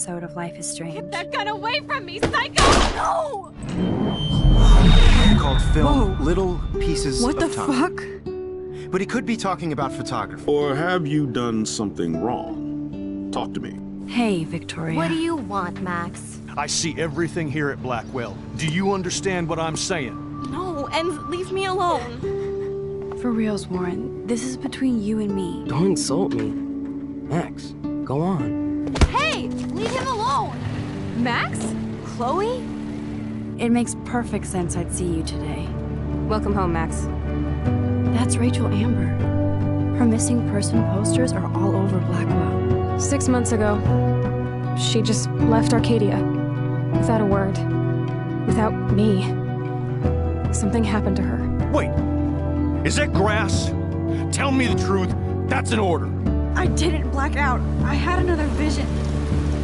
episode of Life is Strange. Get that gun away from me, psycho! No! Called film Little Pieces What of the Time. fuck? But he could be talking about photography. Or have you done something wrong? Talk to me. Hey, Victoria. What do you want, Max? I see everything here at Blackwell. Do you understand what I'm saying? No, and leave me alone. For reals, Warren, this is between you and me. Don't insult me. Max, go on. Hey, leave him alone! Max? Chloe? It makes perfect sense I'd see you today. Welcome home, Max. That's Rachel Amber. Her missing person posters are all over Blackwell. 6 months ago, she just left Arcadia. Without a word. Without me. Something happened to her. Wait, is that grass? Tell me the truth. That's an order. I didn't black out. I had another vision.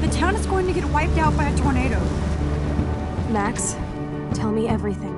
The town is going to get wiped out by a tornado. Max, tell me everything.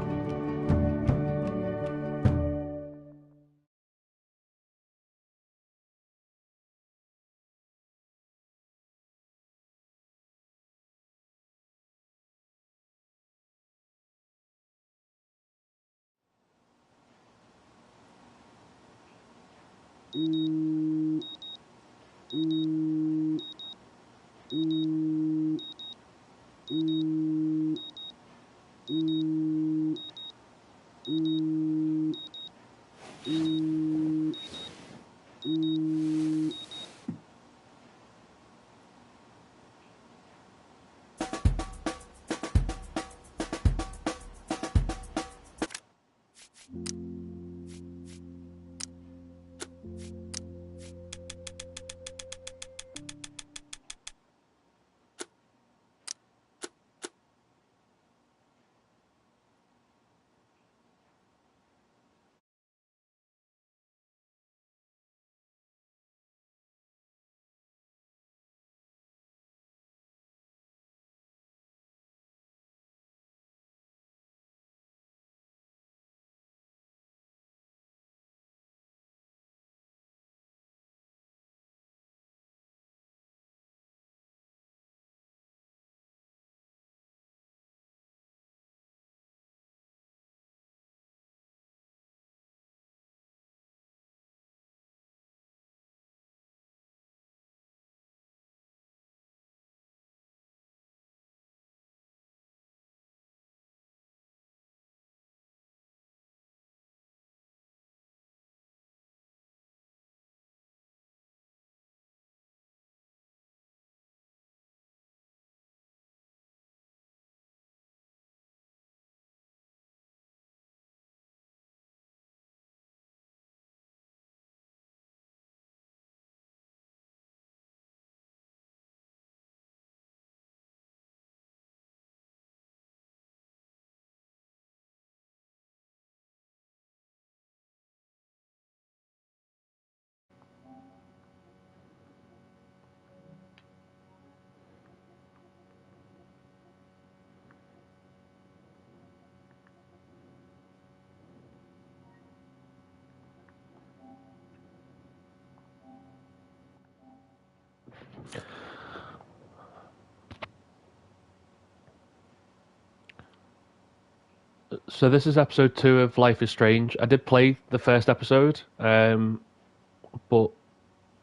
So this is episode 2 of Life is Strange. I did play the first episode, but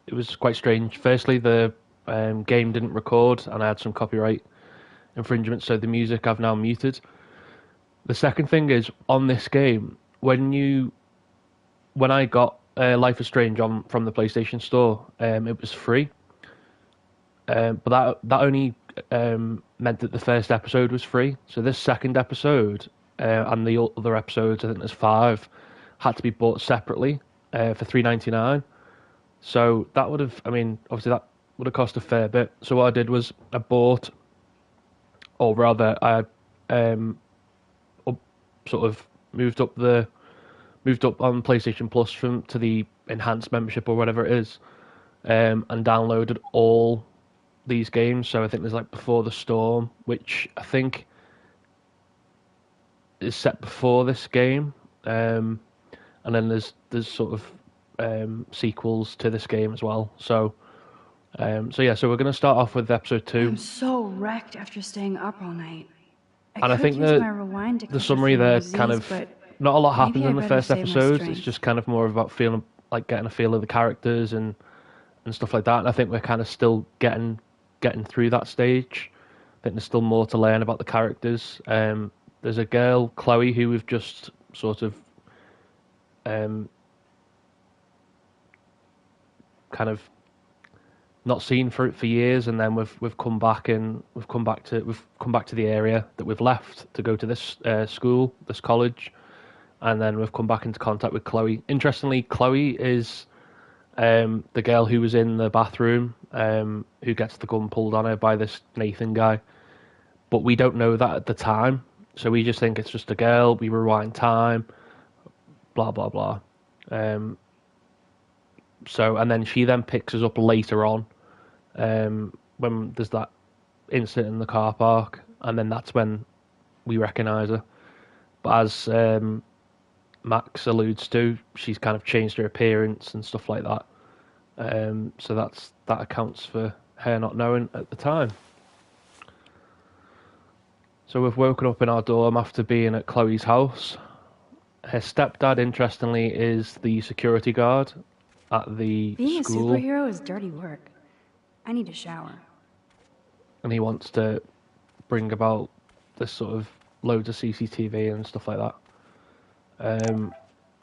it was quite strange. Firstly, the game didn't record, and I had some copyright infringement, so the music I've now muted. The second thing is, on this game, when I got Life is Strange from the PlayStation Store, it was free. But that only meant that the first episode was free. So this second episode and the other episodes, I think there's 5, had to be bought separately for $3.99. So that would have, obviously that would have cost a fair bit. So what I did was I bought, or rather I moved up on PlayStation Plus to the enhanced membership or whatever it is, and downloaded all these games. So I think there's like Before the Storm, which I think is set before this game, and then there's sort of sequels to this game as well. So So we're going to start off with episode 2. I'm so wrecked after staying up all night. And I think the summary there kind of, not a lot happens in the first episode. It's just kind of more about feeling like getting a feel of the characters and stuff like that. And I think we're kind of still getting through that stage. I think there's still more to learn about the characters. There's a girl, Chloe, who we've just sort of kind of not seen for years, and then we've come back to the area that we've left to go to this school, this college, and then we've come back into contact with Chloe. Interestingly, Chloe is the girl who was in the bathroom, who gets the gun pulled on her by this Nathan guy, but we don't know that at the time, so we just think it's just a girl. We rewind time, blah blah blah. And then she then picks us up later on, when there's that incident in the car park, and then that's when we recognise her. But as Max alludes to, she's kind of changed her appearance and stuff like that. So that accounts for her not knowing at the time. So we've woken up in our dorm after being at Chloe's house. Her stepdad, interestingly, is the security guard at the Being school. a superhero is dirty work. I need a shower. And he wants to bring about this sort of loads of CCTV and stuff like that.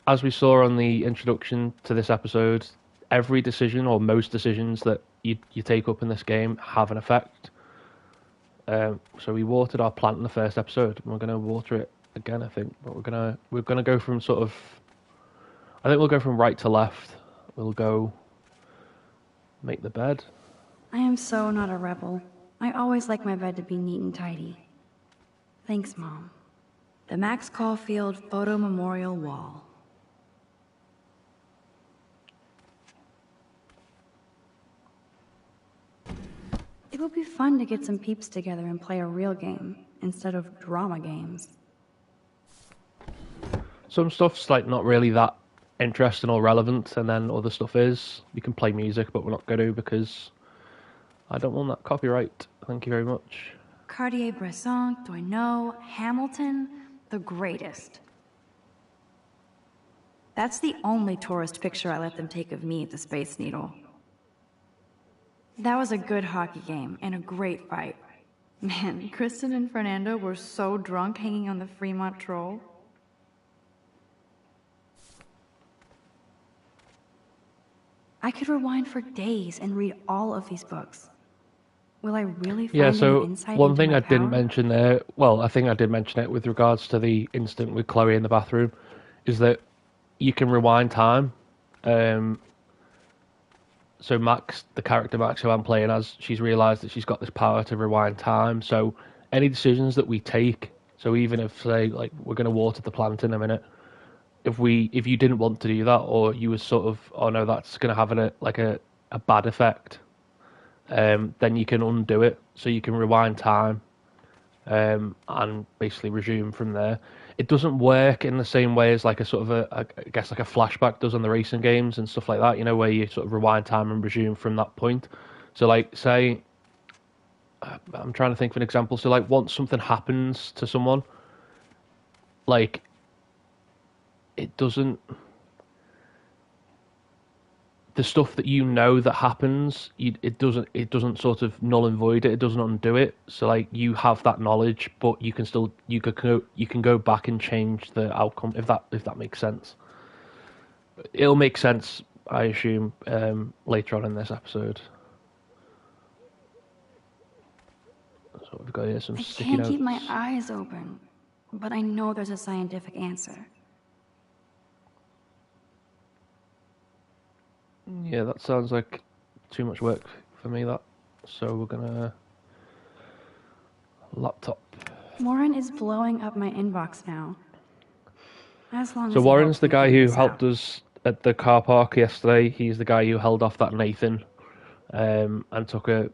As we saw on the introduction to this episode, every decision, or most decisions that you take up in this game, have an effect. So we watered our plant in the first episode, and we're going to water it again, I think. But we're gonna go from sort of, I think we'll go from right to left. We'll go make the bed. I am so not a rebel. I always like my bed to be neat and tidy. Thanks, Mom. The Max Caulfield Photo Memorial Wall. It would be fun to get some peeps together and play a real game instead of drama games. Some stuff's like not really that interesting or relevant, and then other stuff is. We can play music, but we're not going to because I don't want that copyright. Thank you very much. Cartier-Bresson, Doisneau, Hamilton, the greatest. That's the only tourist picture I let them take of me at the Space Needle. That was a good hockey game and a great fight. Man, Kristen and Fernando were so drunk hanging on the Fremont Troll. I could rewind for days and read all of these books. Will I really find any insight one into thing my I didn't power? mention there, well, I think I did mention it with regards to the incident with Chloe in the bathroom, is that you can rewind time. So Max, the character Max who I'm playing as, she's realised that she's got this power to rewind time. So any decisions that we take, so even if, say, like, we're going to water the plant in a minute, if you didn't want to do that, or you were sort of, oh no, that's going to have a bad effect, then you can undo it. So you can rewind time, and basically resume from there. It doesn't work in the same way as like a sort of I guess like a flashback does on the racing games and stuff like that, you know, where you sort of rewind time and resume from that point. So like, say, I'm trying to think of an example. So like, once something happens to someone, like, it doesn't, the stuff that you know that happens, it doesn't sort of null and void it. It doesn't undo it. So like, you have that knowledge, but you can go back and change the outcome, if that makes sense. It'll make sense, I assume, later on in this episode. So we've got here some sticky notes. I can't keep my eyes open, but I know there's a scientific answer. Yeah, that sounds like too much work for me, that. So we're gonna... Laptop. Warren is blowing up my inbox now. As long So as Warren's the guy who helped out. us at the car park yesterday. He's the guy who held off that Nathan, and took a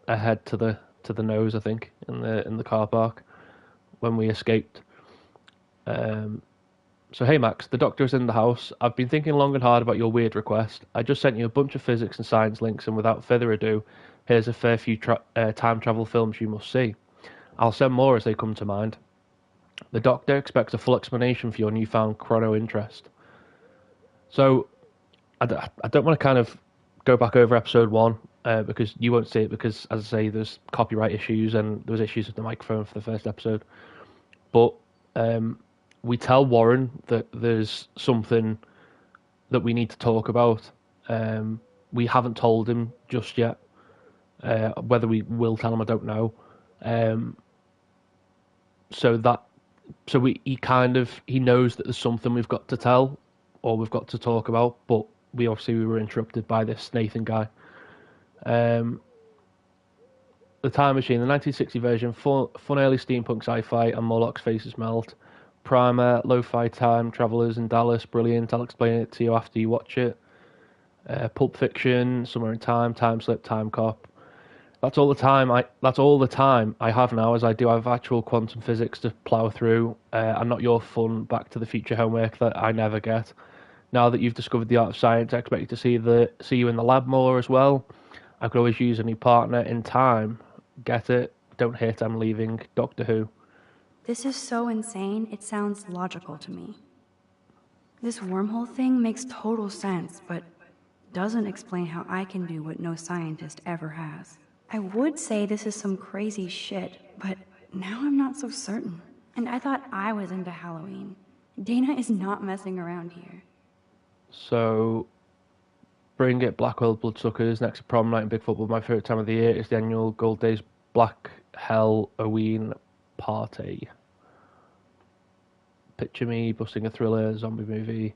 head to the nose, I think, in the car park when we escaped. So, hey Max, the doctor is in the house. I've been thinking long and hard about your weird request. I just sent you a bunch of physics and science links, and without further ado, here's a fair few time travel films you must see. I'll send more as they come to mind. The doctor expects a full explanation for your newfound chrono interest. So, I don't want to kind of go back over episode 1, because you won't see it, because, as I say, there's copyright issues, and there was issues with the microphone for the first episode. But we tell Warren that there's something that we need to talk about. We haven't told him just yet. Whether we will tell him, I don't know. He knows that there's something we've got to tell, or we've got to talk about, but we were interrupted by this Nathan guy. The Time Machine, the 1960 version, fun early steampunk sci-fi, and Morlock's faces melt. Primer, lo-fi time travelers in Dallas, brilliant. I'll explain it to you after you watch it. Pulp Fiction, Somewhere in Time, Time Slip, Time Cop. That's all the time I have now, as I do have actual quantum physics to plough through, and not your fun Back to the Future homework that I never get. Now that you've discovered the art of science, I expect you to see you in the lab more as well. I could always use a new partner in time. Get it? Don't hate I'm leaving. Doctor Who. This is so insane, it sounds logical to me. This wormhole thing makes total sense, but doesn't explain how I can do what no scientist ever has. I would say this is some crazy shit, but now I'm not so certain. And I thought I was into Halloween. Dana is not messing around here. So, bring it, Blackwell Bloodsuckers, next to prom night and big football. My favourite time of the year is the annual Gold Days Black Halloween party. Picture me busting a thriller zombie movie.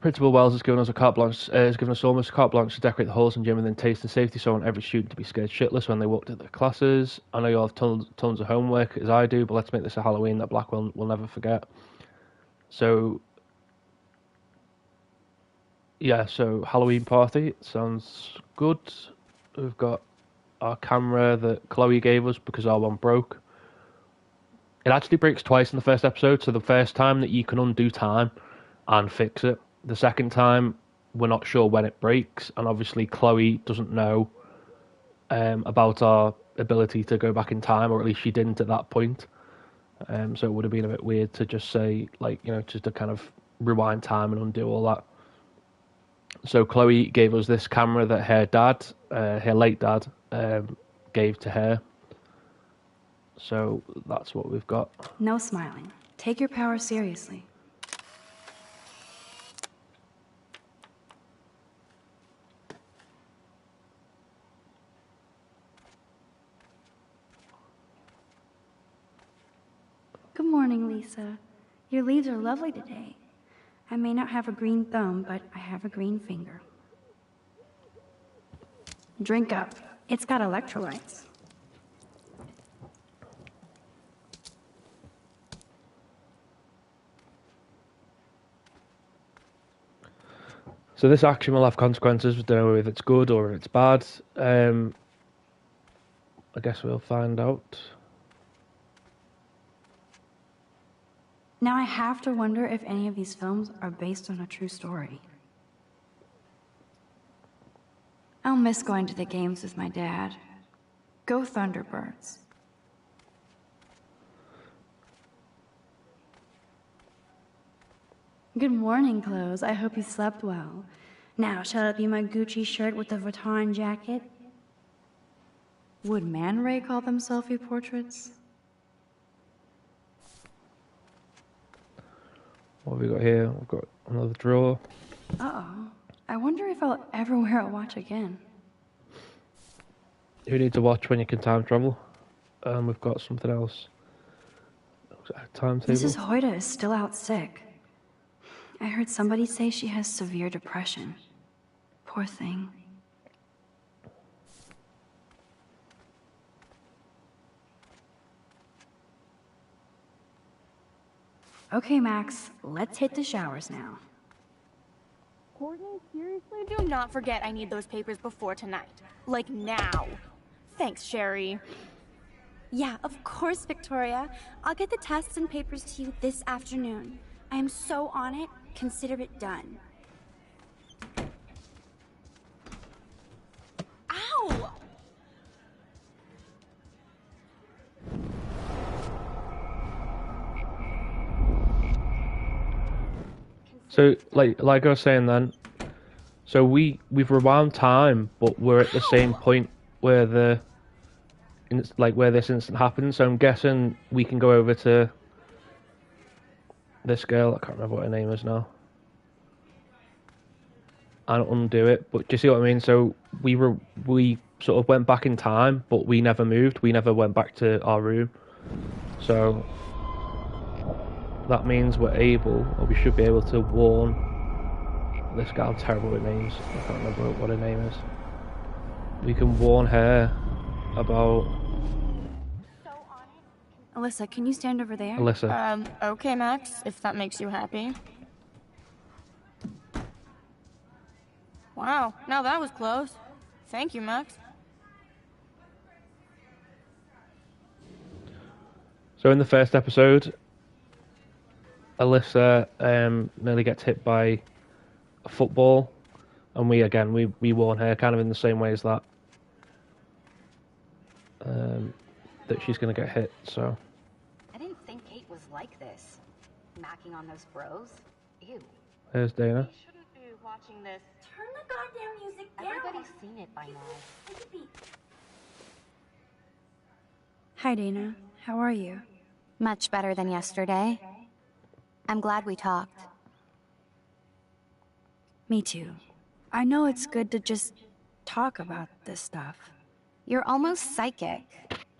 Principal Wells has given us almost a carte blanche to decorate the halls and gym within taste and safety, so I want every student to be scared shitless when they walk to their classes. I know you all have tons of homework, as I do, but let's make this a Halloween that Blackwell will never forget. So, yeah, so Halloween party, sounds good. We've got our camera that Chloe gave us because our one broke. It actually breaks twice in the first episode, so the first time that you can undo time and fix it. The second time, we're not sure when it breaks, and obviously Chloe doesn't know about our ability to go back in time, or at least she didn't at that point. So it would have been a bit weird to just say, just to kind of rewind time and undo all that. So Chloe gave us this camera that her late dad, gave to her. So that's what we've got. No smiling. Take your power seriously. Good morning, Lisa. Your leaves are lovely today. I may not have a green thumb, but I have a green finger. Drink up. It's got electrolytes. So this action will have consequences. We don't know if it's good or if it's bad. I guess we'll find out. Now I have to wonder if any of these films are based on a true story. I'll miss going to the games with my dad. Go Thunderbirds. Good morning, clothes. I hope you slept well. Now, shall it be my Gucci shirt with the Vuitton jacket? Would Man Ray call them selfie portraits? What have we got here? We've got another drawer. Uh-oh. I wonder if I'll ever wear a watch again. Who needs a watch when you can time travel? We've got something else. Timetable. Mrs. Hoyta is still out sick. I heard somebody say she has severe depression. Poor thing. Okay, Max, let's hit the showers now. Courtney, seriously? Do not forget I need those papers before tonight. Like now. Thanks, Sherry. Yeah, of course, Victoria. I'll get the tests and papers to you this afternoon. I am so on it. Consider it done. Ow! So, like I was saying then, so we've rewound time, but we're at the same point where where this incident happened. So I'm guessing we can go over to this girl. I can't remember what her name is now. And undo it. But do you see what I mean? So we sort of went back in time, but we never moved. We never went back to our room. So that means we're able, or we should be able to warn this guy. I'm terrible with names. I can't remember what her name is. We can warn her about... Alyssa, can you stand over there? Alyssa. Okay, Max, if that makes you happy. Wow, now that was close. Thank you, Max. So in the first episode, Alyssa nearly gets hit by a football, and we warn her kind of in the same way as that. That she's going to get hit, so... I didn't think Kate was like this. Macking on those bros? Ew. There's Dana. We shouldn't be watching this. Turn the goddamn music down. Everybody's seen it by now. Take a beat. Hi, Dana. How are you? Much better than yesterday. I'm glad we talked. Me too. I know it's good to just talk about this stuff. You're almost psychic.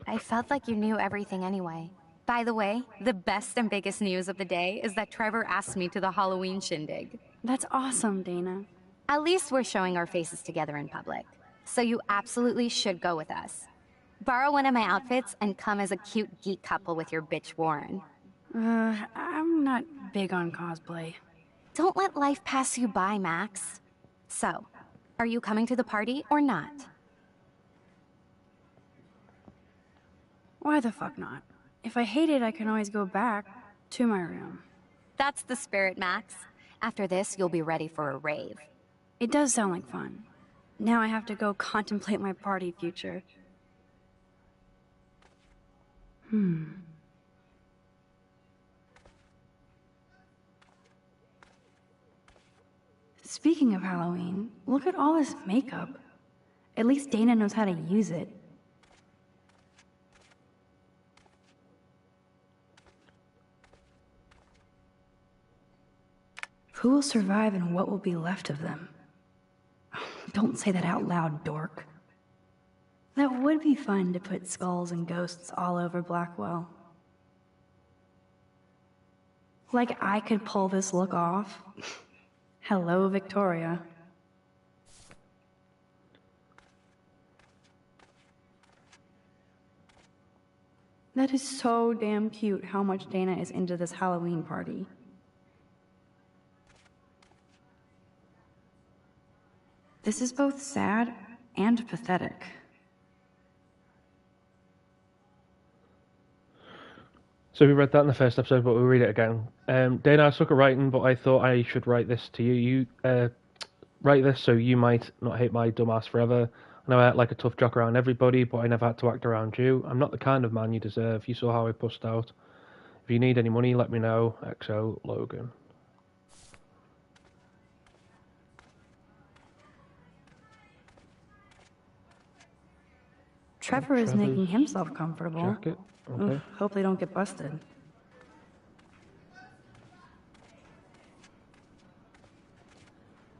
I felt like you knew everything anyway. By the way, the best and biggest news of the day is that Trevor asked me to the Halloween shindig. That's awesome, Dana. At least we're showing our faces together in public. So you absolutely should go with us. Borrow one of my outfits and come as a cute geek couple with your bitch Warren. I'm not big on cosplay. Don't let life pass you by, Max. So, are you coming to the party or not? Why the fuck not? If I hate it, I can always go back to my room. That's the spirit, Max. After this, you'll be ready for a rave. It does sound like fun. Now I have to go contemplate my party future. Speaking of Halloween, look at all this makeup. At least Dana knows how to use it. Who will survive and what will be left of them? Don't say that out loud, dork. That would be fun to put skulls and ghosts all over Blackwell. Like I could pull this look off. Hello, Victoria. That is so damn cute how much Dana is into this Halloween party. This is both sad and pathetic. So we read that in the first episode, but we'll read it again. Dana, I suck at writing, but I thought I should write this to you. You write this so you might not hate my dumbass forever. I know I act like a tough jock around everybody, but I never had to act around you. I'm not the kind of man you deserve. You saw how I pushed out. If you need any money, let me know. XO, Logan. Trevor is making himself comfortable. Jacket. Okay. Oof, hope they don't get busted.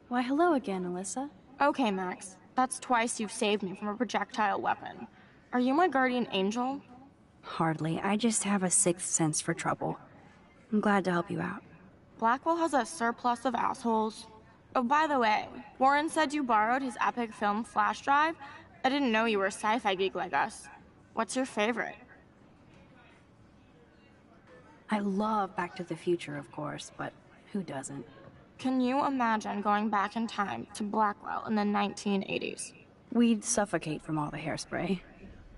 Why, hello again, Alyssa. Okay, Max. That's twice you've saved me from a projectile weapon. Are you my guardian angel? Hardly. I just have a sixth sense for trouble. I'm glad to help you out. Blackwell has a surplus of assholes. Oh, by the way, Warren said you borrowed his epic film flash drive. I didn't know you were a sci-fi geek like us. What's your favorite? I love Back to the Future, of course, but who doesn't? Can you imagine going back in time to Blackwell in the 1980s? We'd suffocate from all the hairspray.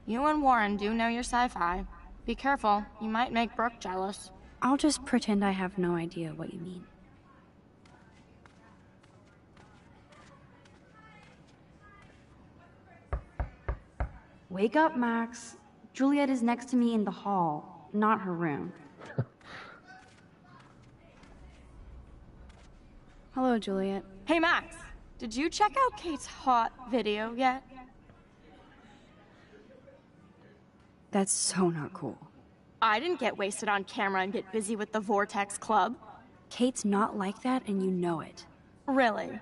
You and Warren do know your sci-fi. Be careful, you might make Brooke jealous. I'll just pretend I have no idea what you mean. Wake up, Max. Juliet is next to me in the hall, not her room. Hello, Juliet. Hey, Max, did you check out Kate's hot video yet? That's so not cool. I didn't get wasted on camera and get busy with the Vortex Club. Kate's not like that, and you know it. Really?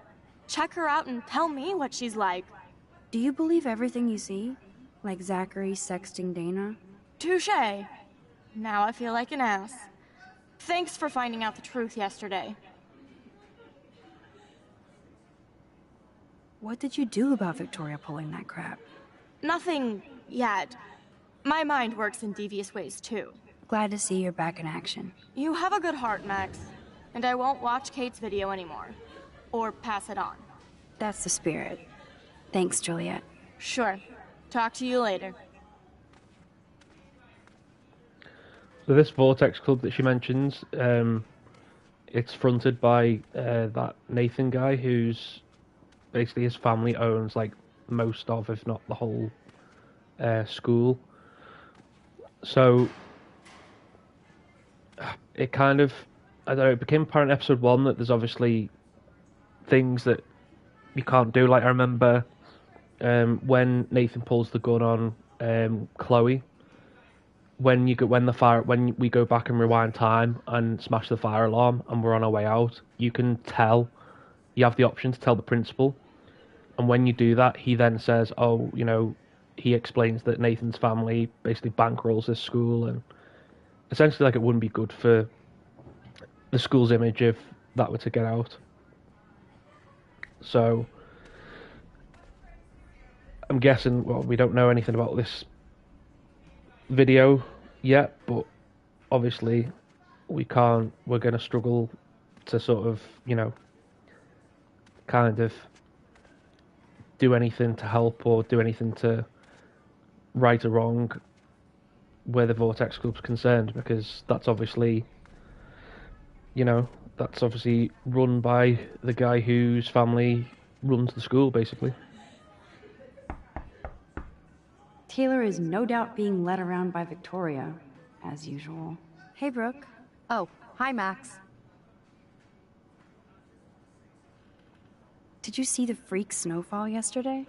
Check her out and tell me what she's like. Do you believe everything you see? Like Zachary sexting Dana? Touché. Now I feel like an ass. Thanks for finding out the truth yesterday. What did you do about Victoria pulling that crap? Nothing yet. My mind works in devious ways too. Glad to see you're back in action. You have a good heart, Max. And I won't watch Kate's video anymore. Or pass it on. That's the spirit. Thanks, Juliet. Sure. Talk to you later. So this Vortex Club that she mentions, it's fronted by that Nathan guy who's basically his family owns like most of, if not the whole school. So it kind of, I don't know, it became apparent in episode 1 that there's obviously things that you can't do. Like I remember when Nathan pulls the gun on Chloe, when we go back and rewind time and smash the fire alarm and we're on our way out, you have the option to tell the principal, and when you do that, he then says, oh, you know, he explains that Nathan's family basically bankrolls this school, and essentially like it wouldn't be good for the school's image if that were to get out. So I'm guessing, well, we don't know anything about this video yet, but obviously we're going to struggle to sort of, you know, kind of do anything to help or do anything to right or wrong where the Vortex Club's concerned, because that's obviously, you know, that's obviously run by the guy whose family runs the school, basically. Taylor is no doubt being led around by Victoria, as usual. Hey, Brooke. Oh, hi, Max. Did you see the freak snowfall yesterday?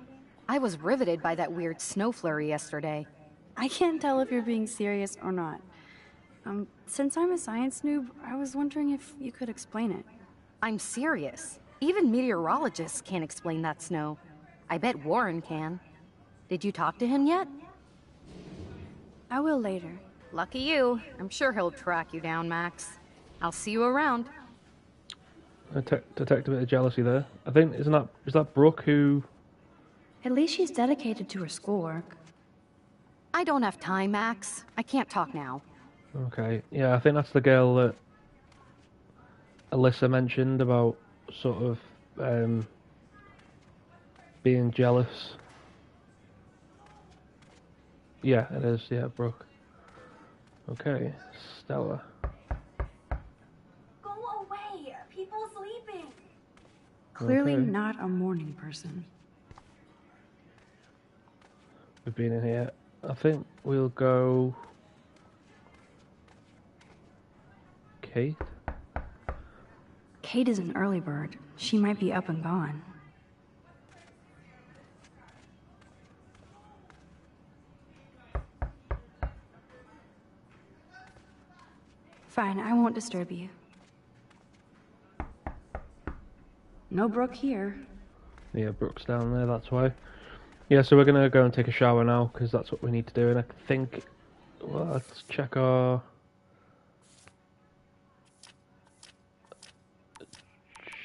I was riveted by that weird snow flurry yesterday. I can't tell if you're being serious or not. Since I'm a science noob, I was wondering if you could explain it. I'm serious. Even meteorologists can't explain that snow. I bet Warren can. Did you talk to him yet? I will later. Lucky you. I'm sure he'll track you down, Max. I'll see you around. Detect a bit of jealousy there. I think, is that Brooke who... At least she's dedicated to her schoolwork. I don't have time, Max. I can't talk now. Okay, yeah, I think that's the girl that Alyssa mentioned about sort of being jealous. Yeah, it is, yeah, Brooke. Okay, Stella. Go away! People sleeping! Clearly Okay. not a morning person. We've been in here. I think we'll go... Kate? Kate is an early bird. She might be up and gone. Fine, I won't disturb you. No Brooke here. Yeah, Brooke's down there, that's why. Yeah, so we're going to go and take a shower now, because that's what we need to do, and I think... Well, let's check our...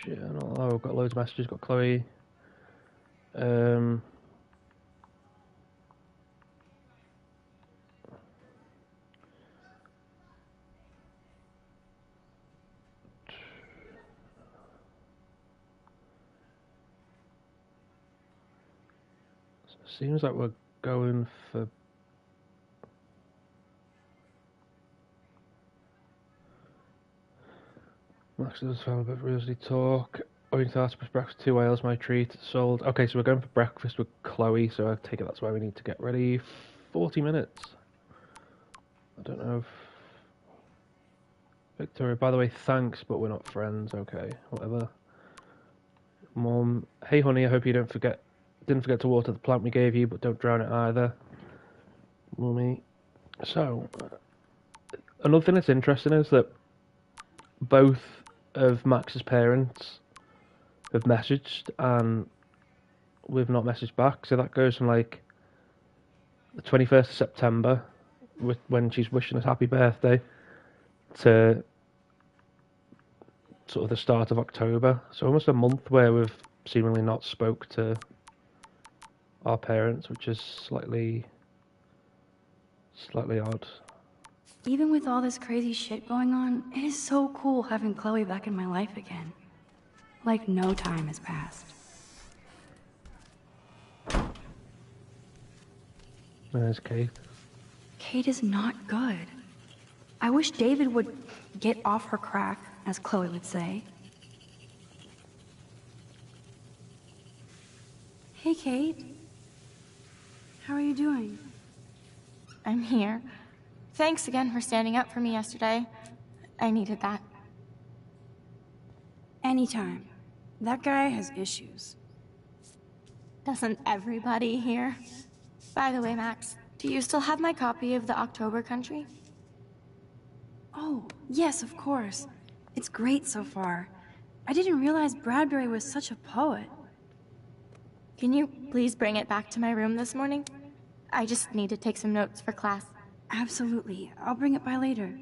Channel. Oh, we've got loads of messages, got Chloe. Seems like we're going for... Max does have a bit of Rosy talk. Owing to that, breakfast, 2 whales, my treat, sold. Okay, so we're going for breakfast with Chloe, so I take it that's why we need to get ready. 40 minutes. I don't know if... Victoria, by the way, thanks, but we're not friends. Okay, whatever. Mom, hey honey, I hope you didn't forget to water the plant we gave you, but don't drown it either. Mummy. So, another thing that's interesting is that both of Max's parents have messaged and we've not messaged back, so that goes from like the 21st of September, when she's wishing us happy birthday, to sort of the start of October. So almost a month where we've seemingly not spoke to our parents, which is slightly odd. Even with all this crazy shit going on, it is so cool having Chloe back in my life again. Like no time has passed. There's Kate. Kate is not good. I wish David would get off her crack, as Chloe would say. Hey, Kate. How are you doing? I'm here. Thanks again for standing up for me yesterday. I needed that. Anytime. That guy has issues. Doesn't everybody here? By the way, Max, do you still have my copy of the October Country? Oh, yes, of course. It's great so far. I didn't realize Bradbury was such a poet. Can you please bring it back to my room this morning? I just need to take some notes for class. Absolutely. I'll bring it by later.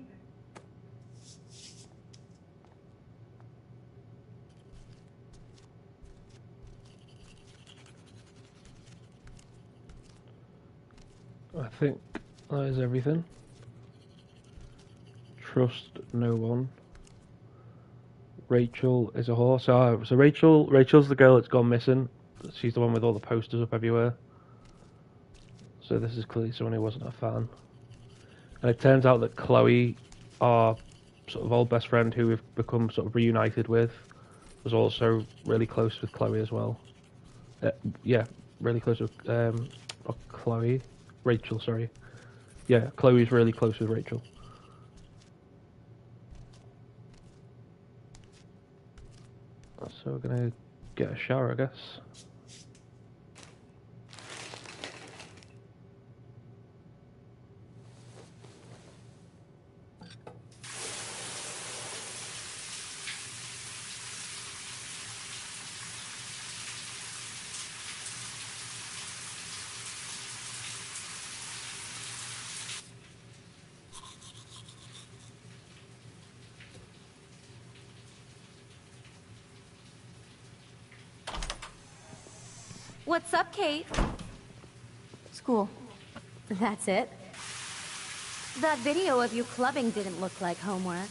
I think that is everything. Trust no one. Rachel is a horse. So Rachel's the girl that's gone missing. She's the one with all the posters up everywhere. So this is clearly someone who wasn't a fan. And it turns out that Chloe, our sort of old best friend who we've become sort of reunited with, was also really close with Chloe as well. Yeah, really close with not Chloe. Rachel, sorry. Yeah, Chloe's really close with Rachel. So we're gonna get a shower, I guess. What's up, Kate? School. That's it? That video of you clubbing didn't look like homework.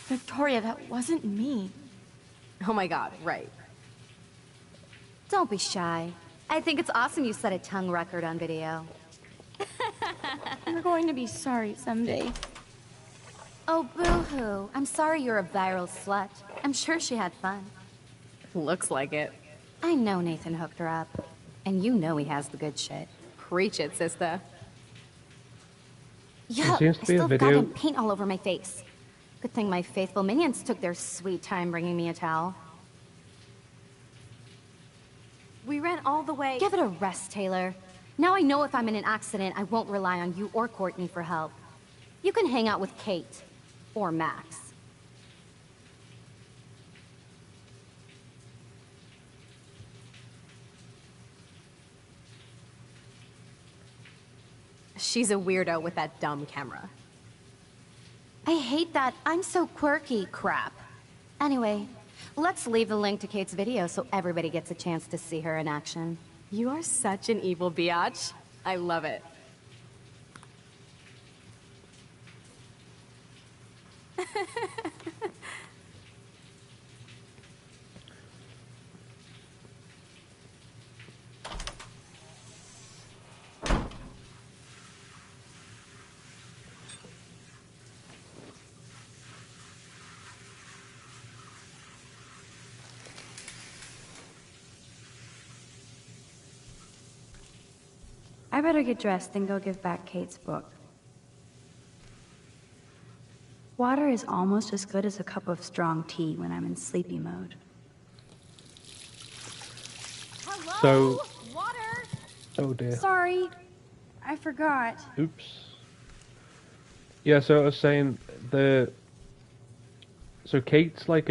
Victoria, that wasn't me. Oh my god, right. Don't be shy. I think it's awesome you set a tongue record on video. You're going to be sorry someday. Oh, boo-hoo. I'm sorry you're a viral slut. I'm sure she had fun. Looks like it. I know Nathan hooked her up. And you know he has the good shit. Preach it, sister. Yeah, seems to I be a still have video- goddamn paint all over my face. Good thing my faithful minions took their sweet time bringing me a towel. We ran all the way. Give it a rest, Taylor. Now I know if I'm in an accident, I won't rely on you or Courtney for help. You can hang out with Kate. Or Max. She's a weirdo with that dumb camera. I hate that I'm so quirky crap. Anyway, let's leave the link to Kate's video so everybody gets a chance to see her in action. You are such an evil biatch. I love it. I better get dressed, then go give back Kate's book. Water is almost as good as a cup of strong tea when I'm in sleepy mode. So, Water! oh dear. Sorry, I forgot. Oops. Yeah, so I was saying so Kate's like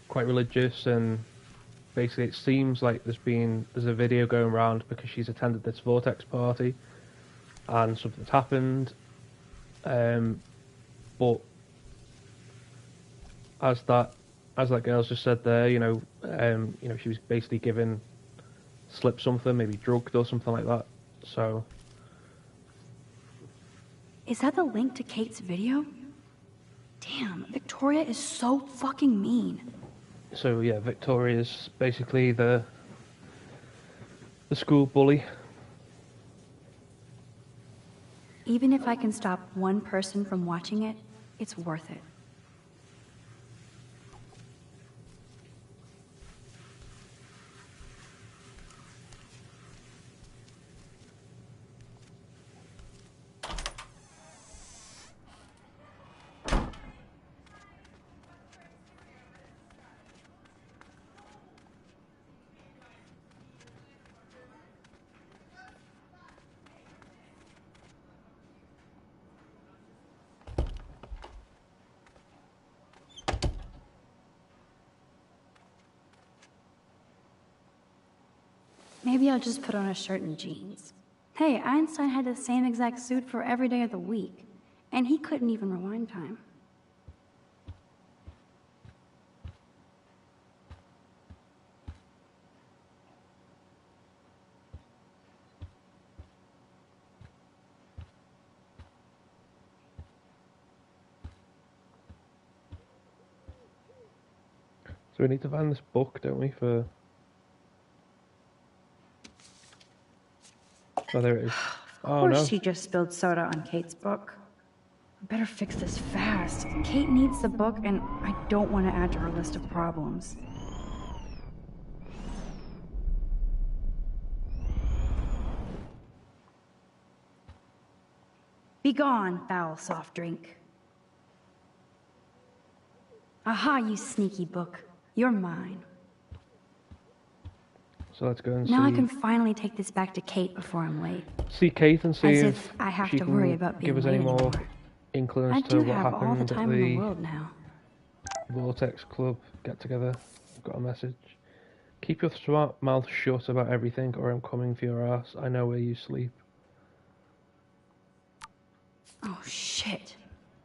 quite religious, and basically it seems like there's a video going around because she's attended this Vortex party and something's happened. But as that girl's just said there, she was basically given something, maybe drugged or something like that. So Is that the link to Kate's video? Damn, Victoria is so fucking mean. So yeah, Victoria's basically the school bully. Even if I can stop one person from watching it, it's worth it. Maybe I'll just put on a shirt and jeans. Hey, Einstein had the same exact suit for every day of the week, and he couldn't even rewind time. So we need to find this book, don't we, for... Oh, there it is. Oh, no. Of course she just spilled soda on Kate's book. I better fix this fast. Kate needs the book, and I don't want to add to her list of problems. Be gone, foul soft drink. Aha, you sneaky book. You're mine. So let's go and Now see... I can finally take this back to Kate before I'm late. See Kate and see As if I have she to can worry about being give us late any more anymore. inkling I as to do what have all the happened time at in the the world now. Vortex Club get-together. I've got a message. Keep your smart mouth shut about everything, or I'm coming for your ass. I know where you sleep. Oh shit.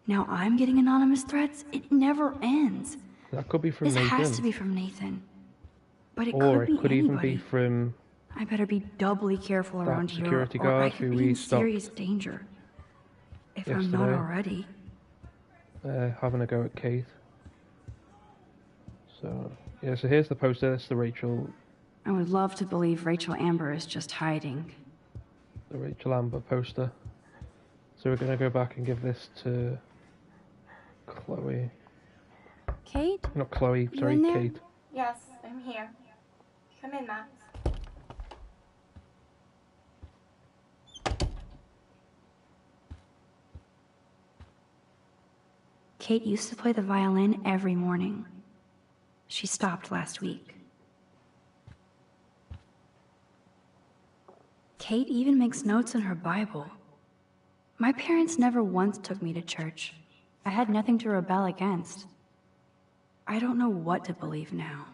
Now I'm getting anonymous threats? It never ends. That could be from This Nathan. has to be from Nathan. But it Or could be it could anybody. even be from I better be doubly careful that around here, security or I guard could who be we in stopped serious danger. If I'm not yesterday. already. Having a go at Kate. So, yeah, so here's the poster. That's the Rachel I would love to believe Rachel Amber is just hiding. Amber poster. So we're going to go back and give this to Chloe. Kate? Not Chloe, You sorry, in there? Kate. Yes, I'm here. Come in, Max. Kate used to play the violin every morning. She stopped last week. Kate even makes notes in her Bible. My parents never once took me to church. I had nothing to rebel against. I don't know what to believe now.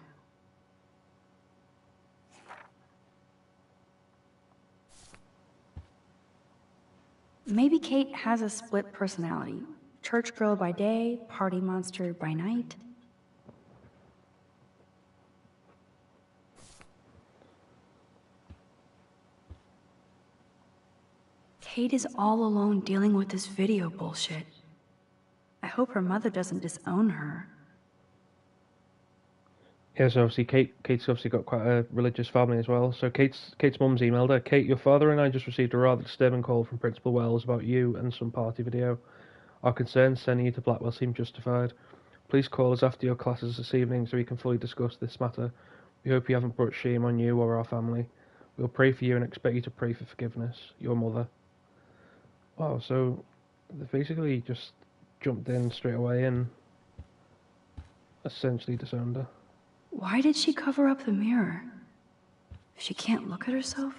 Maybe Kate has a split personality. Church girl by day, party monster by night. Kate is all alone dealing with this video bullshit. I hope her mother doesn't disown her. Yeah, so obviously Kate's obviously got quite a religious family as well. So Kate's mum's emailed her. Kate, your father and I just received a rather disturbing call from Principal Wells about you and some party video. Our concerns sending you to Blackwell seem justified. Please call us after your classes this evening so we can fully discuss this matter. We hope you haven't brought shame on you or our family. We'll pray for you and expect you to pray for forgiveness. Your mother. Wow, so they basically just jumped in straight away and essentially disowned her. Why did she cover up the mirror? She can't look at herself?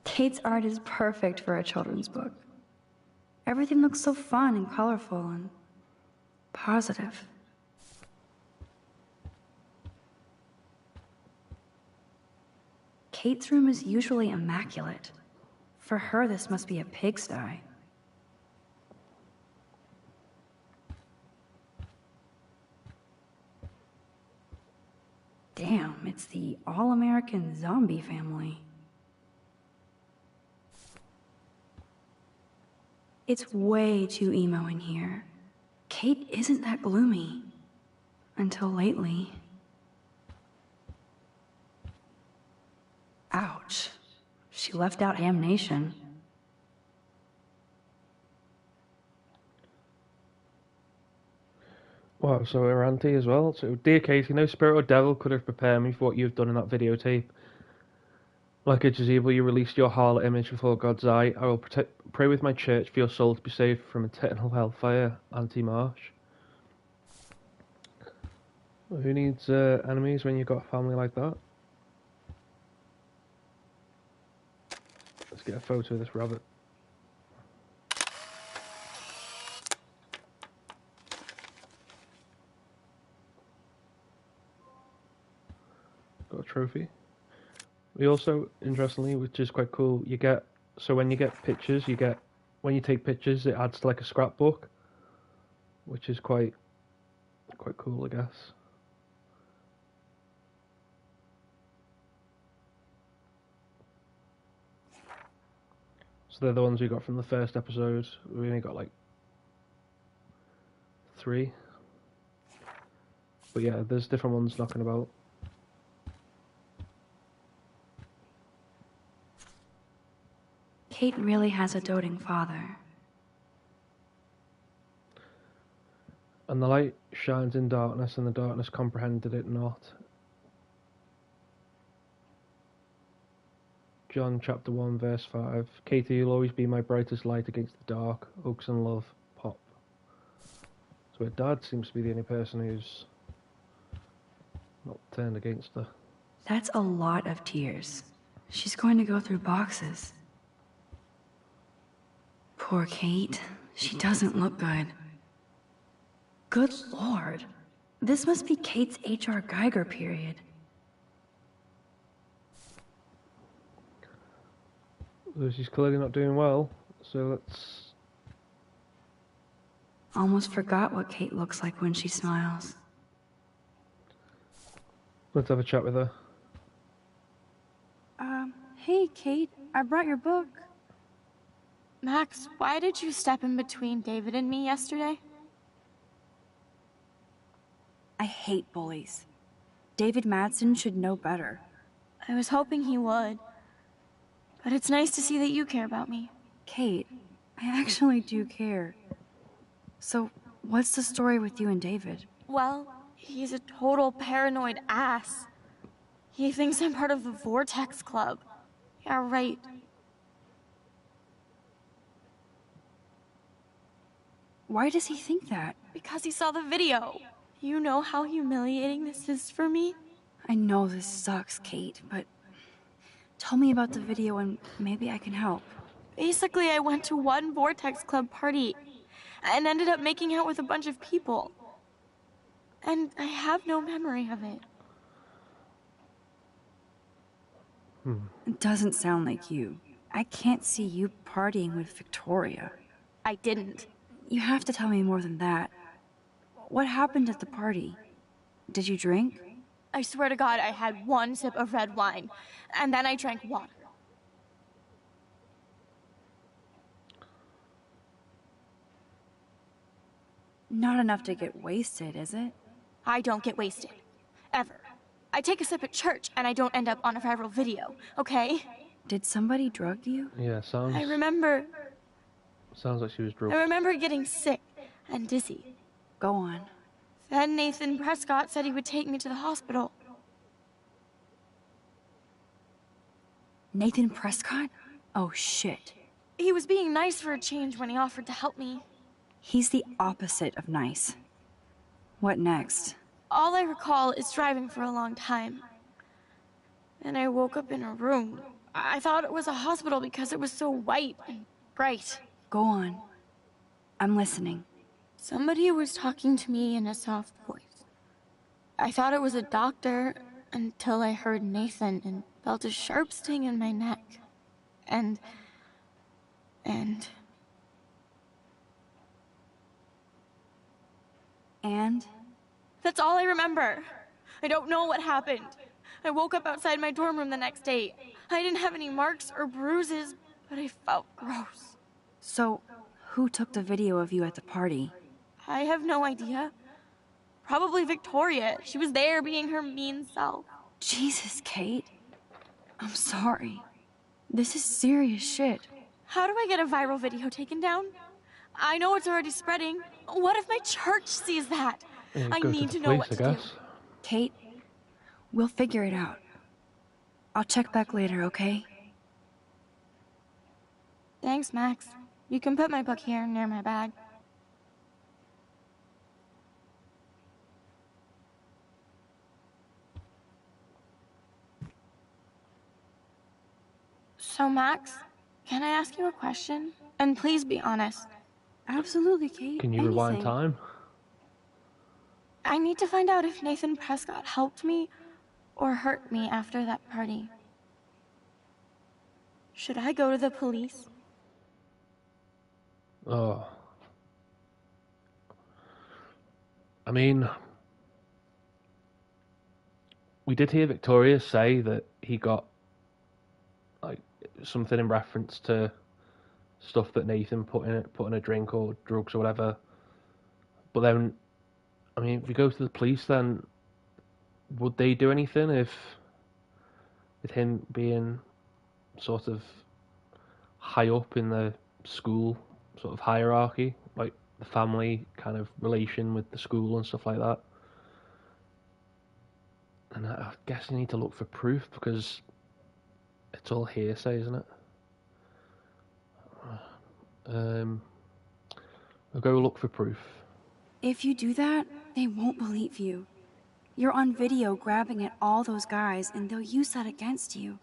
Kate's art is perfect for a children's book. Everything looks so fun and colorful and positive. Kate's room is usually immaculate. For her, this must be a pigsty. Damn, it's the all-American zombie family. It's way too emo in here. Kate isn't that gloomy. Until lately. Ouch. She left out Ham Nation. Wow, so her auntie as well. So, dear Katie, no spirit or devil could have prepared me for what you've done in that videotape. Like a Jezebel, you released your harlot image before God's eye. I will pray with my church for your soul to be saved from eternal hellfire, Auntie Marsh. Well, who needs enemies when you've got a family like that? Let's get a photo of this rabbit. Got a trophy. We also, interestingly, which is quite cool, you get, so when you get pictures, when you take pictures, it adds to like a scrapbook, which is quite cool, I guess. So they're the ones we got from the first episode. We only got like 3. But yeah, there's different ones knocking about. Kate really has a doting father. And the light shines in darkness, and the darkness comprehended it not. John chapter 1 verse 5. Katie, you'll always be my brightest light against the dark. Oaks and love. Pop. So her dad seems to be the only person who's not turned against her. That's a lot of tears. She's going to go through boxes. Poor Kate. She doesn't look good. Good Lord. This must be Kate's H.R. Geiger period. So she's clearly not doing well, so let's... Almost forgot what Kate looks like when she smiles. Let's have a chat with her. Hey, Kate. I brought your book. Max, why did you step in between David and me yesterday? I hate bullies. David Madsen should know better. I was hoping he would. But it's nice to see that you care about me. Kate, I actually do care. So, what's the story with you and David? Well, he's a total paranoid ass. He thinks I'm part of the Vortex Club. Yeah, right. Why does he think that? Because he saw the video. You know how humiliating this is for me? I know this sucks, Kate, but tell me about the video and maybe I can help. Basically, I went to one Vortex Club party and ended up making out with a bunch of people. And I have no memory of it. It doesn't sound like you. I can't see you partying with Victoria. I didn't. You have to tell me more than that. What happened at the party? Did you drink? I swear to God, I had one sip of red wine, and then I drank water. Not enough to get wasted, is it? I don't get wasted. Ever. I take a sip at church, and I don't end up on a viral video, okay? Did somebody drug you? Yeah, sounds... I remember... Sounds like she was drugged. I remember getting sick and dizzy. Go on. Then Nathan Prescott said he would take me to the hospital. Nathan Prescott? Oh shit. He was being nice for a change when he offered to help me. He's the opposite of nice. What next? All I recall is driving for a long time. And I woke up in a room. I thought it was a hospital because it was so white and bright. Go on. I'm listening. Somebody was talking to me in a soft voice. I thought it was a doctor until I heard Nathan and felt a sharp sting in my neck. And... That's all I remember. I don't know what happened. I woke up outside my dorm room the next day. I didn't have any marks or bruises, but I felt gross. So, who took the video of you at the party? I have no idea. Probably Victoria. She was there being her mean self. Jesus, Kate. I'm sorry. This is serious shit. How do I get a viral video taken down? I know it's already spreading. What if my church sees that? I need to know what to do. Kate, we'll figure it out. I'll check back later, okay? Thanks, Max. You can put my book here near my bag. So, Max, can I ask you a question? And please be honest. Absolutely, Kate. Can you rewind time? I need to find out if Nathan Prescott helped me or hurt me after that party. Should I go to the police? Oh. I mean, we did hear Victoria say that he got like something in reference to stuff that Nathan put in a drink or drugs or whatever. But then, I mean, if we go to the police, then would they do anything if, with him being sort of high up in the school sort of hierarchy, like the family kind of relation with the school and stuff like that? And I guess you need to look for proof because it's all hearsay, isn't it? I'll go look for proof. If you do that, they won't believe you. You're on video grabbing at all those guys, and they'll use that against you.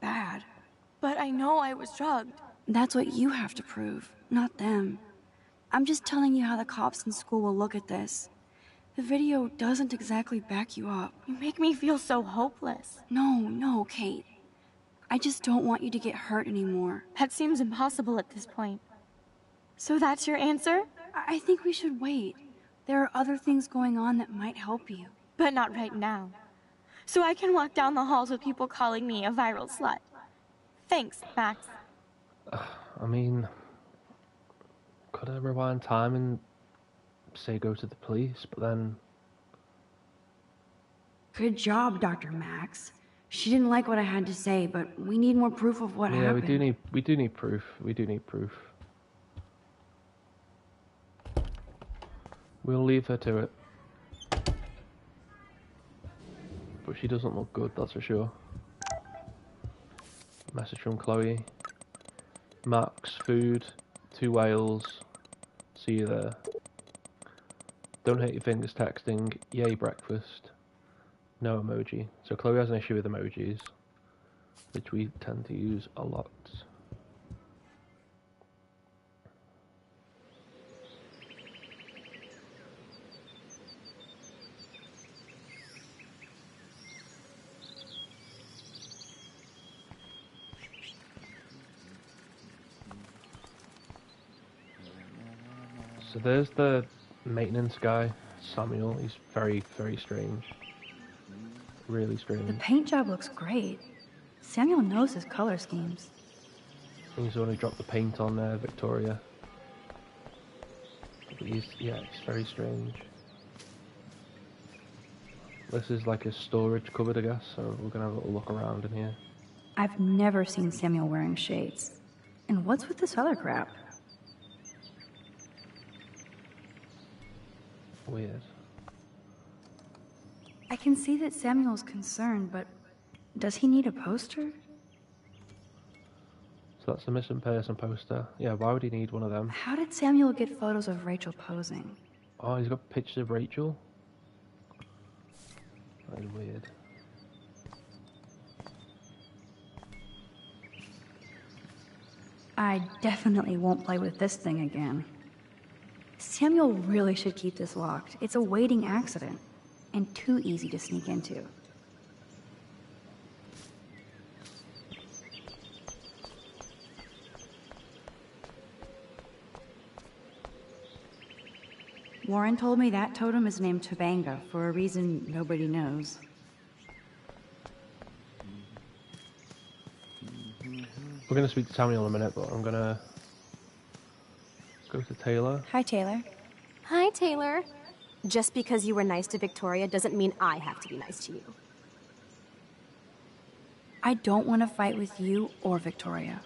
Bad. But I know I was drugged. That's what you have to prove, not them. I'm just telling you how the cops in school will look at this. The video doesn't exactly back you up. You make me feel so hopeless. No, Kate. I just don't want you to get hurt anymore. That seems impossible at this point. So that's your answer? I think we should wait. There are other things going on that might help you. But not right now. So I can walk down the halls with people calling me a viral slut. Thanks, Max. I mean, could I rewind time and say go to the police, but then... Good job, Dr. Max. She didn't like what I had to say, but we need more proof of what happened. Yeah, we do need proof. We do need proof. We'll leave her to it. But she doesn't look good, that's for sure. Message from Chloe. Max, food, 2 whales. See you there. Don't hurt your fingers texting. Yay, breakfast. No emoji. So Chloe has an issue with emojis, which we tend to use a lot. So there's the maintenance guy, Samuel. He's very, very strange. Really strange. The paint job looks great. Samuel knows his color schemes. He's only dropped the paint on Victoria. But he's very strange. This is like a storage cupboard, I guess, so we're gonna have a little look around in here. I've never seen Samuel wearing shades. And what's with this other crap? Weird. I can see that Samuel's concerned, but does he need a poster? So that's the missing person poster. Yeah, why would he need one of them? How did Samuel get photos of Rachel posing? Oh, he's got pictures of Rachel? That is weird. I definitely won't play with this thing again. Samuel really should keep this locked. It's a waiting accident, and too easy to sneak into. Warren told me that totem is named Tobanga for a reason nobody knows. We're going to speak to Samuel in a minute, but I'm going to go to Taylor. Hi, Taylor. Hi, Taylor. Just because you were nice to Victoria doesn't mean I have to be nice to you. I don't want to fight with you or Victoria.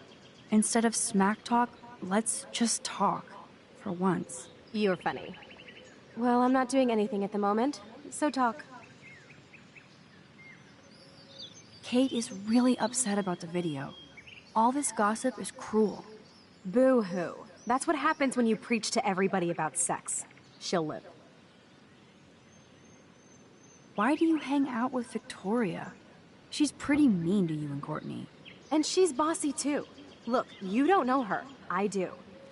Instead of smack talk, let's just talk. For once. You're funny. Well, I'm not doing anything at the moment, so talk. Kate is really upset about the video. All this gossip is cruel. Boo-hoo. That's what happens when you preach to everybody about sex. She'll live. Why do you hang out with Victoria? She's pretty mean to you and Courtney. And she's bossy too. Look, you don't know her. I do.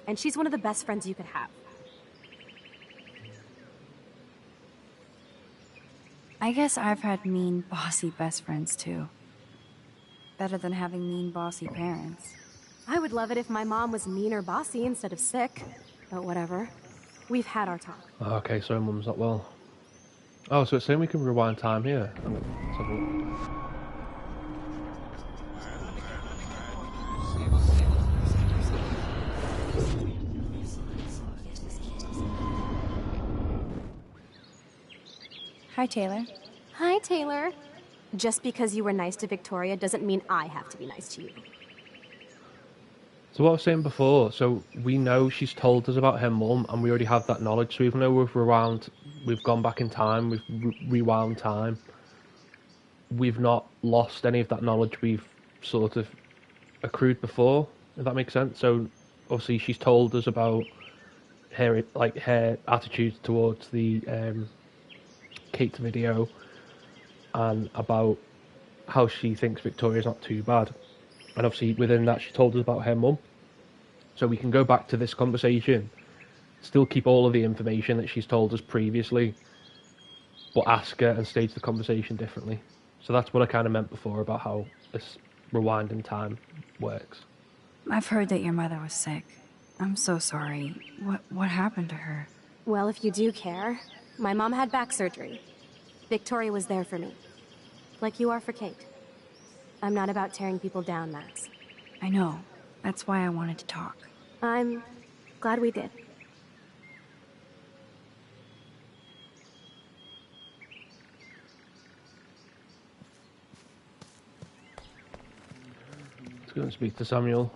And she's one of the best friends you could have. I guess I've had mean, bossy best friends too. Better than having mean, bossy parents. I would love it if my mom was mean or bossy instead of sick. But whatever. We've had our talk. Oh, okay, so Mum's not well. Oh, so it's saying we can rewind time here. Let's have a look. Hi, Taylor. Hi, Taylor. Just because you were nice to Victoria doesn't mean I have to be nice to you. So what I was saying before, so we know she's told us about her mum, and we already have that knowledge. So even though we've gone back in time, we've rewound time, we've not lost any of that knowledge we've sort of accrued before, if that makes sense. So obviously she's told us about her attitude towards the Kate video, and about how she thinks Victoria's not too bad. And obviously within that she told us about her mum. So we can go back to this conversation, still keep all of the information that she's told us previously, but ask her and stage the conversation differently. So that's what I kind of meant before about how this rewind in time works. I've heard that your mother was sick. I'm so sorry. What happened to her? Well, if you do care, my mom had back surgery. Victoria was there for me. Like you are for Kate. I'm not about tearing people down, Max. I know. That's why I wanted to talk. I'm glad we did. Let's go and speak to Samuel.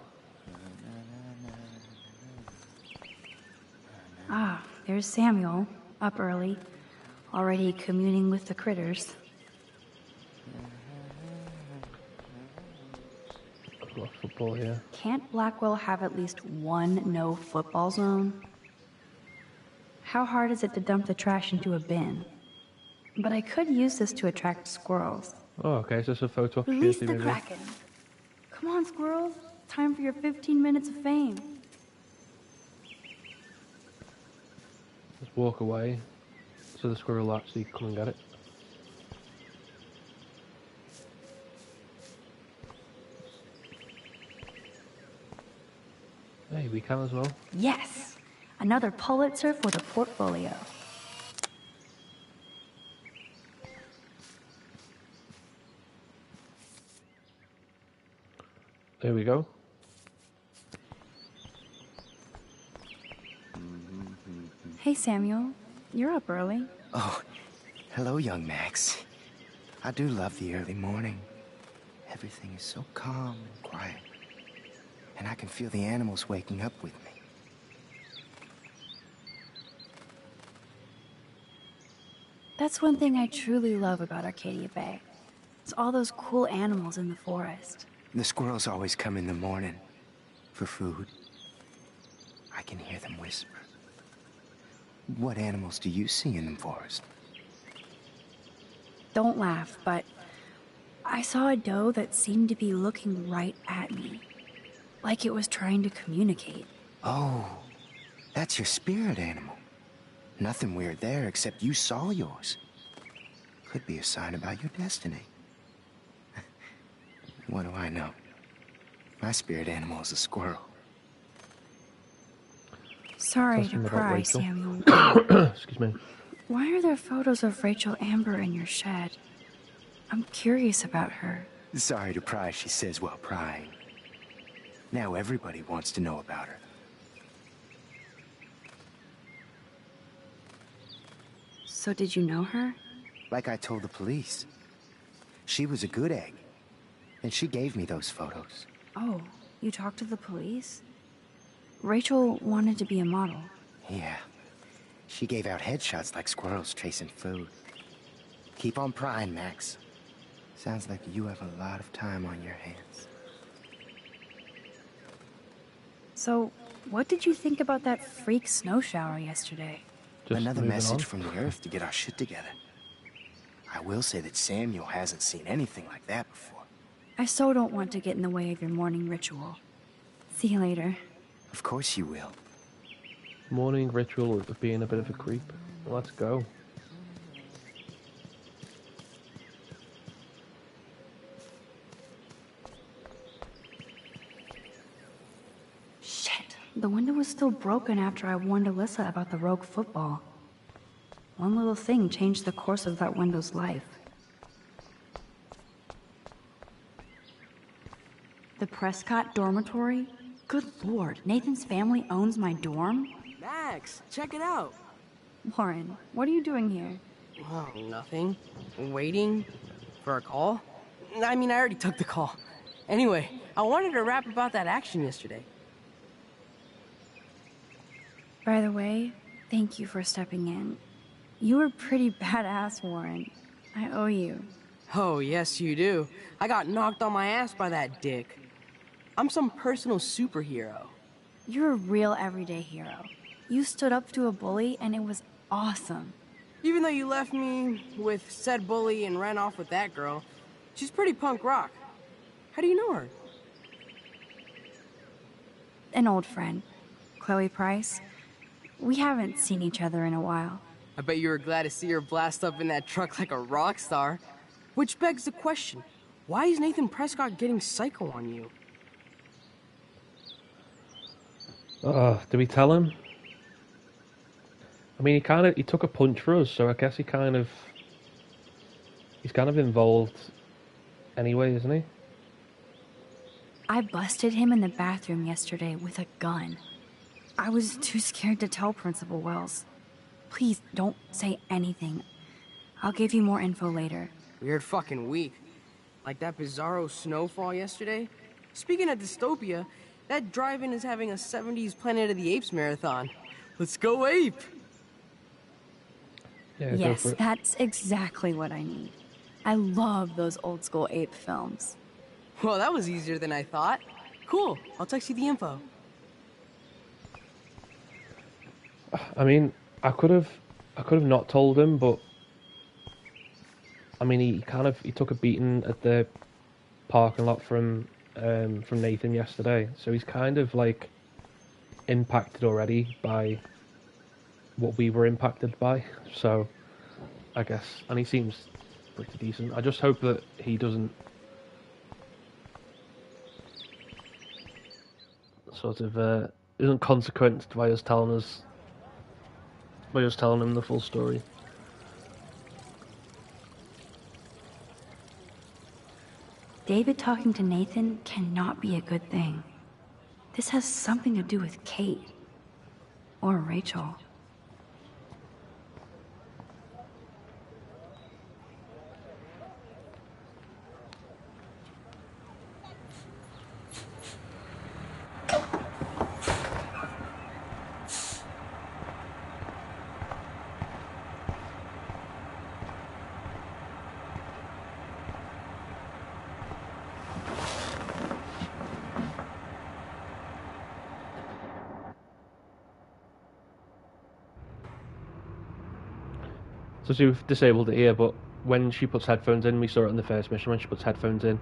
Ah, there's Samuel, up early, already communing with the critters. Football here. Can't Blackwell have at least one no football zone? How hard is it to dump the trash into a bin? But I could use this to attract squirrels. Oh, okay, so it's a photo Release opportunity the maybe. Kraken. Come on, squirrels. Time for your 15 minutes of fame. Just walk away so the squirrel will actually come and get it. Hey, we can as well. Yes! Another Pulitzer for the portfolio. There we go. Hey, Samuel. You're up early. Oh, hello, young Max. I do love the early morning. Everything is so calm and quiet. And I can feel the animals waking up with me. That's one thing I truly love about Arcadia Bay. It's all those cool animals in the forest. The squirrels always come in the morning. for food. I can hear them whisper. What animals do you see in the forest? Don't laugh, but I saw a doe that seemed to be looking right at me, like it was trying to communicate. Oh, that's your spirit animal. Nothing weird there except you saw yours. Could be a sign about your destiny. What do I know? My spirit animal is a squirrel. Sorry to pry, Samuel. Excuse me. Why are there photos of Rachel Amber in your shed? I'm curious about her. Sorry to pry, she says while prying. Now everybody wants to know about her. So did you know her? Like I told the police. She was a good egg. And she gave me those photos. Oh, you talked to the police? Rachel wanted to be a model. Yeah. She gave out headshots like squirrels chasing food. Keep on prying, Max. Sounds like you have a lot of time on your hands. So, what did you think about that freak snow shower yesterday? Another message from the Earth to get our shit together. I will say that Samuel hasn't seen anything like that before. I so don't want to get in the way of your morning ritual. See you later. Of course you will. Morning ritual of being a bit of a creep. Let's go. Shit. The window was still broken after I warned Alyssa about the rogue football. One little thing changed the course of that window's life. The Prescott dormitory? Good lord, Nathan's family owns my dorm? Max, check it out. Warren, what are you doing here? Oh, nothing. Waiting for a call? I mean, I already took the call. Anyway, I wanted to rap about that action yesterday. By the way, thank you for stepping in. You were pretty badass, Warren. I owe you. Oh, yes, you do. I got knocked on my ass by that dick. I'm some personal superhero. You're a real everyday hero. You stood up to a bully, and it was awesome. Even though you left me with said bully and ran off with that girl, she's pretty punk rock. How do you know her? An old friend, Chloe Price. We haven't seen each other in a while. I bet you were glad to see her blast up in that truck like a rock star. Which begs the question, why is Nathan Prescott getting psycho on you? Did we tell him? I mean, he took a punch for us, so I guess he's kind of involved anyway, isn't he? I busted him in the bathroom yesterday with a gun. I was too scared to tell Principal Wells. Please don't say anything. I'll give you more info later. Weird fucking week. Like that bizarro snowfall yesterday. Speaking of dystopia, that drive-in is having a 70s Planet of the Apes marathon. Let's go ape! Yeah, yes, that's exactly what I need. I love those old school ape films. Well, that was easier than I thought. Cool, I'll text you the info. I mean, I could have not told him, but I mean, he took a beating at the parking lot from Nathan yesterday, so he's kind of like impacted already by what we were impacted by. So I guess, and he seems pretty decent. I just hope that he doesn't sort of isn't consequenced by us telling him the full story. David talking to Nathan cannot be a good thing. This has something to do with Kate. Or Rachel. So we've disabled it here, but when she puts headphones in, we saw it in the first mission, when she puts headphones in,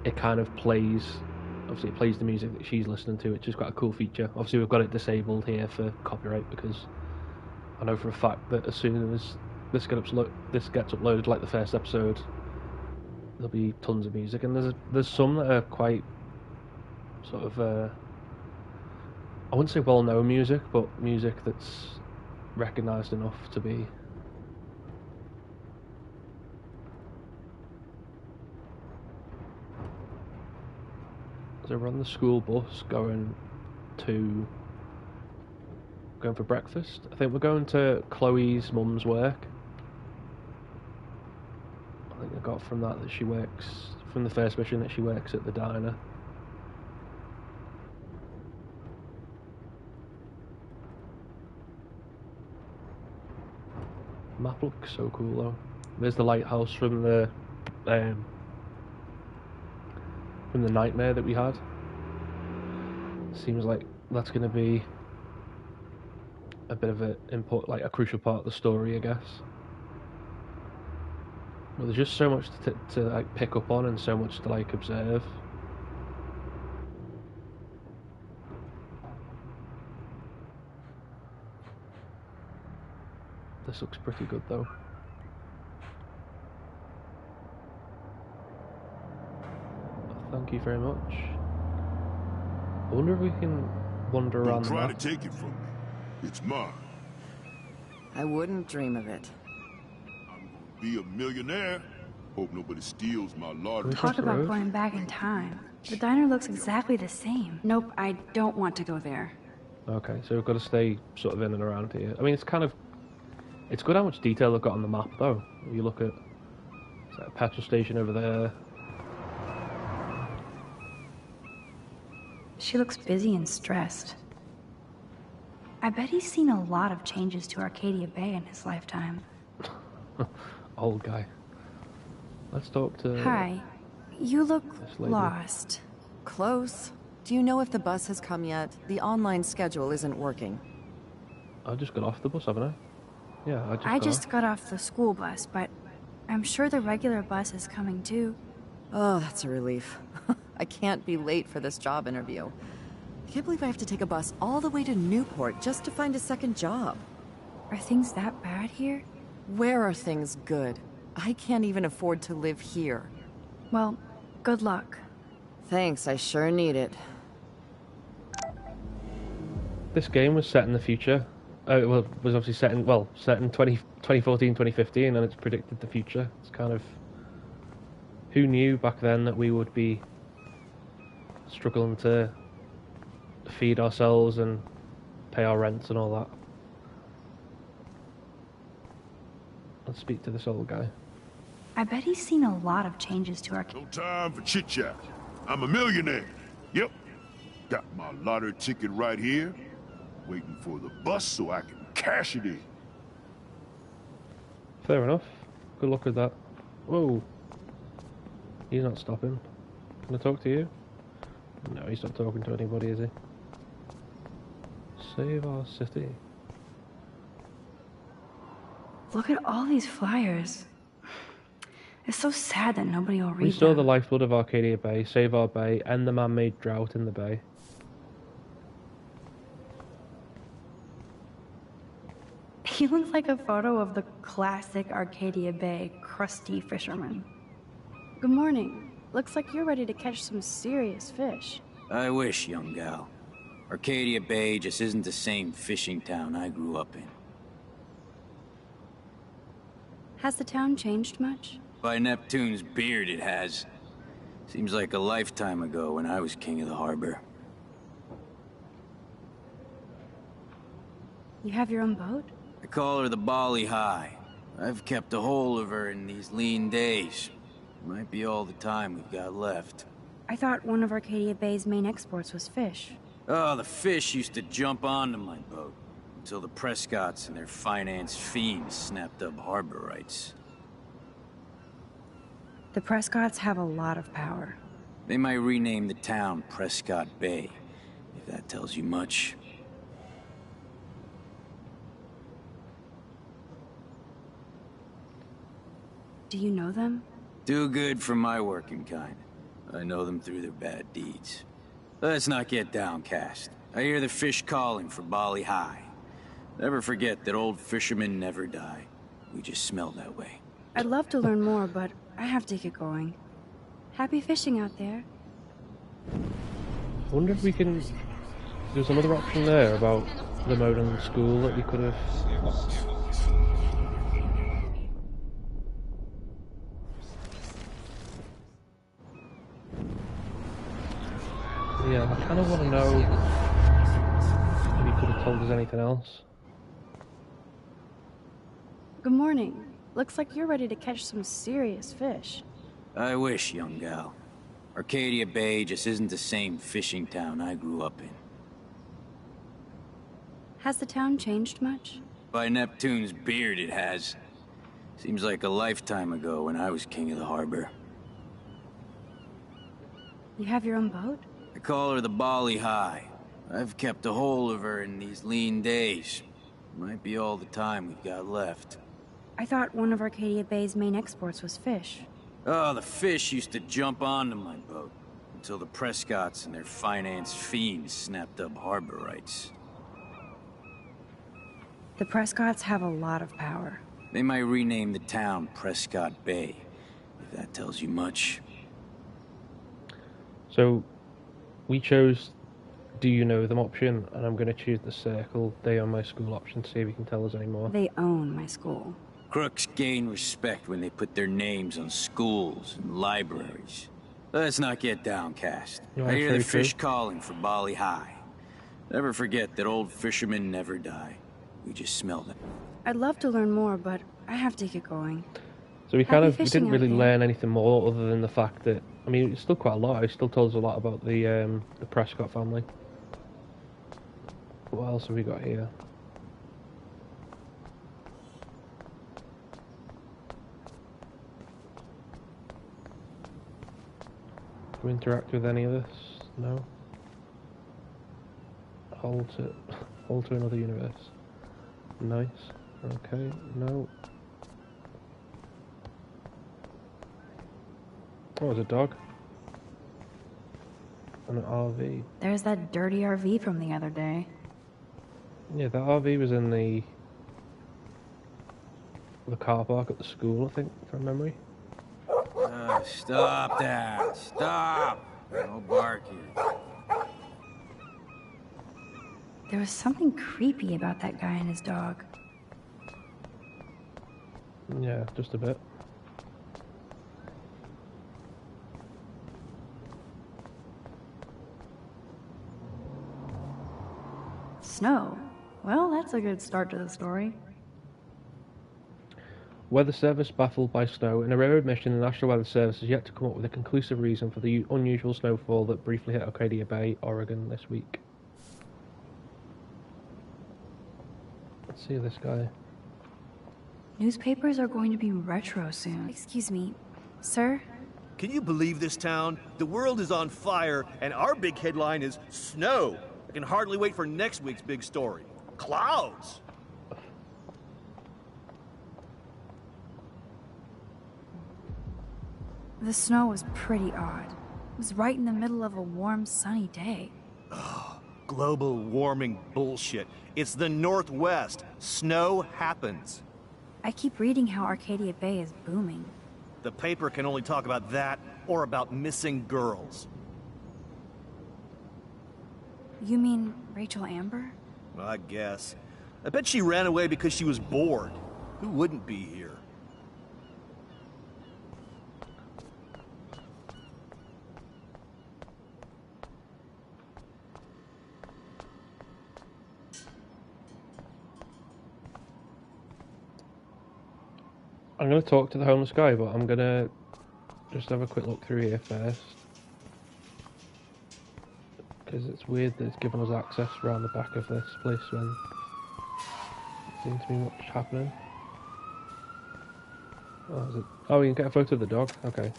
it kind of plays, obviously it plays the music that she's listening to, which is quite a cool feature. Obviously we've got it disabled here for copyright, because I know for a fact that as soon as this gets uploaded, like the first episode, there'll be tons of music, and there's some that are quite sort of I wouldn't say well-known music, but music that's recognised enough to be. So we're on the school bus going for breakfast. I think we're going to Chloe's mum's work. I think I got from that she works, from the first mission, that she works at the diner. Map looks so cool though. There's the lighthouse from the nightmare that we had. Seems like that's going to be a bit of an input, like a crucial part of the story, I guess. Well, there's just so much to like pick up on and so much to like observe. This looks pretty good though. Thank you very much. I wonder if we can wander around the map. Don't try to take it from me. It's mine. I wouldn't dream of it. I'm gonna be a millionaire. Hope nobody steals my lottery. Talk about going back in time. The diner looks exactly the same. Nope, I don't want to go there. Okay, so we've got to stay sort of in and around here. I mean, it's good how much detail they've got on the map though. If you look at, is that a petrol station over there? She looks busy and stressed. I bet he's seen a lot of changes to Arcadia Bay in his lifetime. Old guy. Let's talk to... Hi. You look lost. Close. Do you know if the bus has come yet? The online schedule isn't working. I just got off the bus, haven't I? Yeah, I just got off the school bus, but I'm sure the regular bus is coming too. Oh, that's a relief. I can't be late for this job interview. I can't believe I have to take a bus all the way to Newport just to find a second job. Are things that bad here? Where are things good? I can't even afford to live here. Well, good luck. Thanks, I sure need it. This game was set in the future. It was obviously set in 2014, 2015, and it's predicted the future. It's kind of... Who knew back then that we would be struggling to feed ourselves and pay our rents and all that? Let's speak to this old guy. I bet he's seen a lot of changes to our... No time for chit-chat. I'm a millionaire. Yep. Got my lottery ticket right here. Waiting for the bus so I can cash it in. Fair enough. Good luck with that. Whoa. He's not stopping. Can I talk to you? No, he's not talking to anybody, is he? Save our city. Look at all these flyers. It's so sad that nobody will read them. Restore the lifeblood of Arcadia Bay, save our bay, end the man-made drought in the bay. He looks like a photo of the classic Arcadia Bay crusty fisherman. Good morning. Looks like you're ready to catch some serious fish. I wish, young gal. Arcadia Bay just isn't the same fishing town I grew up in. Has the town changed much? By Neptune's beard, it has. Seems like a lifetime ago when I was king of the harbor. You have your own boat? I call her the Bali High. I've kept a hold of her in these lean days. Might be all the time we've got left. I thought one of Arcadia Bay's main exports was fish. Oh, the fish used to jump onto my boat. Until the Prescotts and their finance fiends snapped up harbor rights. The Prescotts have a lot of power. They might rename the town Prescott Bay, if that tells you much. Do you know them? Too good for my working kind. I know them through their bad deeds. Let's not get downcast. I hear the fish calling for Bali High. Never forget that old fishermen never die. We just smell that way. I'd love to learn more, but I have to get going. Happy fishing out there. I wonder if we can... There's another option there about the mode on the school that we could have... Yeah, I kind of want to know if he could have told us anything else. Good morning. Looks like you're ready to catch some serious fish. I wish, young gal. Arcadia Bay just isn't the same fishing town I grew up in. Has the town changed much? By Neptune's beard, it has. Seems like a lifetime ago when I was king of the harbor. You have your own boat? I call her the Bali High. I've kept a hold of her in these lean days. Might be all the time we've got left. I thought one of Arcadia Bay's main exports was fish. Oh, the fish used to jump onto my boat until the Prescotts and their finance fiends snapped up harbor rights. The Prescotts have a lot of power. They might rename the town Prescott Bay, if that tells you much. So, we chose Do You Know Them option, and I'm going to choose the circle They Own My School option to see if he can tell us any more. They own my school. Crooks gain respect when they put their names on schools and libraries. Let's not get downcast. I hear the fish calling for Bali High. Never forget that old fishermen never die. We just smell them. I'd love to learn more, but I have to get going. So we didn't really learn anything more other than the fact that, I mean, it's still quite a lot. He still told us a lot about the Prescott family. What else have we got here? Do we interact with any of this? No. Hold to another universe. Nice. Okay. No. Oh, it's a dog. And an RV. There's that dirty RV from the other day. Yeah, that RV was in the car park at the school, I think, from memory. Stop that! Stop! No barking. There was something creepy about that guy and his dog. Yeah, just a bit. Snow. Well, that's a good start to the story. Weather Service baffled by snow. In a rare admission, the National Weather Service has yet to come up with a conclusive reason for the unusual snowfall that briefly hit Arcadia Bay, Oregon this week. Let's see this guy. Newspapers are going to be retro soon. Excuse me, sir? Can you believe this town? The world is on fire, and our big headline is snow. I can hardly wait for next week's big story. Clouds! The snow was pretty odd. It was right in the middle of a warm, sunny day. Ugh, global warming bullshit. It's the Northwest. Snow happens. I keep reading how Arcadia Bay is booming. The paper can only talk about that or about missing girls. You mean Rachel Amber? I guess. I bet she ran away because she was bored. Who wouldn't be here? I'm going to talk to the homeless guy, but I'm going to just have a quick look through here first. Because it's weird that it's given us access around the back of this place when there seems to be much happening. Oh, is it? Oh, you can get a photo of the dog? Okay.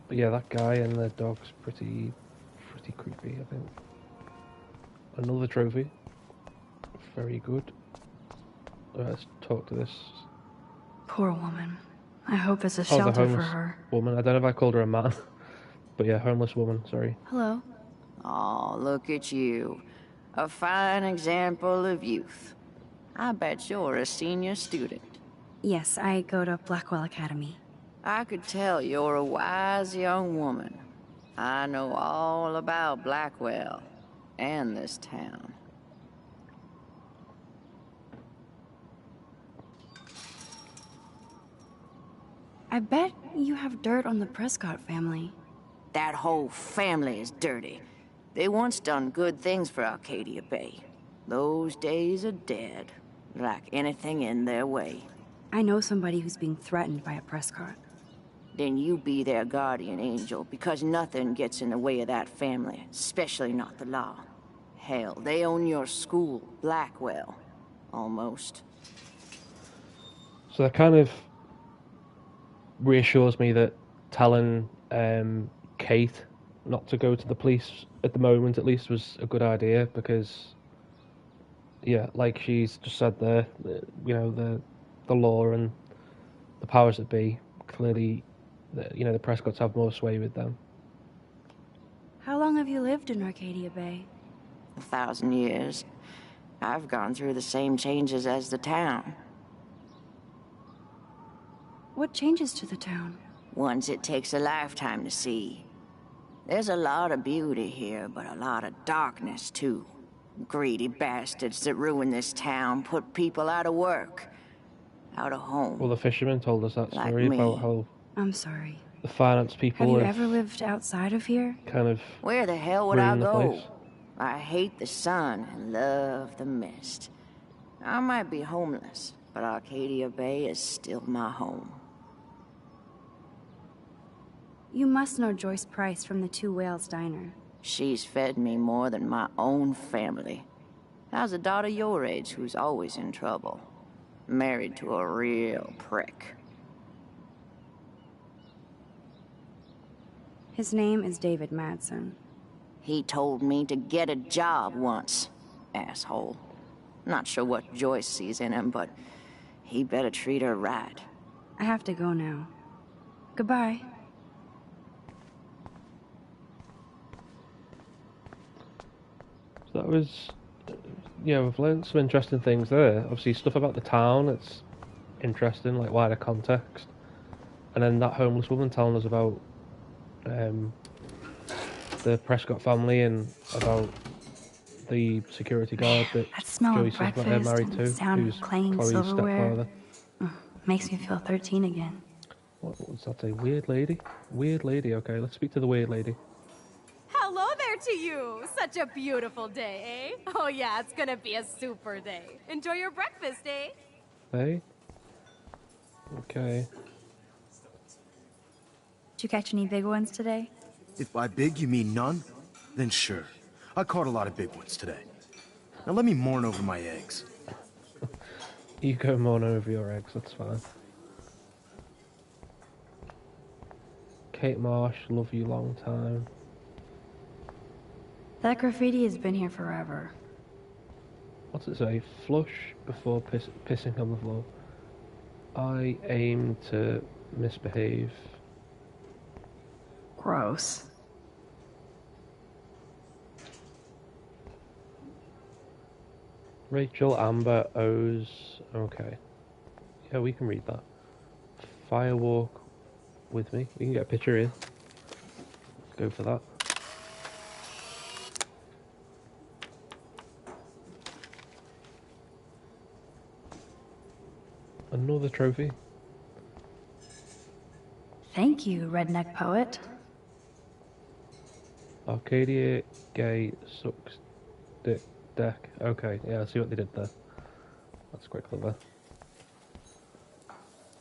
But yeah, that guy and the dog's pretty creepy, I think. Another trophy. Very good. Let's talk to this. Poor woman. I hope there's a The shelter for homeless her. woman. I don't know if I called her a man. But yeah, homeless woman, sorry. Hello. Oh, look at you. A fine example of youth. I bet you're a senior student. Yes, I go to Blackwell Academy. I could tell you're a wise young woman. I know all about Blackwell and this town. I bet you have dirt on the Prescott family. That whole family is dirty. They once done good things for Arcadia Bay. Those days are dead, like anything in their way. I know somebody who's being threatened by a Prescott. Then you be their guardian angel, because nothing gets in the way of that family, especially not the law. Hell, they own your school, Blackwell. Almost. So that kind of reassures me that telling Kate not to go to the police at the moment, at least, was a good idea, because, yeah, like she's just said there, you know, the law and the powers that be, clearly, you know, the Prescotts have more sway with them. How long have you lived in Arcadia Bay? 1,000 years. I've gone through the same changes as the town. What changes to the town? Ones it takes a lifetime to see. There's a lot of beauty here, but a lot of darkness, too. Greedy bastards that ruin this town, put people out of work, out of home. Well, the fisherman told us that Like story me. about how I'm sorry. the finance people Have you ever lived outside of here? kind of Where the hell would I ruined the go? place. I hate the sun and love the mist. I might be homeless, but Arcadia Bay is still my home. You must know Joyce Price from the Two Whales Diner. She's fed me more than my own family. How's a daughter your age who's always in trouble? Married to a real prick. His name is David Madsen. He told me to get a job once, asshole. Not sure what Joyce sees in him, but he better treat her right. I have to go now. Goodbye. So that was, yeah, we've learned some interesting things there. Obviously, stuff about the town, it's interesting, like wider context. And then that homeless woman telling us about the Prescott family and about the security guard that smell of Joyce is breakfast married and to, sound of who's clanging Chloe's silverware. stepfather. Makes me feel 13 again. What was that, a weird lady? Weird lady, okay, let's speak to the weird lady. Hello there to you. Such a beautiful day, eh? Oh yeah, it's gonna be a super day. Enjoy your breakfast, eh? Hey? Okay. Did you catch any big ones today? If by big you mean none, then sure. I caught a lot of big ones today. Now let me mourn over my eggs. You go mourn over your eggs, that's fine. Kate Marsh, love you long time. That graffiti has been here forever. What's it say? Flush before pissing on the floor. I aim to misbehave. Gross. Rachel Amber owes... Okay. Yeah, we can read that. Firewalk with me. We can get a picture here. Go for that. Another trophy. Thank you, redneck poet. Arcadia Gay sucks dick deck. Okay, yeah, I see what they did there. That's quite clever.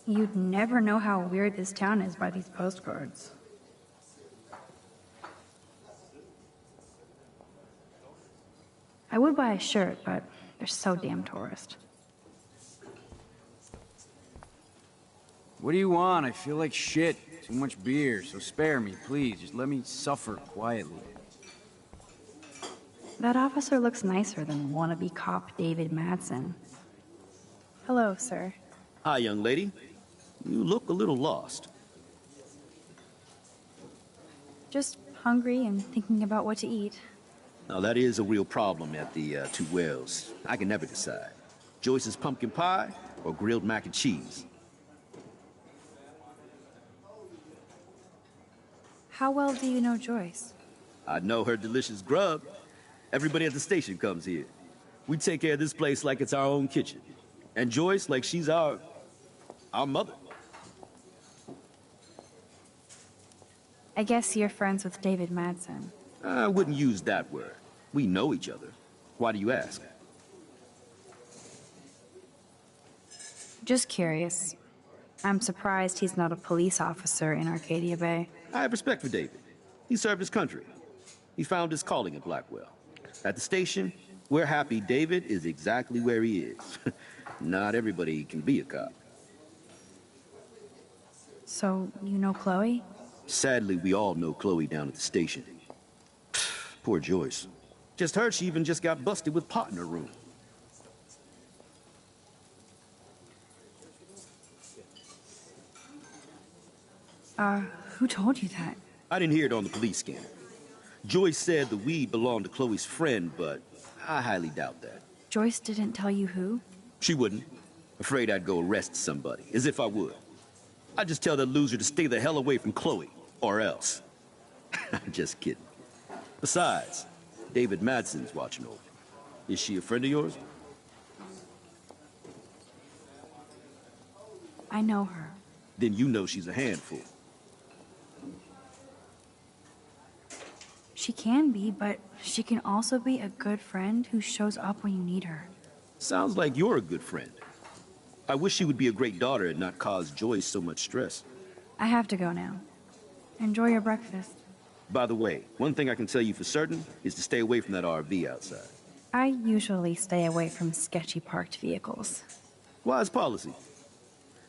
You'd never know how weird this town is by these postcards. I would buy a shirt, but they're so damn tourist. What do you want? I feel like shit. Too much beer, so spare me, please. Just let me suffer quietly. That officer looks nicer than wannabe cop David Madsen. Hello, sir. Hi, young lady. You look a little lost. Just hungry and thinking about what to eat. Now, that is a real problem at the Two Wells. I can never decide. Joyce's pumpkin pie or grilled mac and cheese? How well do you know Joyce? I know her delicious grub. Everybody at the station comes here. We take care of this place like it's our own kitchen. And Joyce like she's our mother. I guess you're friends with David Madsen. I wouldn't use that word. We know each other. Why do you ask? Just curious. I'm surprised he's not a police officer in Arcadia Bay. I have respect for David. He served his country. He found his calling at Blackwell. At the station, we're happy David is exactly where he is. Not everybody can be a cop. So, you know Chloe? Sadly, we all know Chloe down at the station. Poor Joyce. Just heard she even just got busted with pot in her room. Who told you that? I didn't hear it on the police scanner. Joyce said the weed belonged to Chloe's friend, but I highly doubt that. Joyce didn't tell you who? She wouldn't. Afraid I'd go arrest somebody, as if I would. I'd just tell that loser to stay the hell away from Chloe, or else. Just kidding. Besides, David Madsen's watching over. Is she a friend of yours? I know her. Then you know she's a handful. She can be, but she can also be a good friend who shows up when you need her. Sounds like you're a good friend. I wish she would be a great daughter and not cause Joyce so much stress. I have to go now. Enjoy your breakfast. By the way, one thing I can tell you for certain is to stay away from that RV outside. I usually stay away from sketchy parked vehicles. Wise policy.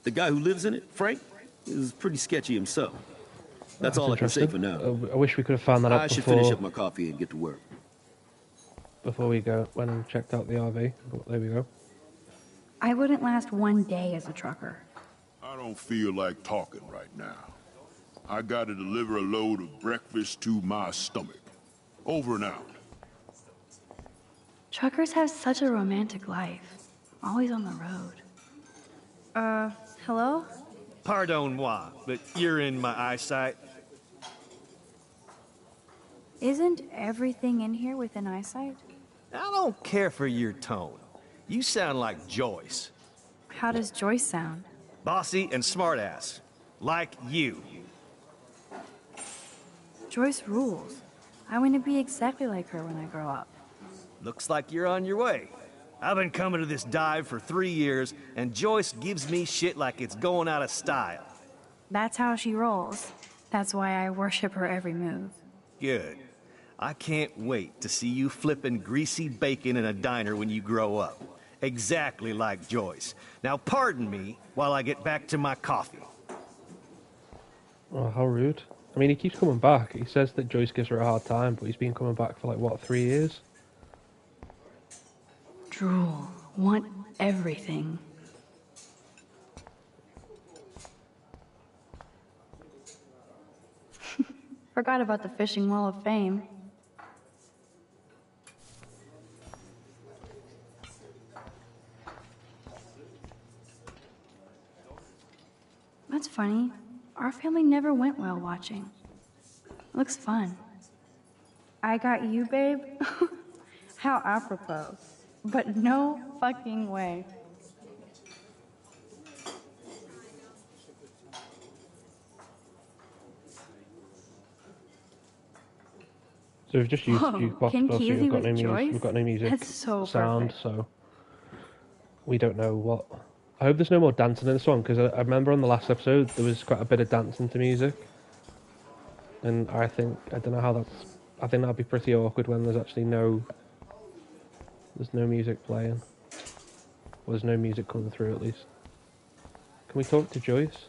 The guy who lives in it, Frank, is pretty sketchy himself. That's all I can say for now. I wish we could have found that out I should before, finish up my coffee and get to work. Before we went and checked out the RV. But there we go. I wouldn't last one day as a trucker. I don't feel like talking right now. I gotta deliver a load of breakfast to my stomach. Over and out. Truckers have such a romantic life. Always on the road. Hello? Pardon moi, but you're in my eyesight. Isn't everything in here within eyesight? I don't care for your tone. You sound like Joyce. How does Joyce sound? Bossy and smartass. Like you. Joyce rules. I want to be exactly like her when I grow up. Looks like you're on your way. I've been coming to this dive for 3 years, and Joyce gives me shit like it's going out of style. That's how she rolls. That's why I worship her every move. Good. I can't wait to see you flipping greasy bacon in a diner when you grow up. Exactly like Joyce. Now pardon me while I get back to my coffee. Oh, how rude. I mean, he keeps coming back. He says that Joyce gives her a hard time, but he's been coming back for like, what, 3 years? Drool. Want everything. Forgot about the Fishing Wall of Fame. That's funny. Our family never went whale watching. Looks fun. I got you, babe? How apropos. But no fucking way. So we've just used jukebox, Ken but Kesey with Joyce? we've got no music That's so sound, perfect. so we don't know what. I hope there's no more dancing in this one, because I remember on the last episode there was quite a bit of dancing to music, and I don't know how that's. I think that'd be pretty awkward when there's actually there's no music playing, or there's no music coming through at least. Can we talk to Joyce?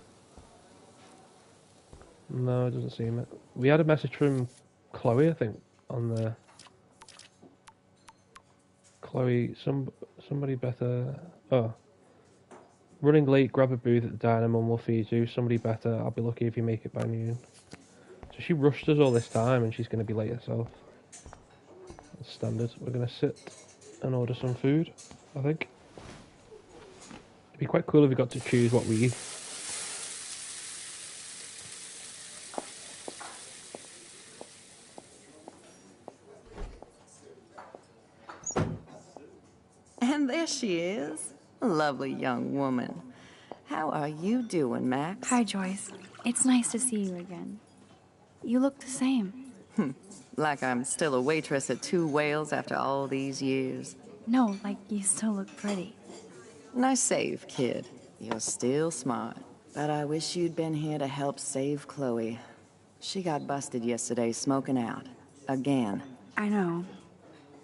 No, it doesn't seem it. We had a message from Chloe, I think, on the Chloe. Somebody better. Oh, Running late, grab a booth at the diner, Mum will feed you. Somebody better, I'll be lucky if you make it by noon. So she rushed us all this time and she's going to be late herself. That's standard. We're going to sit and order some food, I think. It'd be quite cool if we got to choose what we eat. And there she is. A lovely young woman. How are you doing, Max? Hi, Joyce. It's nice to see you again. You look the same. Like I'm still a waitress at Two Whales after all these years. No, like you still look pretty. Nice save, kid. You're still smart. But I wish you'd been here to help save Chloe. She got busted yesterday smoking out. Again. I know.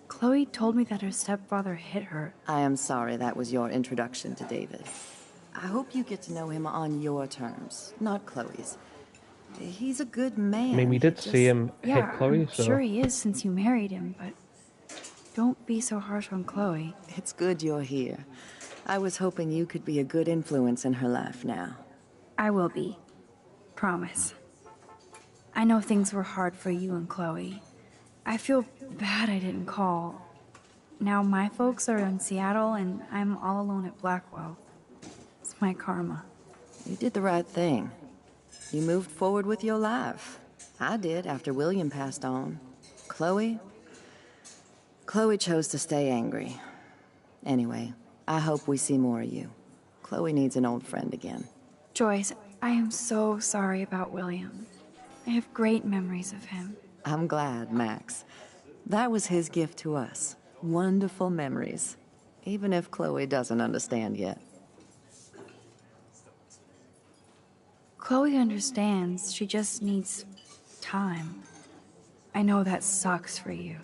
Chloe told me that her stepfather hit her. I am sorry that was your introduction to David. I hope you get to know him on your terms, not Chloe's. He's a good man. I mean, we did see him hit Chloe, I'm sure he is since you married him, but don't be so harsh on Chloe. It's good you're here. I was hoping you could be a good influence in her life now. I will be. Promise. I know things were hard for you and Chloe. I feel bad I didn't call. Now my folks are in Seattle and I'm all alone at Blackwell. It's my karma. You did the right thing. You moved forward with your life. I did after William passed on. Chloe chose to stay angry. Anyway, I hope we see more of you. Chloe needs an old friend again. Joyce, I am so sorry about William. I have great memories of him. I'm glad, Max. That was his gift to us. Wonderful memories. Even if Chloe doesn't understand yet. Chloe understands. She just needs time. I know that sucks for you.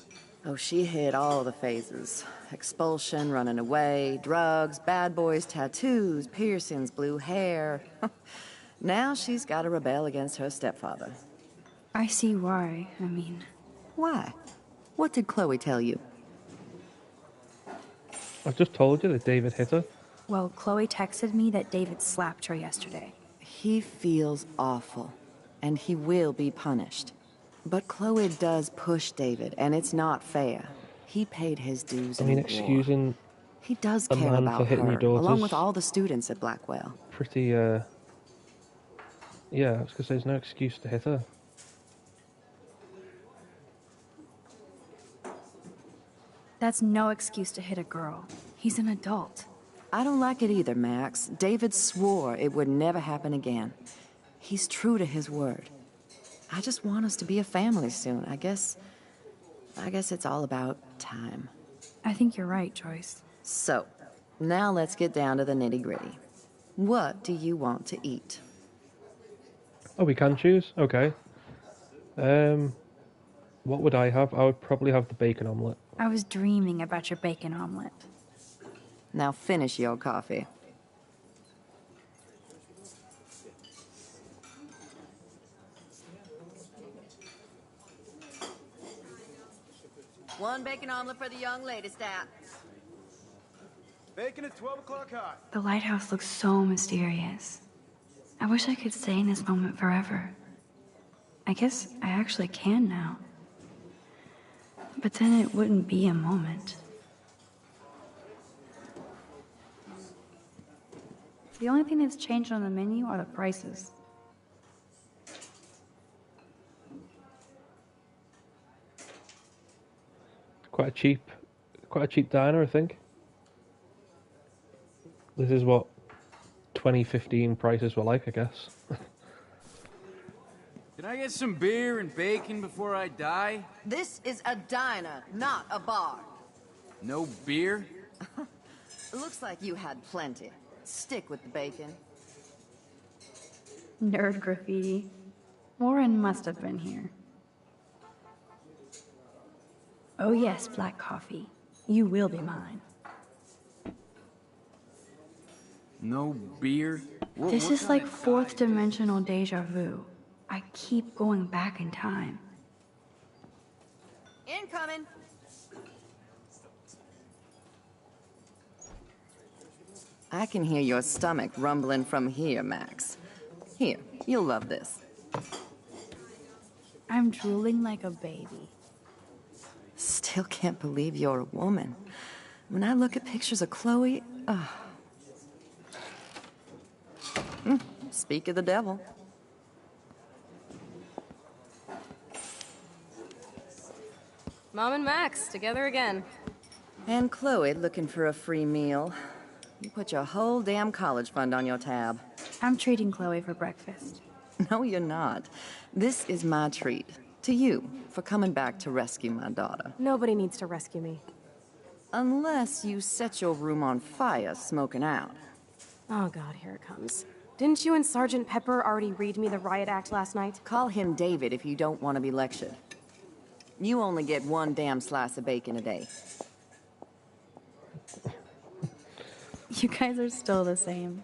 Oh, she hit all the phases. Expulsion, running away, drugs, bad boys, tattoos, piercings, blue hair. Now she's got to rebel against her stepfather. I see why. I mean... Why? What did Chloe tell you? I've just told you that David hit her. Well, Chloe texted me that David slapped her yesterday. He feels awful, and he will be punished. But Chloe does push David, and it's not fair. He paid his dues in the war. Excusing he does a care man about for hitting her, your daughters. along with all the students at Blackwell. Pretty, yeah, I was gonna say there's no excuse to hit her. That's no excuse to hit a girl. He's an adult. I don't like it either, Max. David swore it would never happen again. He's true to his word. I just want us to be a family soon. I guess it's all about time. I think you're right, Joyce. So, now let's get down to the nitty-gritty. What do you want to eat? Oh, we can choose? Okay. What would I have? I would probably have the bacon omelette. I was dreaming about your bacon omelet. Now finish your coffee. One bacon omelet for the young lady, stat. Bacon at 12 o'clock hot. The lighthouse looks so mysterious. I wish I could stay in this moment forever. I guess I actually can now. But then it wouldn't be a moment. The only thing that's changed on the menu are the prices. Quite a cheap diner, I think. This is what 2015 prices were like, I guess. Can I get some beer and bacon before I die? This is a diner, not a bar. No beer? Looks like you had plenty. Stick with the bacon. Nerd graffiti. Warren must have been here. Oh yes, black coffee. You will be mine. No beer? This is like fourth dimensional deja vu. I keep going back in time. Incoming. I can hear your stomach rumbling from here, Max. Here, you'll love this. I'm drooling like a baby. Still can't believe you're a woman. When I look at pictures of Chloe, speak of the devil. Mom and Max, together again. And Chloe looking for a free meal. You put your whole damn college fund on your tab. I'm treating Chloe for breakfast. No, you're not. This is my treat. To you, for coming back to rescue my daughter. Nobody needs to rescue me. Unless you set your room on fire smoking out. Oh God, here it comes. Didn't you and Sergeant Pepper already read me the riot act last night? Call him David if you don't want to be lectured. You only get one damn slice of bacon a day. You guys are still the same.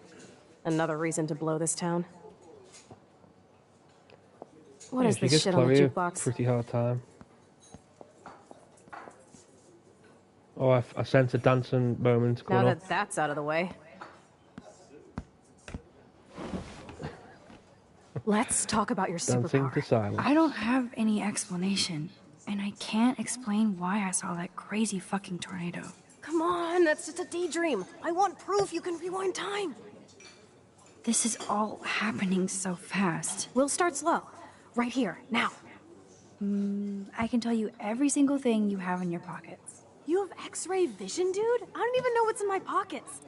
Another reason to blow this town. What is She this gives shit on the Chloe a jukebox? pretty hard time. Oh, I sense a dancing moment Now coming up. that that's out of the way. Let's talk about your Dancing superpower. to silence. I don't have any explanation, and I can't explain why I saw that crazy fucking tornado. Come on, that's just a daydream. I want proof you can rewind time. This is all happening so fast. We'll start slow. Right here, now. I can tell you every single thing you have in your pockets. You have X-ray vision, dude? I don't even know what's in my pockets.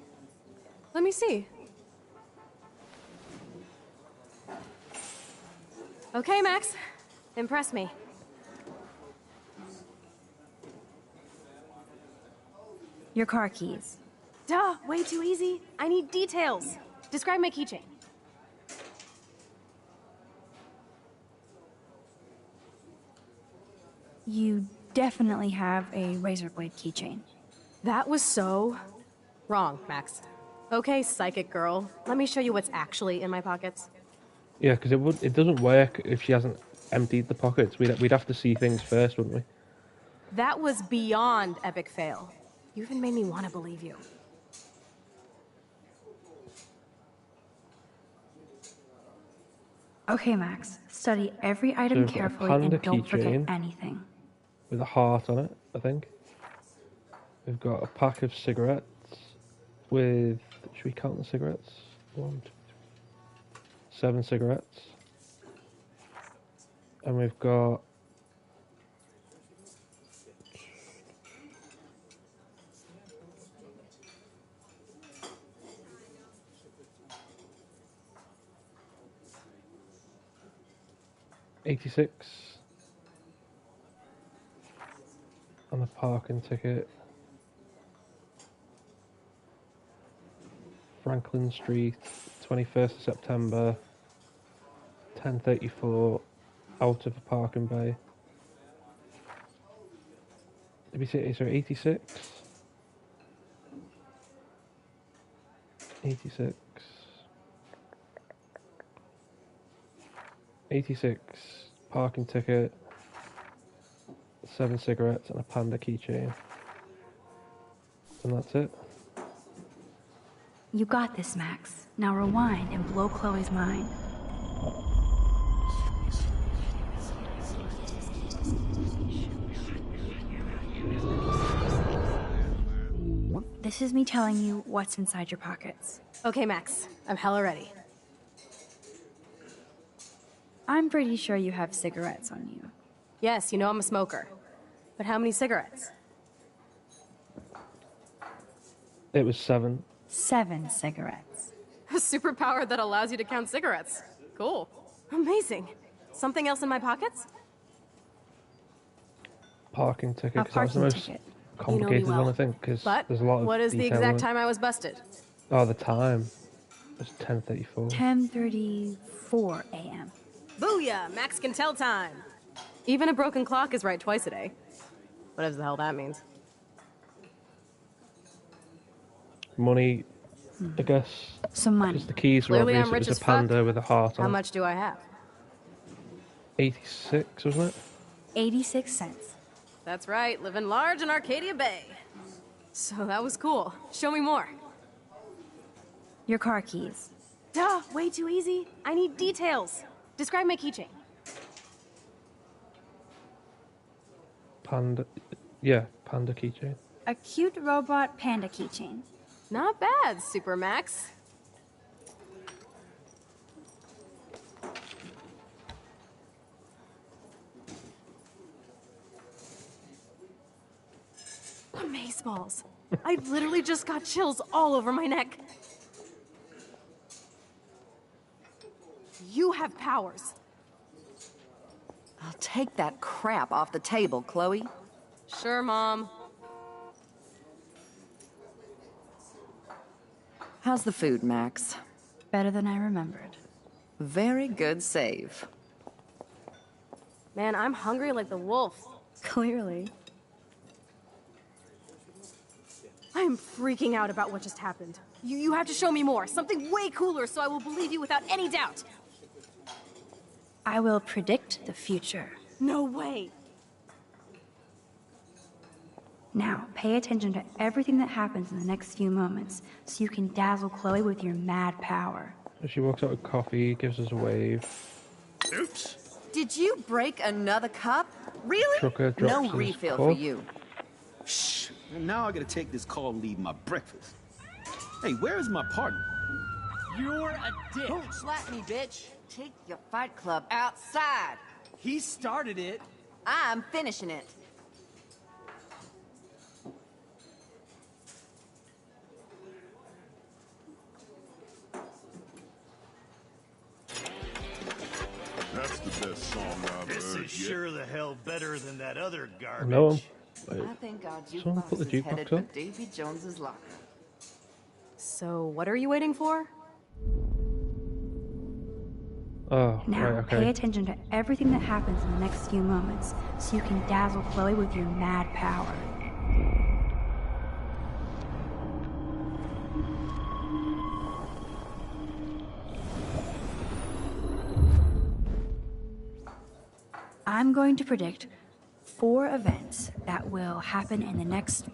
Let me see. Okay, Max. Impress me. Your car keys. Duh, way too easy. I need details. Describe my keychain. You definitely have a razor blade keychain. That was so wrong, Max. Okay, psychic girl. Let me show you what's actually in my pockets. Yeah, because it doesn't work if she hasn't emptied the pockets. We'd have to see things first, wouldn't we? That was beyond epic fail. You even made me want to believe you. Okay, Max. Study every item So we've got a carefully panda and don't forget keychain. anything. With a heart on it, I think. We've got a pack of cigarettes with... Should we count the cigarettes? 1, 2, 3, 7 cigarettes. And we've got... $86 on a parking ticket. Franklin Street, 21st of September, 10:34, out of a parking bay. Did we say, so 86? 86. 86, parking ticket, 7 cigarettes and a panda keychain. And that's it. You got this, Max. Now rewind and blow Chloe's mind. This is me telling you what's inside your pockets. Okay, Max. I'm hella ready. I'm pretty sure you have cigarettes on you. Yes, you know I'm a smoker. But how many cigarettes? It was 7. 7 cigarettes. A superpower that allows you to count cigarettes. Cool. Amazing. Something else in my pockets? Parking ticket, A because that was the parking most ticket. complicated well. one, I think, because But there's a lot of what is the detail exact in it. time I was busted? Oh, the time. It was 10:34. 10:34 a.m. Booyah! Max can tell time. Even a broken clock is right twice a day. Whatever the hell that means. Money, I guess. Some money. Because the keys were Clearly obvious. I'm It rich was as a panda fuck. with a heart How on it. much do I have? 86, wasn't it? 86 cents. That's right, living large in Arcadia Bay. So that was cool. Show me more. Your car keys. Duh, way too easy. I need details. Describe my keychain. Panda. Yeah, panda keychain. A cute robot panda keychain. Not bad, Super Max. Amazeballs. I literally just got chills all over my neck. You have powers. I'll take that crap off the table, Chloe. Sure, Mom. How's the food, Max? Better than I remembered. Very good save. Man, I'm hungry like the wolf. Clearly. I'm freaking out about what just happened. You have to show me more. Something way cooler so I will believe you without any doubt. I will predict the future. No way. Now, pay attention to everything that happens in the next few moments, so you can dazzle Chloe with your mad power. She walks out with coffee, gives us a wave. Oops. Did you break another cup? Really? Trucker drops No his refill cup. for you. Shh. Now I gotta take this call and leave my breakfast. Hey, where is my partner? You're a dick. Don't slap me, bitch. Take your fight club outside. He started it. I'm finishing it. That's the best song I've This heard is yet. sure the hell better than that other I garbage. know him. Wait, I think our someone put the jukebox is headed jukebox for up? Davy Jones's locker. So, what are you waiting for? Oh, Now, right, okay. pay attention to everything that happens in the next few moments, so you can dazzle Chloe with your mad power. I'm going to predict 4 events that will happen in the next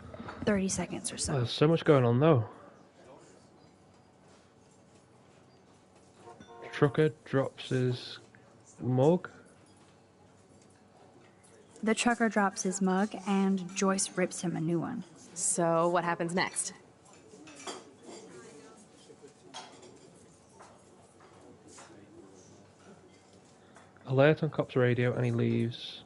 30 seconds or so. There's so much going on though. Trucker drops his mug. The trucker drops his mug, and Joyce rips him a new one. So, what happens next? Alert on cop's radio, and he leaves.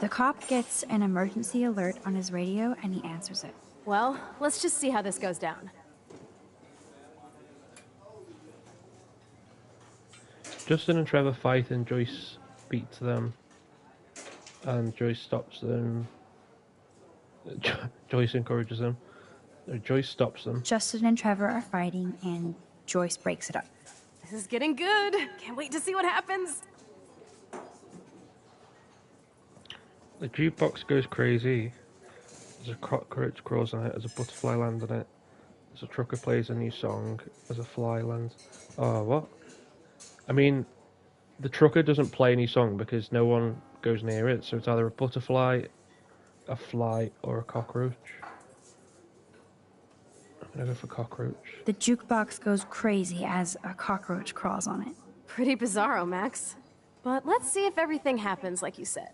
The cop gets an emergency alert on his radio, and he answers it. Well, let's just see how this goes down. Justin and Trevor fight, and Joyce beats them. And Joyce stops them. Joyce encourages them. Joyce stops them. Justin and Trevor are fighting, and Joyce breaks it up. This is getting good. Can't wait to see what happens. The jukebox goes crazy. There's a cockroach crawls on it. There's a butterfly lands on it. There's a trucker plays a new song. There's a fly lands. Oh, what? I mean, the trucker doesn't play any song because no one goes near it. So it's either a butterfly, a fly, or a cockroach. I'm gonna go for cockroach. The jukebox goes crazy as a cockroach crawls on it. Pretty bizarro, Max. But let's see if everything happens like you said.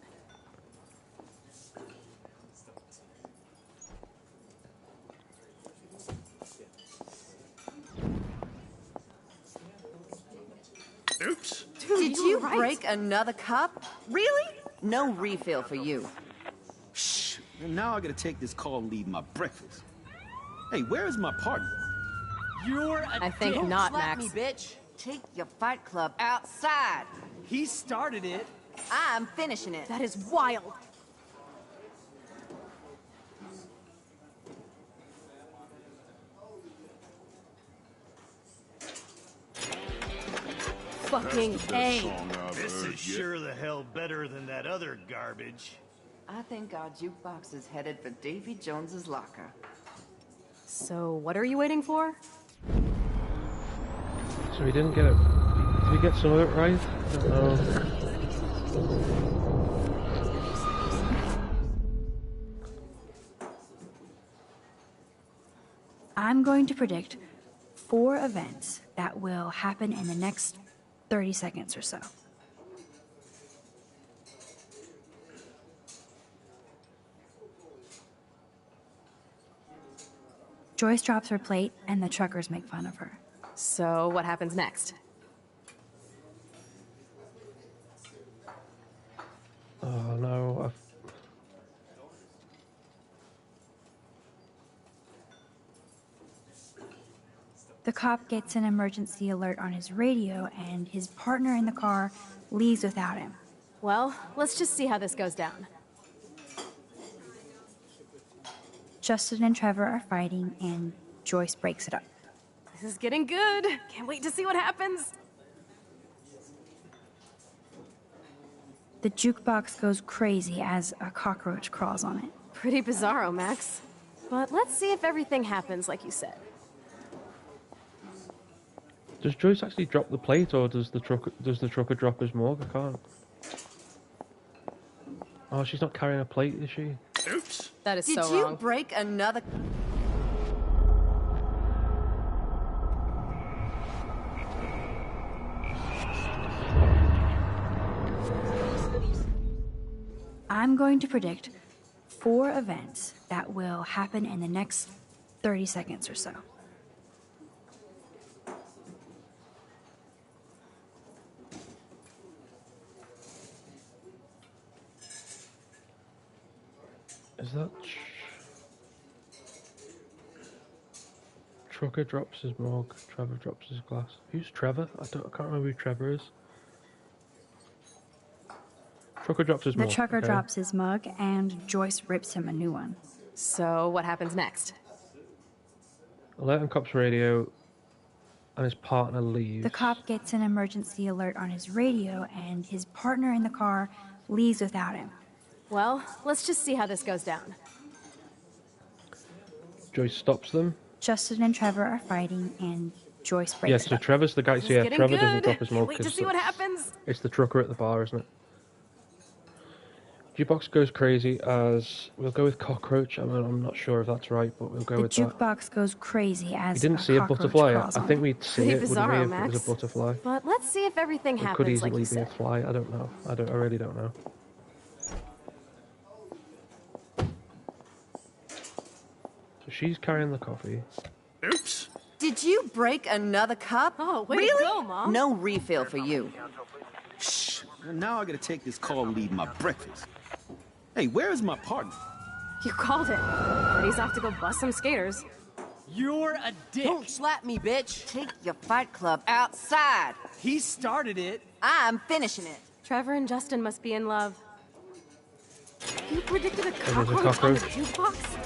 Oops. Did you break another cup? Really? No refill for you. Shh. Now I gotta take this call and leave my breakfast. Hey, where is my partner? You're a I think dick. not, Slap Max. me, bitch. Take your fight club outside. He started it. I'm finishing it. That is wild. Fucking That's the best A. song I've This heard is yet. sure the hell better than that other garbage. I think our jukebox is headed for Davy Jones's locker. So, what are you waiting for? So he didn't get it. Did he get some of it right? I don't know. I'm going to predict 4 events that will happen in the next 30 seconds or so. Joyce drops her plate, and the truckers make fun of her. So, what happens next? Oh no, The cop gets an emergency alert on his radio, and his partner in the car leaves without him. Well, let's just see how this goes down. Justin and Trevor are fighting, and Joyce breaks it up. This is getting good. Can't wait to see what happens. The jukebox goes crazy as a cockroach crawls on it. Pretty bizarro, Max. But let's see if everything happens like you said. does Joyce actually drop the plate, or does the trucker drop his morgue? I can't. Oh, she's not carrying a plate, is she? Oops. That is so wrong. Did you break another... I'm going to predict 4 events that will happen in the next 30 seconds or so. Is that... Trucker drops his mug, Trevor drops his glass. Who's Trevor? I can't remember who Trevor is. Trucker drops his mug. The trucker okay. drops his mug, and Joyce rips him a new one. So, what happens next? Alert on cop's radio, and his partner leaves. The cop gets an emergency alert on his radio, and his partner in the car leaves without him. Well, let's just see how this goes down. Joyce stops them. Justin and Trevor are fighting, and Joyce breaks Yeah, it so up. Trevor's the guy. So yeah, Trevor doesn't drop his mug. Wait to see what happens. It's the trucker at the bar, isn't it? Jukebox goes crazy as... We'll go with cockroach. I'm not sure if that's right, but we'll go with that. The jukebox goes crazy as We didn't see a butterfly. I think we'd see Pretty it, wouldn't we, bizarro, if it was Max. a butterfly. But let's see if everything It could happens easily like you be a said. fly. I don't know. I really don't know. So she's carrying the coffee. Oops. Did you break another cup? Oh, way really? to go, Mom. No refill for you. Shh. Now I gotta take this call and leave my breakfast. Hey, where is my partner? You called it. But he's off to go bust some skaters. You're a dick. Don't slap me, bitch. Take your fight club outside. He started it. I'm finishing it. Trevor and Justin must be in love. You predicted a there's a cockroach on the cockroach. jukebox?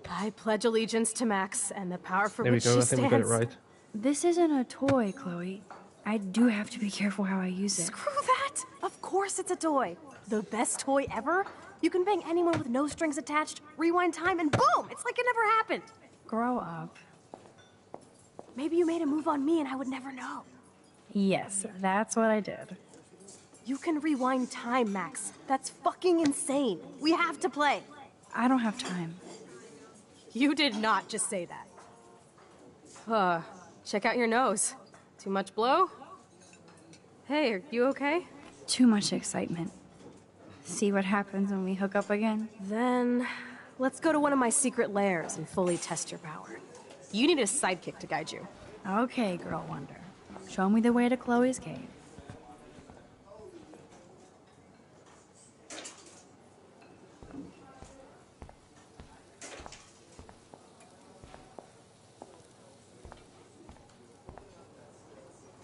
I pledge allegiance to Max and the power for There we which go. she I think we got it stands. right. This isn't a toy, Chloe. I do have to be careful how I use it. Screw that! Of course it's a toy. The best toy ever? You can bang anyone with no strings attached, rewind time, and boom! It's like it never happened. Grow up. Maybe you made a move on me and I would never know. Yes, that's what I did. You can rewind time, Max. That's fucking insane. We have to play. I don't have time. You did not just say that. Check out your nose. Too much blow? Hey, are you okay? Too much excitement. See what happens when we hook up again? Then, let's go to one of my secret lairs and fully test your power. You need a sidekick to guide you. Okay, Girl Wonder. Show me the way to Chloe's cave.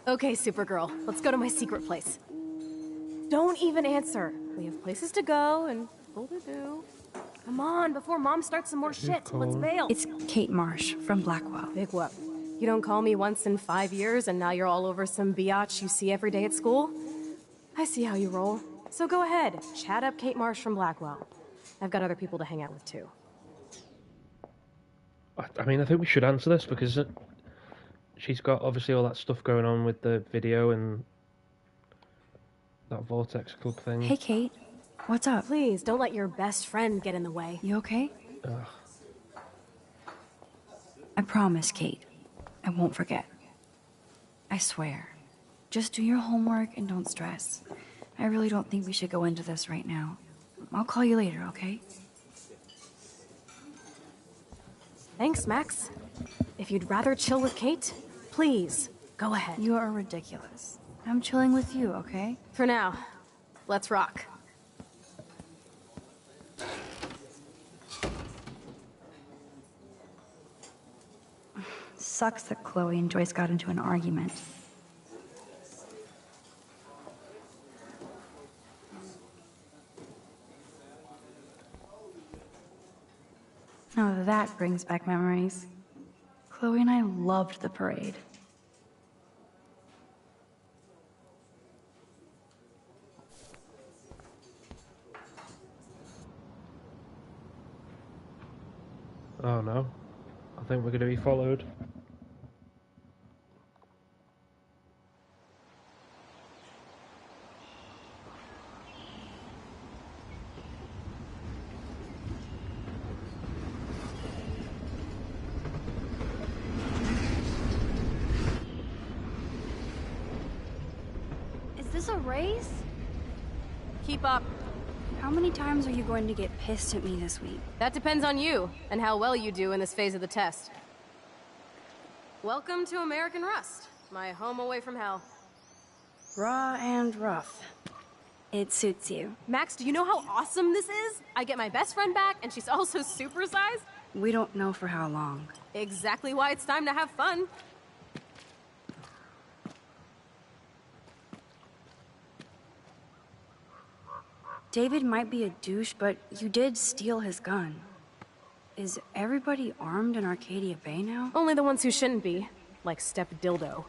Okay, Supergirl, let's go to my secret place. Don't even answer. We have places to go and people to do. Come on, before Mom starts some more shit. Let's bail. It's Kate Marsh from Blackwell. Big what? You don't call me once in 5 years and now you're all over some biatch you see every day at school? I see how you roll. So go ahead, chat up Kate Marsh from Blackwell. I've got other people to hang out with too. I mean, I think we should answer this because she's got obviously all that stuff going on with the video and that Vortex Club thing. Hey, Kate. What's up? Please, don't let your best friend get in the way. You okay? Ugh. I promise, Kate. I won't forget. I swear. Just do your homework and don't stress. I really don't think we should go into this right now. I'll call you later, okay? Thanks, Max. If you'd rather chill with Kate, please, go ahead. You are ridiculous. I'm chilling with you, okay? For now. Let's rock. Sucks that Chloe and Joyce got into an argument. Now that brings back memories. Chloe and I loved the parade. Oh no. I think we're going to be followed. Is this a race? Keep up. How many times are you going to get pissed at me this week? That depends on you, and how well you do in this phase of the test. Welcome to American Rust, my home away from hell. Raw and rough. It suits you. Max, do you know how awesome this is? I get my best friend back, and she's also supersized. We don't know for how long. Exactly why it's time to have fun. David might be a douche, but you did steal his gun. Is everybody armed in Arcadia Bay now? Only the ones who shouldn't be, like Step Dildo.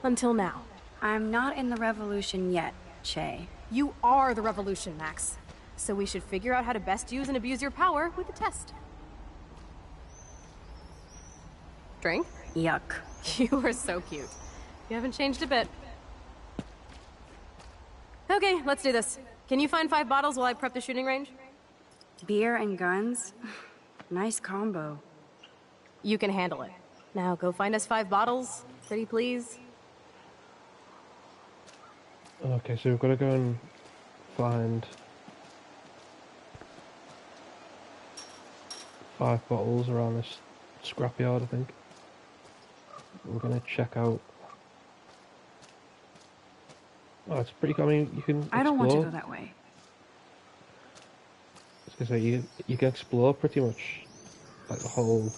Until now. I'm not in the revolution yet, Che. You are the revolution, Max. So we should figure out how to best use and abuse your power with a test. Drink? Yuck. You are so cute. You haven't changed a bit. Okay, let's do this. Can you find 5 bottles while I prep the shooting range? Beer and guns? Nice combo. You can handle it. Now go find us 5 bottles, pretty please. Okay, so we've got to go and find 5 bottles around this scrapyard, I think. We're going to check out. Oh, it's pretty cool. I mean, you can explore. I don't want to go that way. I was going to say, you can explore pretty much like the whole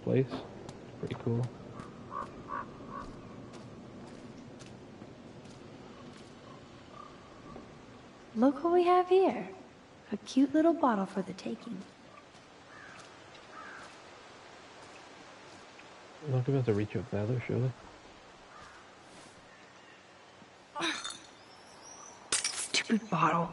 place. It's pretty cool. Look what we have here. A cute little bottle for the taking. I'm not going to have to reach up there though, surely. Stupid bottle.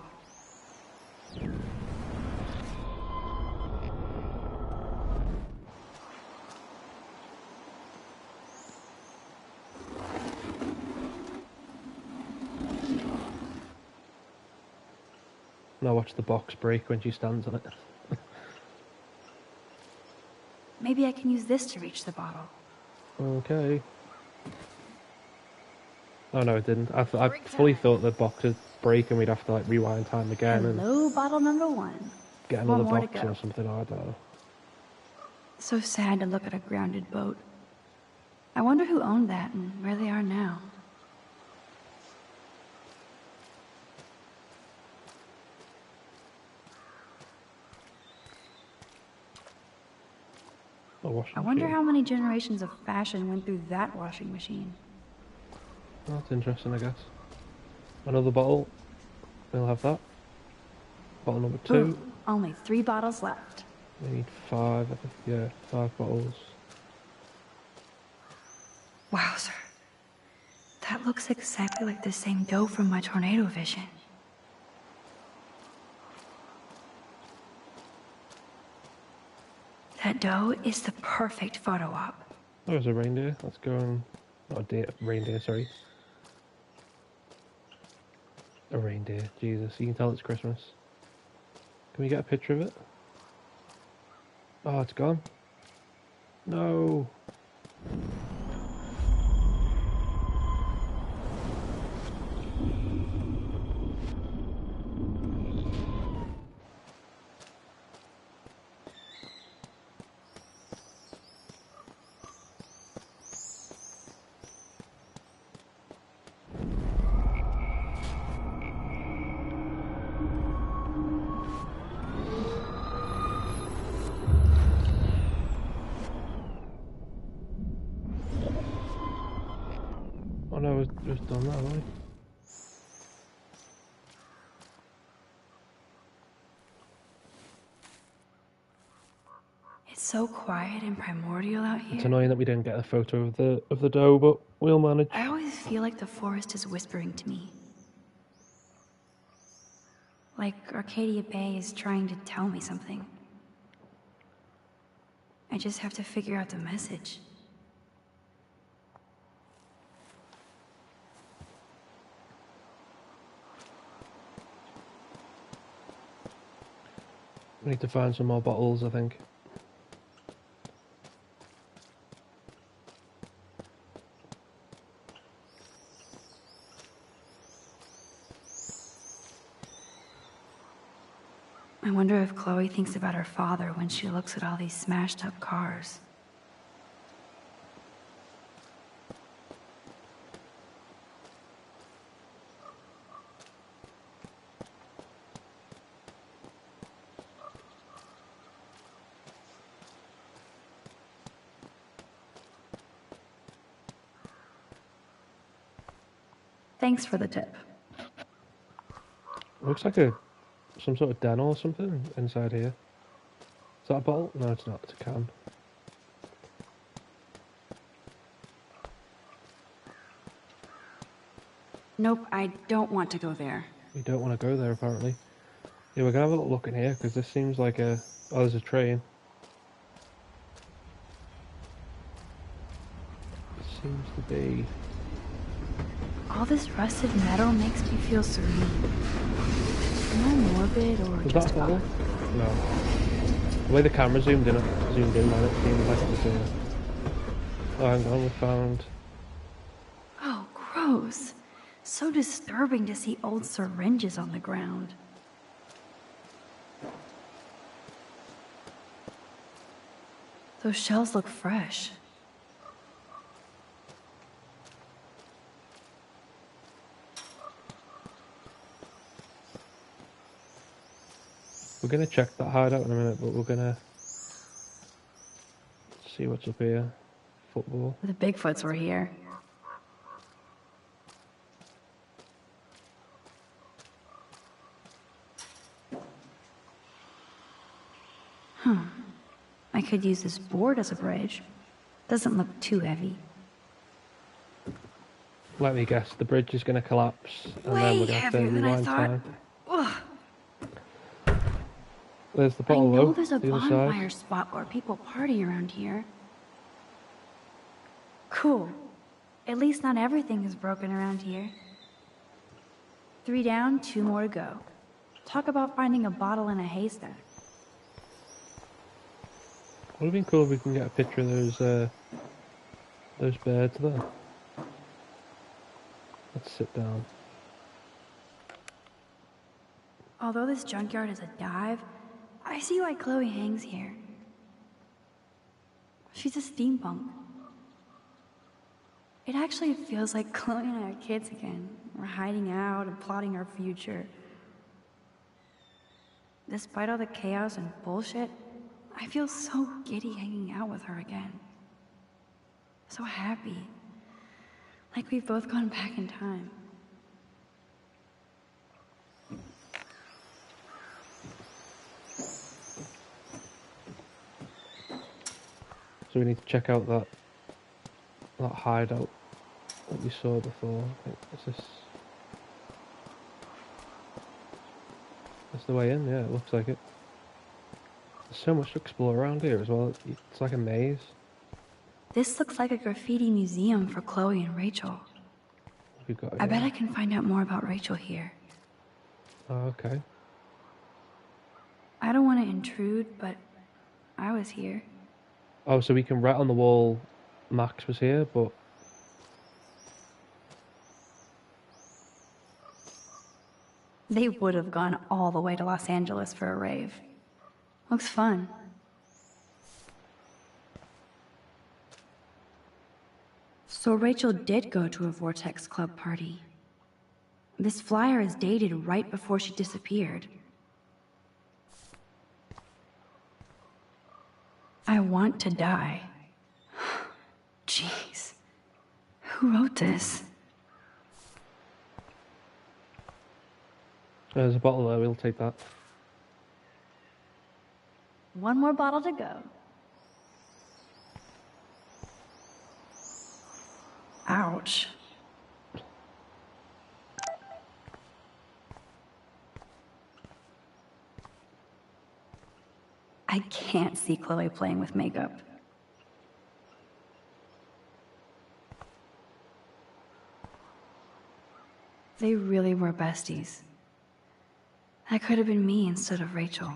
Now watch the box break when she stands on it. Maybe I can use this to reach the bottle. Okay. Oh no, it didn't. I fully thought the box would break and we'd have to like rewind time again Hello, and bottle number 1. get another more box to go. or something. I don't know. So sad to look at a grounded boat. I wonder who owned that and where they are now. I wonder how many generations of fashion went through that washing machine. That's interesting, I guess. Another bottle. We'll have that. Bottle number 2. Ooh, only 3 bottles left. We need 5, I think. Yeah, 5 bottles. Wowzer. That looks exactly like the same dough from my tornado vision. That dough is the perfect photo op. Oh, there's a reindeer. Let's go and... Not a reindeer, sorry. A reindeer. Jesus, you can tell it's Christmas. Can we get a picture of it? Oh, it's gone. No. Oh no, it's just done that, haven't we? It's so quiet and primordial out here. It's annoying that we didn't get a photo of the doe, but we'll manage. I always feel like the forest is whispering to me. Like Arcadia Bay is trying to tell me something. I just have to figure out the message. We need to find some more bottles, I think. I wonder if Chloe thinks about her father when she looks at all these smashed up cars. Thanks for the tip. Looks like some sort of den or something inside here. Is that a bottle? No, it's not. It's a can. Nope, I don't want to go there. We don't want to go there, apparently. Yeah, we're gonna have a little look in here, because this seems like a... Oh, there's a train. It seems to be... All this rusted metal makes me feel serene. Am I morbid or Was just that a bottle? hot? No. The way the camera zoomed in, man, it seemed like it was a... Oh, hang on, we found... Oh, gross. So disturbing to see old syringes on the ground. Those shells look fresh. We're gonna check that hideout in a minute, but we're gonna see what's up here. Football. The Bigfoots were here. I could use this board as a bridge. Doesn't look too heavy. Let me guess, the bridge is gonna collapse, and then we're gonna have to rewind time. Ugh. There's the I bottle know though, there's a the other bonfire side. spot where people party around here. Cool. At least not everything is broken around here. 3 down, 2 more to go. Talk about finding a bottle in a haystack. Would have been cool if we can get a picture of those birds there. Let's sit down. Although this junkyard is a dive, I see why Chloe hangs here. She's a steampunk. It actually feels like Chloe and I are kids again. We're hiding out and plotting our future. Despite all the chaos and bullshit, I feel so giddy hanging out with her again. So happy. Like we've both gone back in time. So we need to check out that hideout that we saw before. I think is this the way in? Yeah, it looks like it. There's so much to explore around here as well. It's like a maze. This looks like a graffiti museum for Chloe and Rachel. I bet I can find out more about Rachel here. Oh, okay. I don't want to intrude, but I was here. Oh, so we can write on the wall Max was here, but... They would have gone all the way to Los Angeles for a rave. Looks fun. So Rachel did go to a Vortex Club party. This flyer is dated right before she disappeared. I want to die. Jeez. Who wrote this? There's a bottle there, we'll take that. One more bottle to go. Ouch. I can't see Chloe playing with makeup. They really were besties. That could have been me instead of Rachel.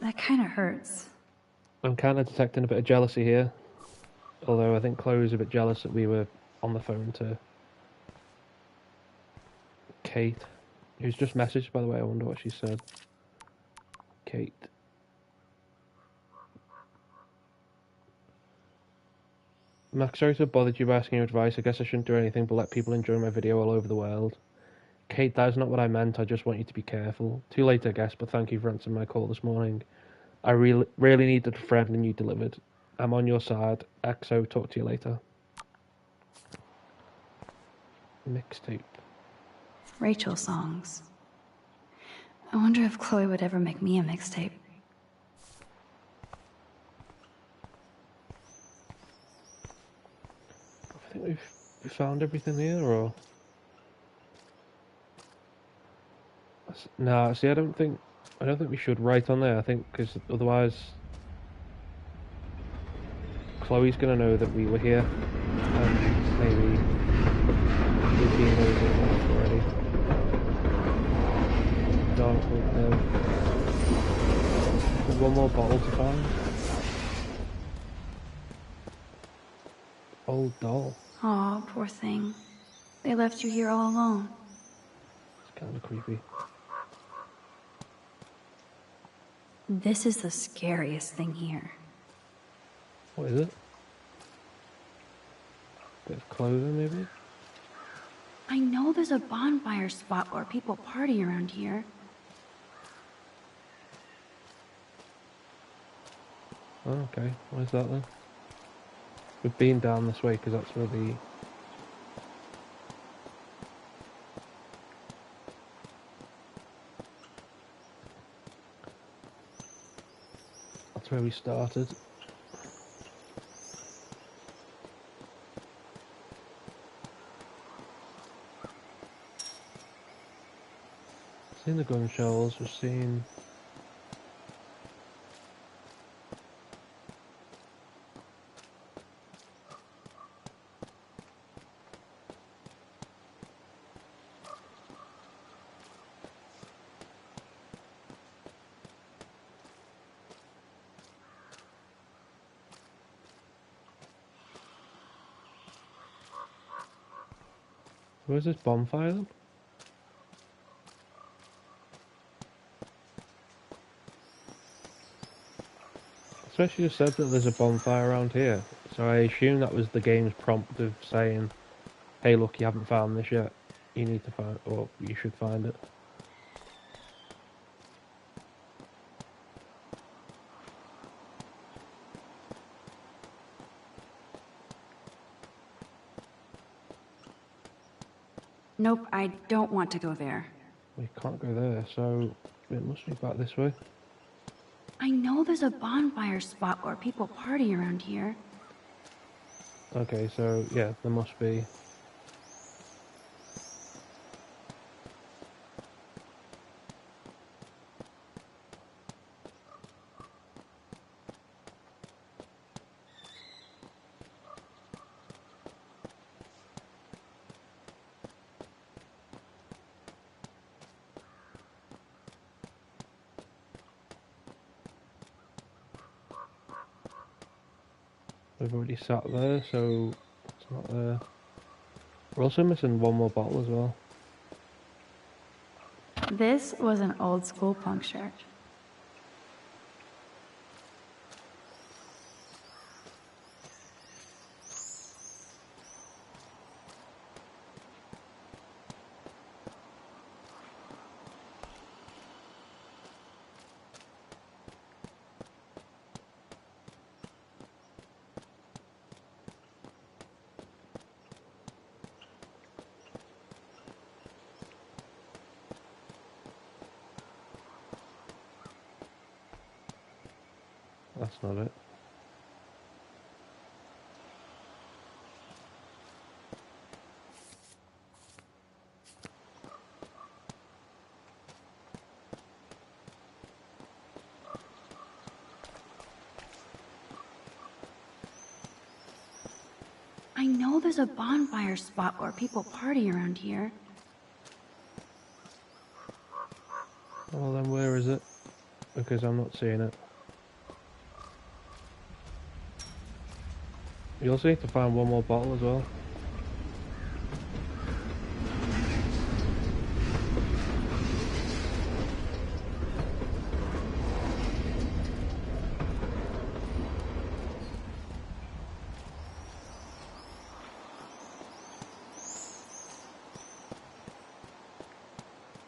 That kind of hurts. I'm kind of detecting a bit of jealousy here. Although I think Chloe's a bit jealous that we were on the phone to Kate, who's just messaged, by the way. I wonder what she said. Kate. Max, sorry to have bothered you by asking your advice. I guess I shouldn't do anything but let people enjoy my video all over the world. Kate, that is not what I meant. I just want you to be careful. Too late, I guess, but thank you for answering my call this morning. I really needed a friend and you delivered. I'm on your side. XO, talk to you later. Mixtape. Rachel songs. I wonder if Chloe would ever make me a mixtape. I think we've found everything here, or... No, see, I don't think we should write on there. I think because otherwise, Chloe's gonna know that we were here, and maybe we've been nosy already. Dark wood, there's one more bottle to find. Old doll. Aw, poor thing. They left you here all alone. It's kind of creepy. This is the scariest thing here. What is it? Bit of clothing, maybe? I know there's a bonfire spot where people party around here. Oh, okay. Where's that then? We've been down this way because that's where the... That's where we started. Seen the gun shells, we've seen... Where's this bonfire then? Especially just said that there's a bonfire around here, so I assume that was the game's prompt of saying, hey look, you haven't found this yet, you need to find, or you should find it. Nope, I don't want to go there. We can't go there, so it must be back this way. I know there's a bonfire spot where people party around here. Okay, so yeah, there must be. We've already sat there, so it's not there. We're also missing one more bottle as well. This was an old school puncture. That's not it. I know there's a bonfire spot where people party around here. Well then, where is it? Because I'm not seeing it. You also need to find one more bottle as well.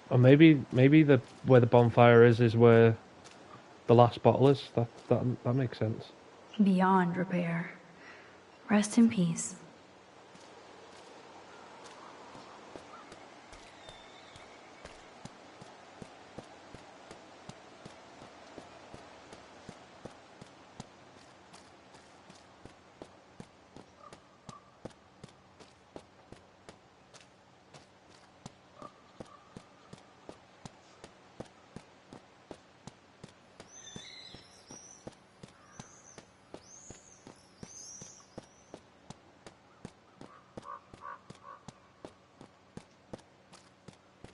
Or maybe the where the bonfire is where the last bottle is. That makes sense. Beyond repair. Rest in peace.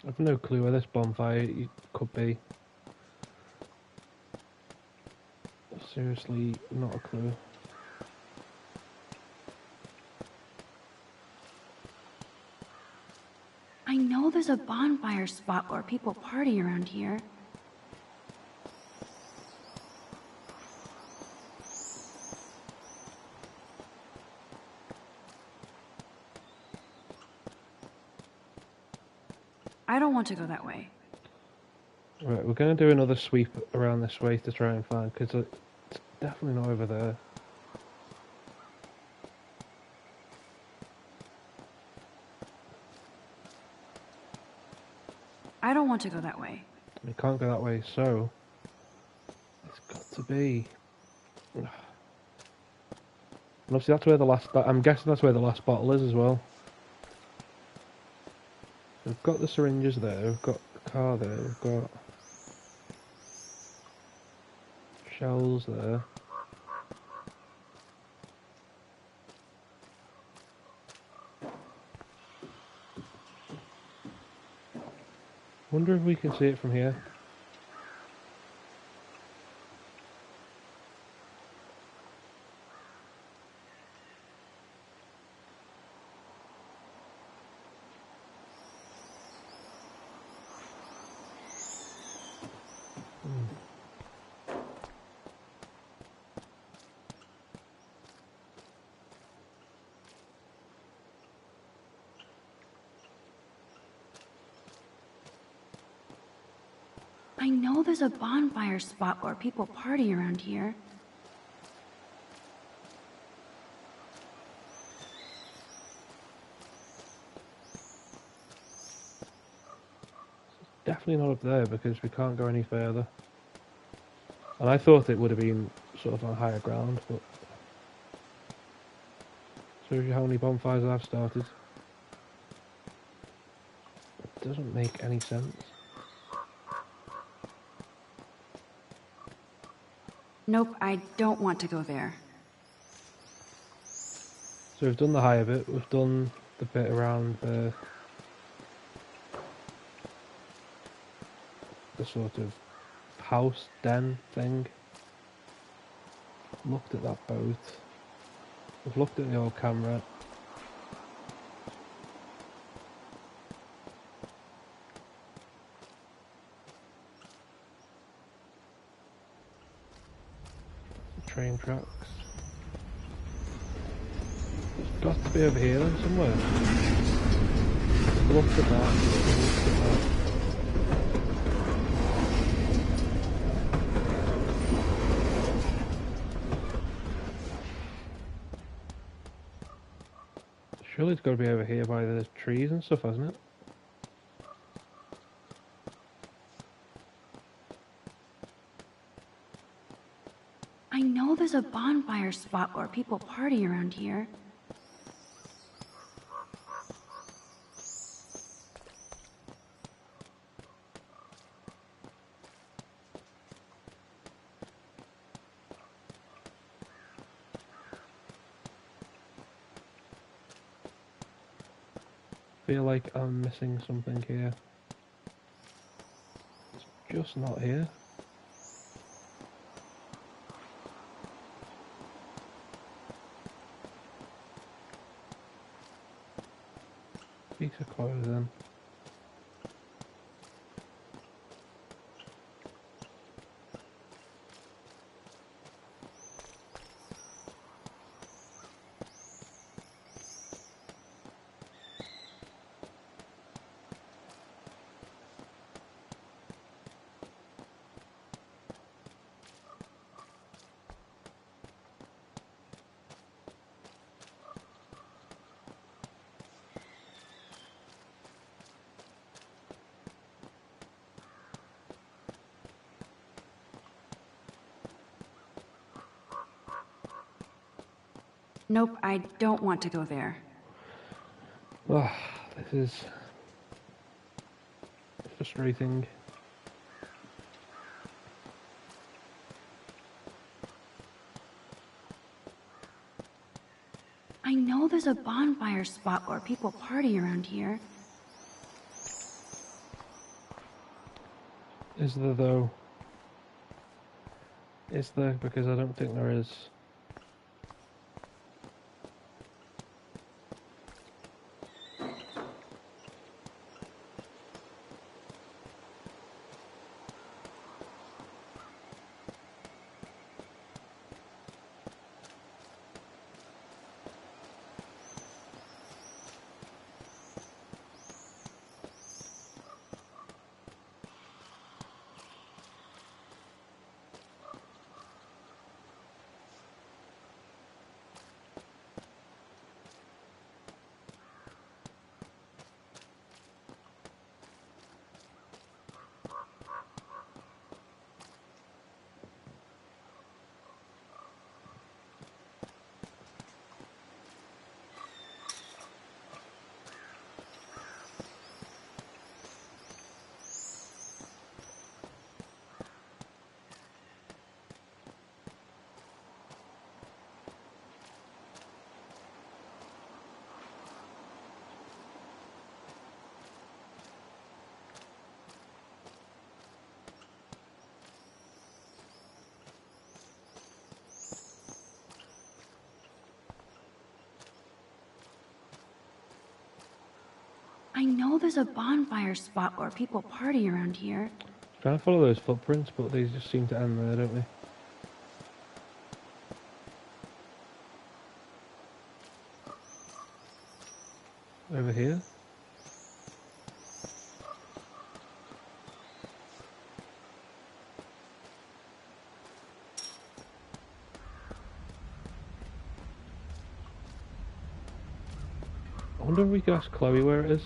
I've no clue where this bonfire could be. Seriously, not a clue. I know there's a bonfire spot where people party around here. I don't want to go that way. Right, we're going to do another sweep around this way to try and find, because it's definitely not over there. I don't want to go that way. We can't go that way, so it's got to be. And obviously that's where the last. I'm guessing that's where the last bottle is as well. We've got the syringes there. We've got the car there. We've got shells there. Wonder if we can see it from here. I know there's a bonfire spot where people party around here. Definitely not up there because we can't go any further. And I thought it would have been sort of on higher ground, but shows you how many bonfires I've started. It doesn't make any sense. Nope, I don't want to go there. So we've done the higher bit, we've done the bit around the sort of house den thing. Looked at that boat. I've looked at the old camera. Train tracks. It's got to be over here then somewhere. Look at that. Look at that. Surely it's got to be over here by the trees and stuff, hasn't it? I know there's a bonfire spot where people party around here. I feel like I'm missing something here. It's just not here. Piece of clothing. Nope, I don't want to go there. Oh, this is frustrating. I know there's a bonfire spot where people party around here. Is there though? Is there? Because I don't think there is. I know there's a bonfire spot where people party around here. Trying to follow those footprints, but they just seem to end there, don't they? Over here? I wonder if we could ask Chloe where it is.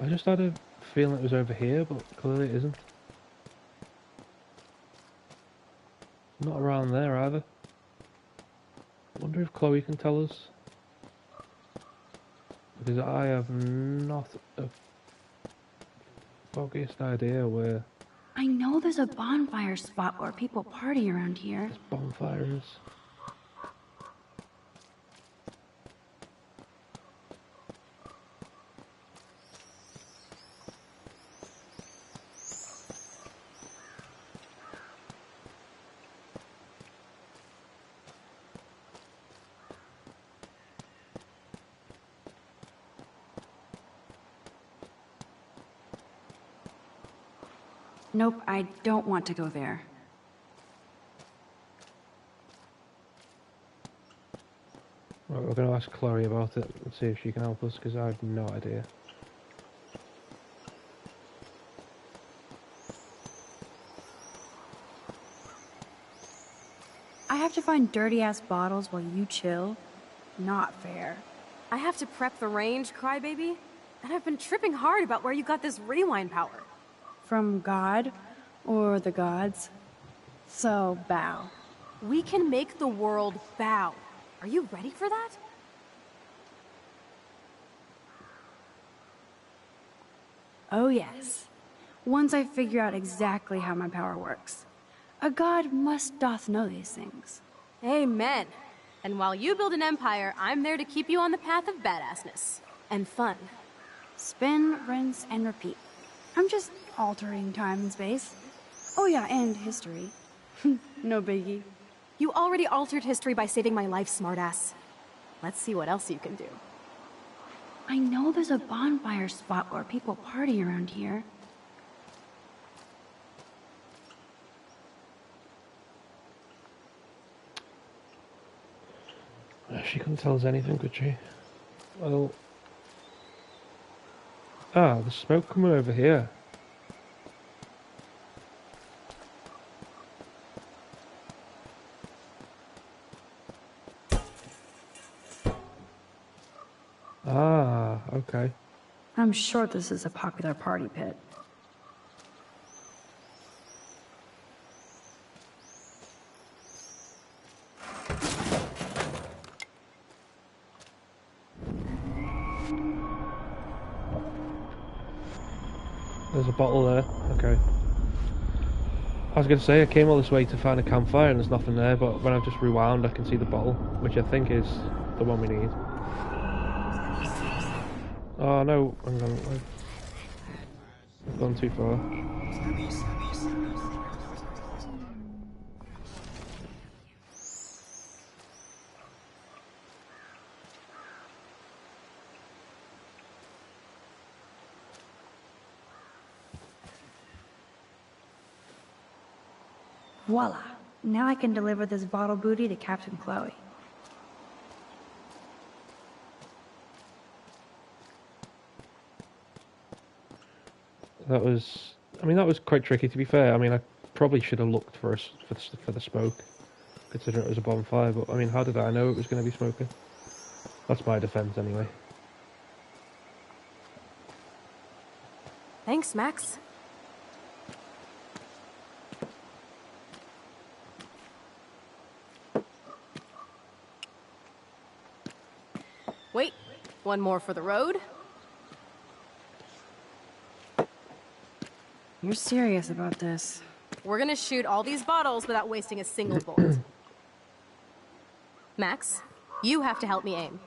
I just had a feeling it was over here, but clearly it isn't. Not around there either. I wonder if Chloe can tell us. Because I have not a foggiest idea where I know there's a bonfire spot where people party around here. this bonfire is. Nope, I don't want to go there. Right, we're going to ask Chloe about it and see if she can help us, because I have no idea. I have to find dirty-ass bottles while you chill? Not fair. I have to prep the range, crybaby. And I've been tripping hard about where you got this rewind power. From God? Or the gods? So, bow. We can make the world bow. Are you ready for that? Oh yes. Once I figure out exactly how my power works. A god must doth know these things. Amen. And while you build an empire, I'm there to keep you on the path of badassness. And fun. Spin, rinse, and repeat. I'm just altering time and space. Oh yeah, and history. No biggie. You already altered history by saving my life, smartass. Let's see what else you can do. I know there's a bonfire spot where people party around here. She couldn't tell us anything, could she? Well... Ah, there's smoke coming over here. Ah, okay. I'm sure this is a popular party pit. There's a bottle there. Okay. I was going to say, I came all this way to find a campfire and there's nothing there, but when I've just rewound I can see the bottle, which I think is the one we need. Oh no, hang on, I've gone too far. Voila! Now I can deliver this bottle booty to Captain Chloe. That was, I mean, that was quite tricky to be fair. I mean, I probably should have looked for the smoke, considering it was a bonfire, but I mean, how did I know it was going to be smoking? That's my defense anyway. Thanks, Max. Wait, one more for the road. You're serious about this? We're gonna shoot all these bottles without wasting a single bullet. Max, you have to help me aim.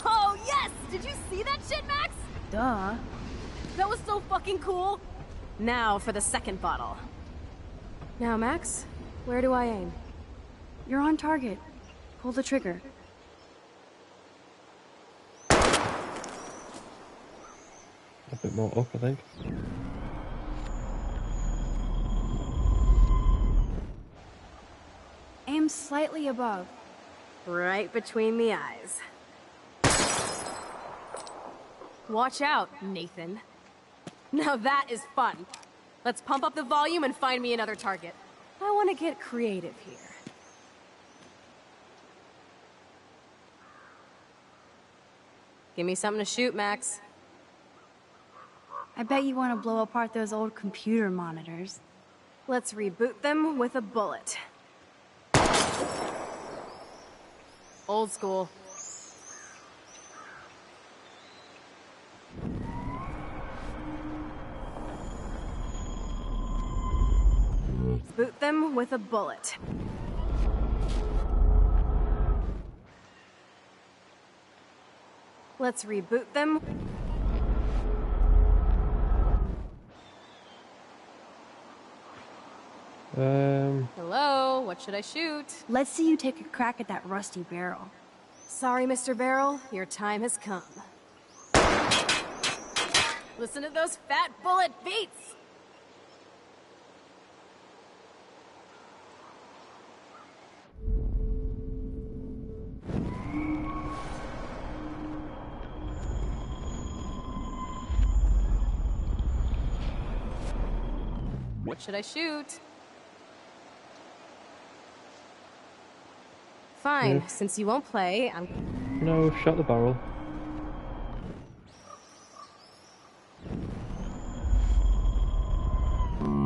Oh, yes! Did you see that shit, Max? Duh. That was so fucking cool. Now for the second bottle. Now, Max, where do I aim? You're on target. Pull the trigger. A bit more up, I think. Aim slightly above. Right between the eyes. Watch out, Nathan. Now that is fun. Let's pump up the volume and find me another target. I want to get creative here. Give me something to shoot, Max. I bet you want to blow apart those old computer monitors. Let's reboot them with a bullet. Old school. Boot them with a bullet. Let's reboot them. Hello, what should I shoot? Let's see you take a crack at that rusty barrel. Sorry, Mr. Barrel, your time has come. Listen to those fat bullet beats! What should I shoot? Fine, Yeah. since you won't play, I'm... No, shot the barrel.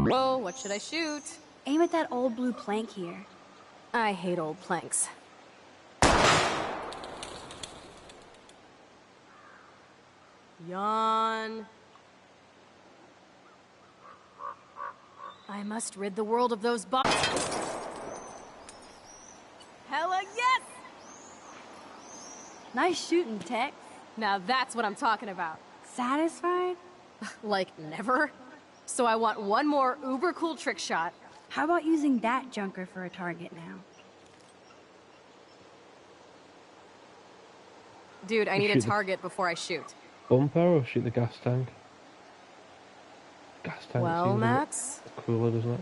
Whoa, what should I shoot? Aim at that old blue plank here. I hate old planks. Yawn. I must rid the world of those bots. Hella yes! Nice shooting, Tex. Now that's what I'm talking about. Satisfied? Like never? So I want one more uber cool trick shot. How about using that junker for a target now? Dude, I need a target before I shoot. Bumper or shoot the gas tank? Gas tank Well, seems Max? a bit cooler, doesn't it?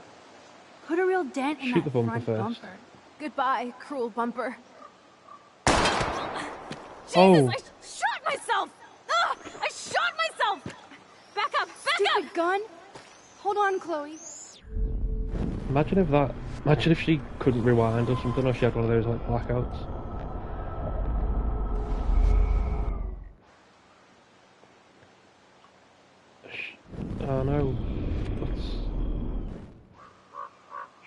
Put a real dent in Shoot that the bumper front first. bumper. Goodbye, cruel bumper. Oh. Jesus, I shot myself! Ugh, I shot myself! Back up, back Stupid up! gun! Hold on, Chloe. Imagine if she couldn't rewind or something, or she had one of those like blackouts. Oh no. Let's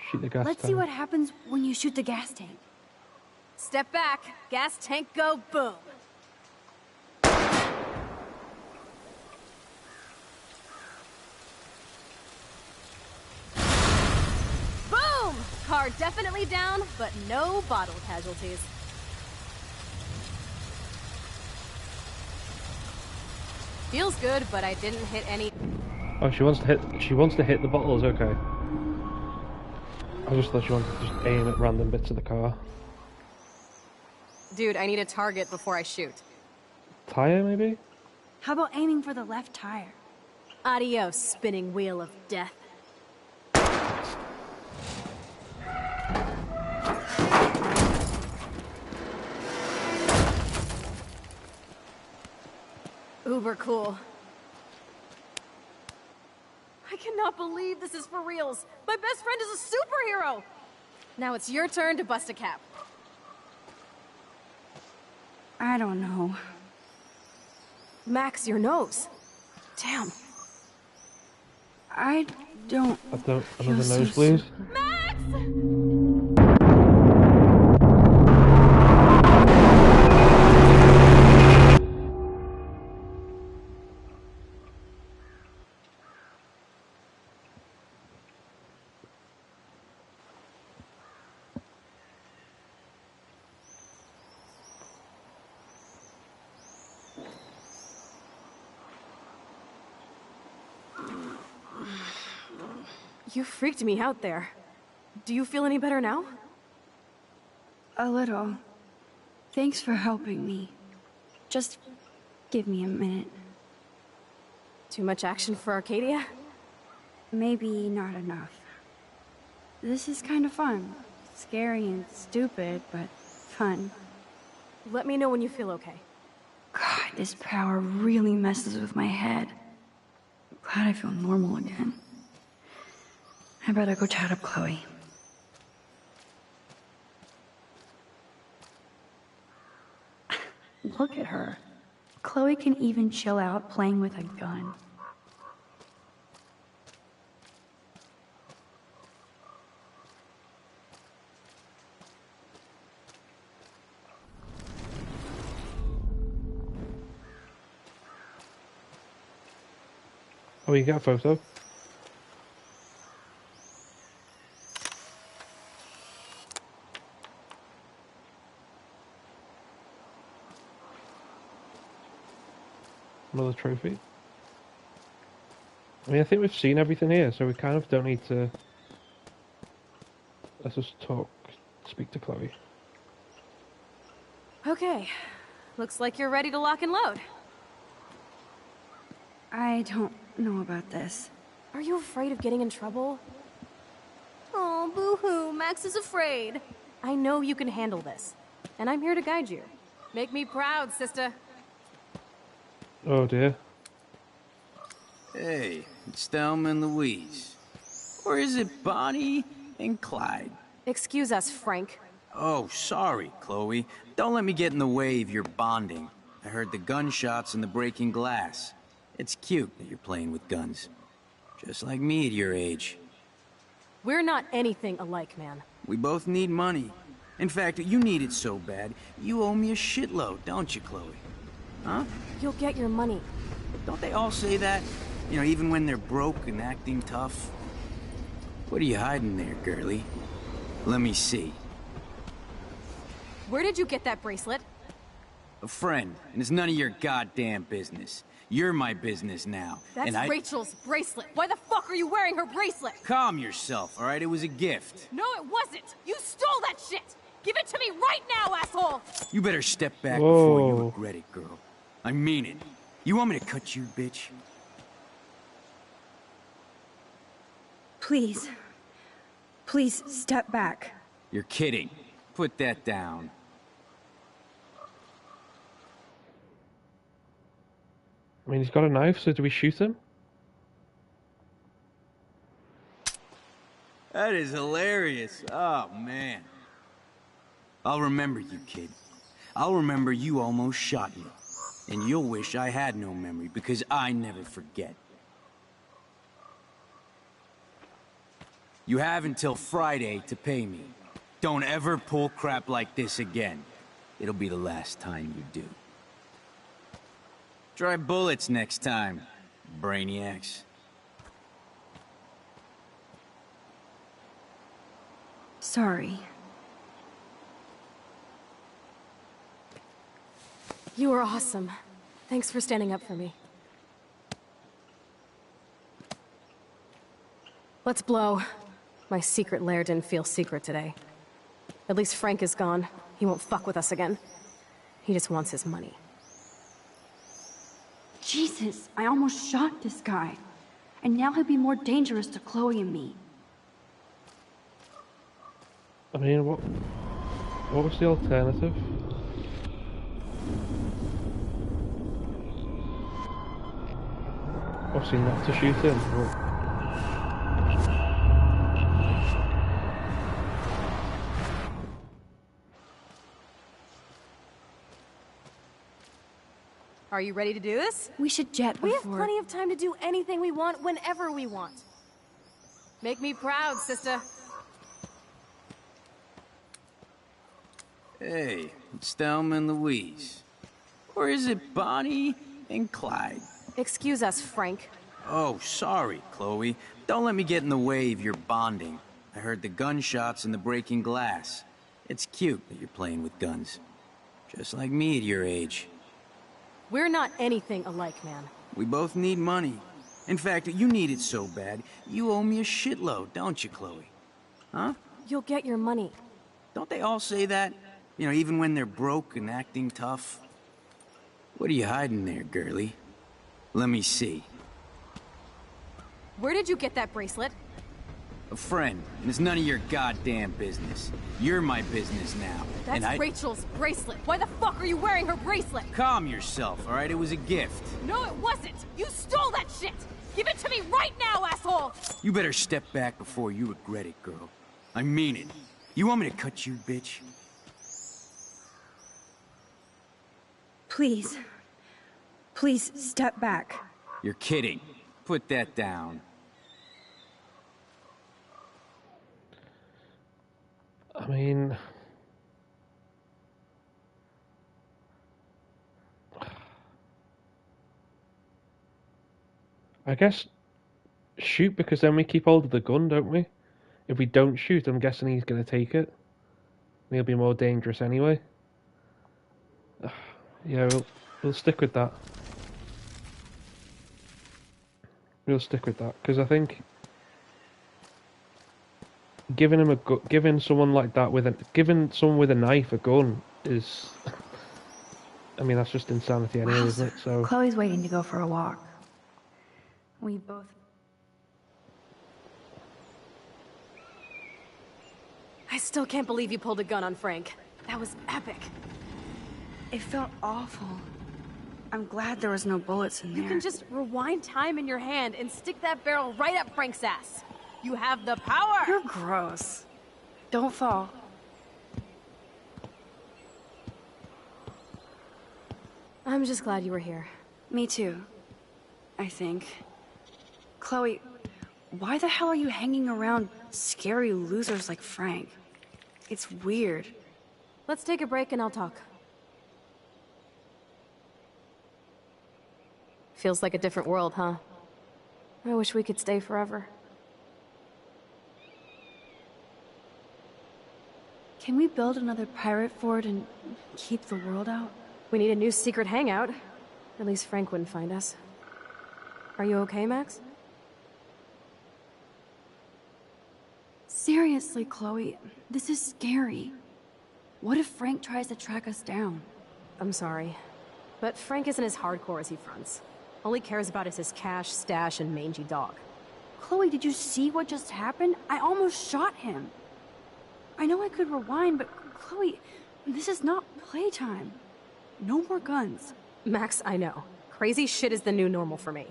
shoot the gas Let's tank. see what happens when you shoot the gas tank. Step back, gas tank go, boom. Boom! Car definitely down, but no bottle casualties. Feels good, but I didn't hit any... Oh, she wants to hit the bottles, okay. I just thought she wanted to just aim at random bits of the car. Dude, I need a target before I shoot. Tire, maybe? How about aiming for the left tire? Adios, spinning wheel of death. Uber cool. I cannot believe this is for reals. My best friend is a superhero. Now it's your turn to bust a cap. I don't know. Max, your nose. Damn. I don't... Another nose, please. Max! You freaked me out there. Do you feel any better now? A little. Thanks for helping me. Just give me a minute. Too much action for Arcadia? Maybe not enough. This is kind of fun. Scary and stupid, but fun. Let me know when you feel okay. God, this power really messes with my head. Glad I feel normal again. I better go chat up Chloe. Look at her. Chloe can even chill out playing with a gun. Oh, you got a photo? Another trophy. I mean, I think we've seen everything here, so we kind of don't need to... Let's just speak to Chloe. Okay. Looks like you're ready to lock and load. I don't know about this. Are you afraid of getting in trouble? Oh, boo-hoo, Max is afraid. I know you can handle this, and I'm here to guide you. Make me proud, sister. Oh dear. Hey, it's Thelma and Louise. Or is it Bonnie and Clyde? Excuse us, Frank. Oh, sorry, Chloe. Don't let me get in the way of your bonding. I heard the gunshots and the breaking glass. It's cute that you're playing with guns. Just like me at your age. We're not anything alike, man. We both need money. In fact, you need it so bad, you owe me a shitload, don't you, Chloe? Huh? You'll get your money. Don't they all say that? You know, even when they're broke and acting tough? What are you hiding there, girlie? Let me see. Where did you get that bracelet? A friend, and it's none of your goddamn business. You're my business now. That's and Rachel's bracelet. Why the fuck are you wearing her bracelet? Calm yourself, all right? It was a gift. No, it wasn't. You stole that shit. Give it to me right now, asshole. You better step back Whoa. before you regret it, girl. I mean it. You want me to cut you, bitch? Please. Please, step back. You're kidding. Put that down. I mean, he's got a knife, so do we shoot him? That is hilarious. Oh, man. I'll remember you, kid. I'll remember you almost shot me. And you'll wish I had no memory, because I never forget. You have until Friday to pay me. Don't ever pull crap like this again. It'll be the last time you do. Try bullets next time, brainiacs. Sorry. You were awesome. Thanks for standing up for me. Let's blow. My secret lair didn't feel secret today. At least Frank is gone. He won't fuck with us again. He just wants his money. Jesus, I almost shot this guy. And now he'll be more dangerous to Chloe and me. I mean, what was the alternative? Obviously not to shoot him, but... Are you ready to do this? We should jet before... We have plenty of time to do anything we want, whenever we want. Make me proud, sister. Hey, it's Thelma and Louise. Or is it Bonnie and Clyde? Excuse us, Frank. Oh, sorry, Chloe. Don't let me get in the way of your bonding. I heard the gunshots and the breaking glass. It's cute that you're playing with guns. Just like me at your age. We're not anything alike, man. We both need money. In fact, you need it so bad, you owe me a shitload, don't you, Chloe? Huh? You'll get your money. Don't they all say that? You know, even when they're broke and acting tough? What are you hiding there, girlie? Let me see. Where did you get that bracelet? A friend, and it's none of your goddamn business. You're my business now. That's Rachel's bracelet. Why the fuck are you wearing her bracelet? Calm yourself, all right? It was a gift. No, it wasn't. You stole that shit. Give it to me right now, asshole. You better step back before you regret it, girl. I mean it. You want me to cut you, bitch? Please. Please, step back. You're kidding. Put that down. I mean... I guess shoot, because then we keep hold of the gun, don't we? If we don't shoot, I'm guessing he's going to take it. He'll be more dangerous anyway. Yeah, we'll stick with that. We'll stick with that, because I think giving someone like that giving someone with a knife a gun is, I mean, that's just insanity anyway, isn't it? So Chloe's waiting to go for a walk. We both... I still can't believe you pulled a gun on Frank. That was epic. It felt awful. I'm glad there was no bullets in there. You can just rewind time in your hand and stick that barrel right up Frank's ass. You have the power! You're gross. Don't fall. I'm just glad you were here. Me too, I think. Chloe, why the hell are you hanging around scary losers like Frank? It's weird. Let's take a break and I'll talk. Feels like a different world, huh? I wish we could stay forever. Can we build another pirate fort and keep the world out? We need a new secret hangout. At least Frank wouldn't find us. Are you okay, Max? Seriously, Chloe, this is scary. What if Frank tries to track us down? I'm sorry, but Frank isn't as hardcore as he fronts. All he cares about is his cash, stash, and mangy dog. Chloe, did you see what just happened? I almost shot him. I know I could rewind, but Chloe, this is not playtime. No more guns. Max, I know. Crazy shit is the new normal for me.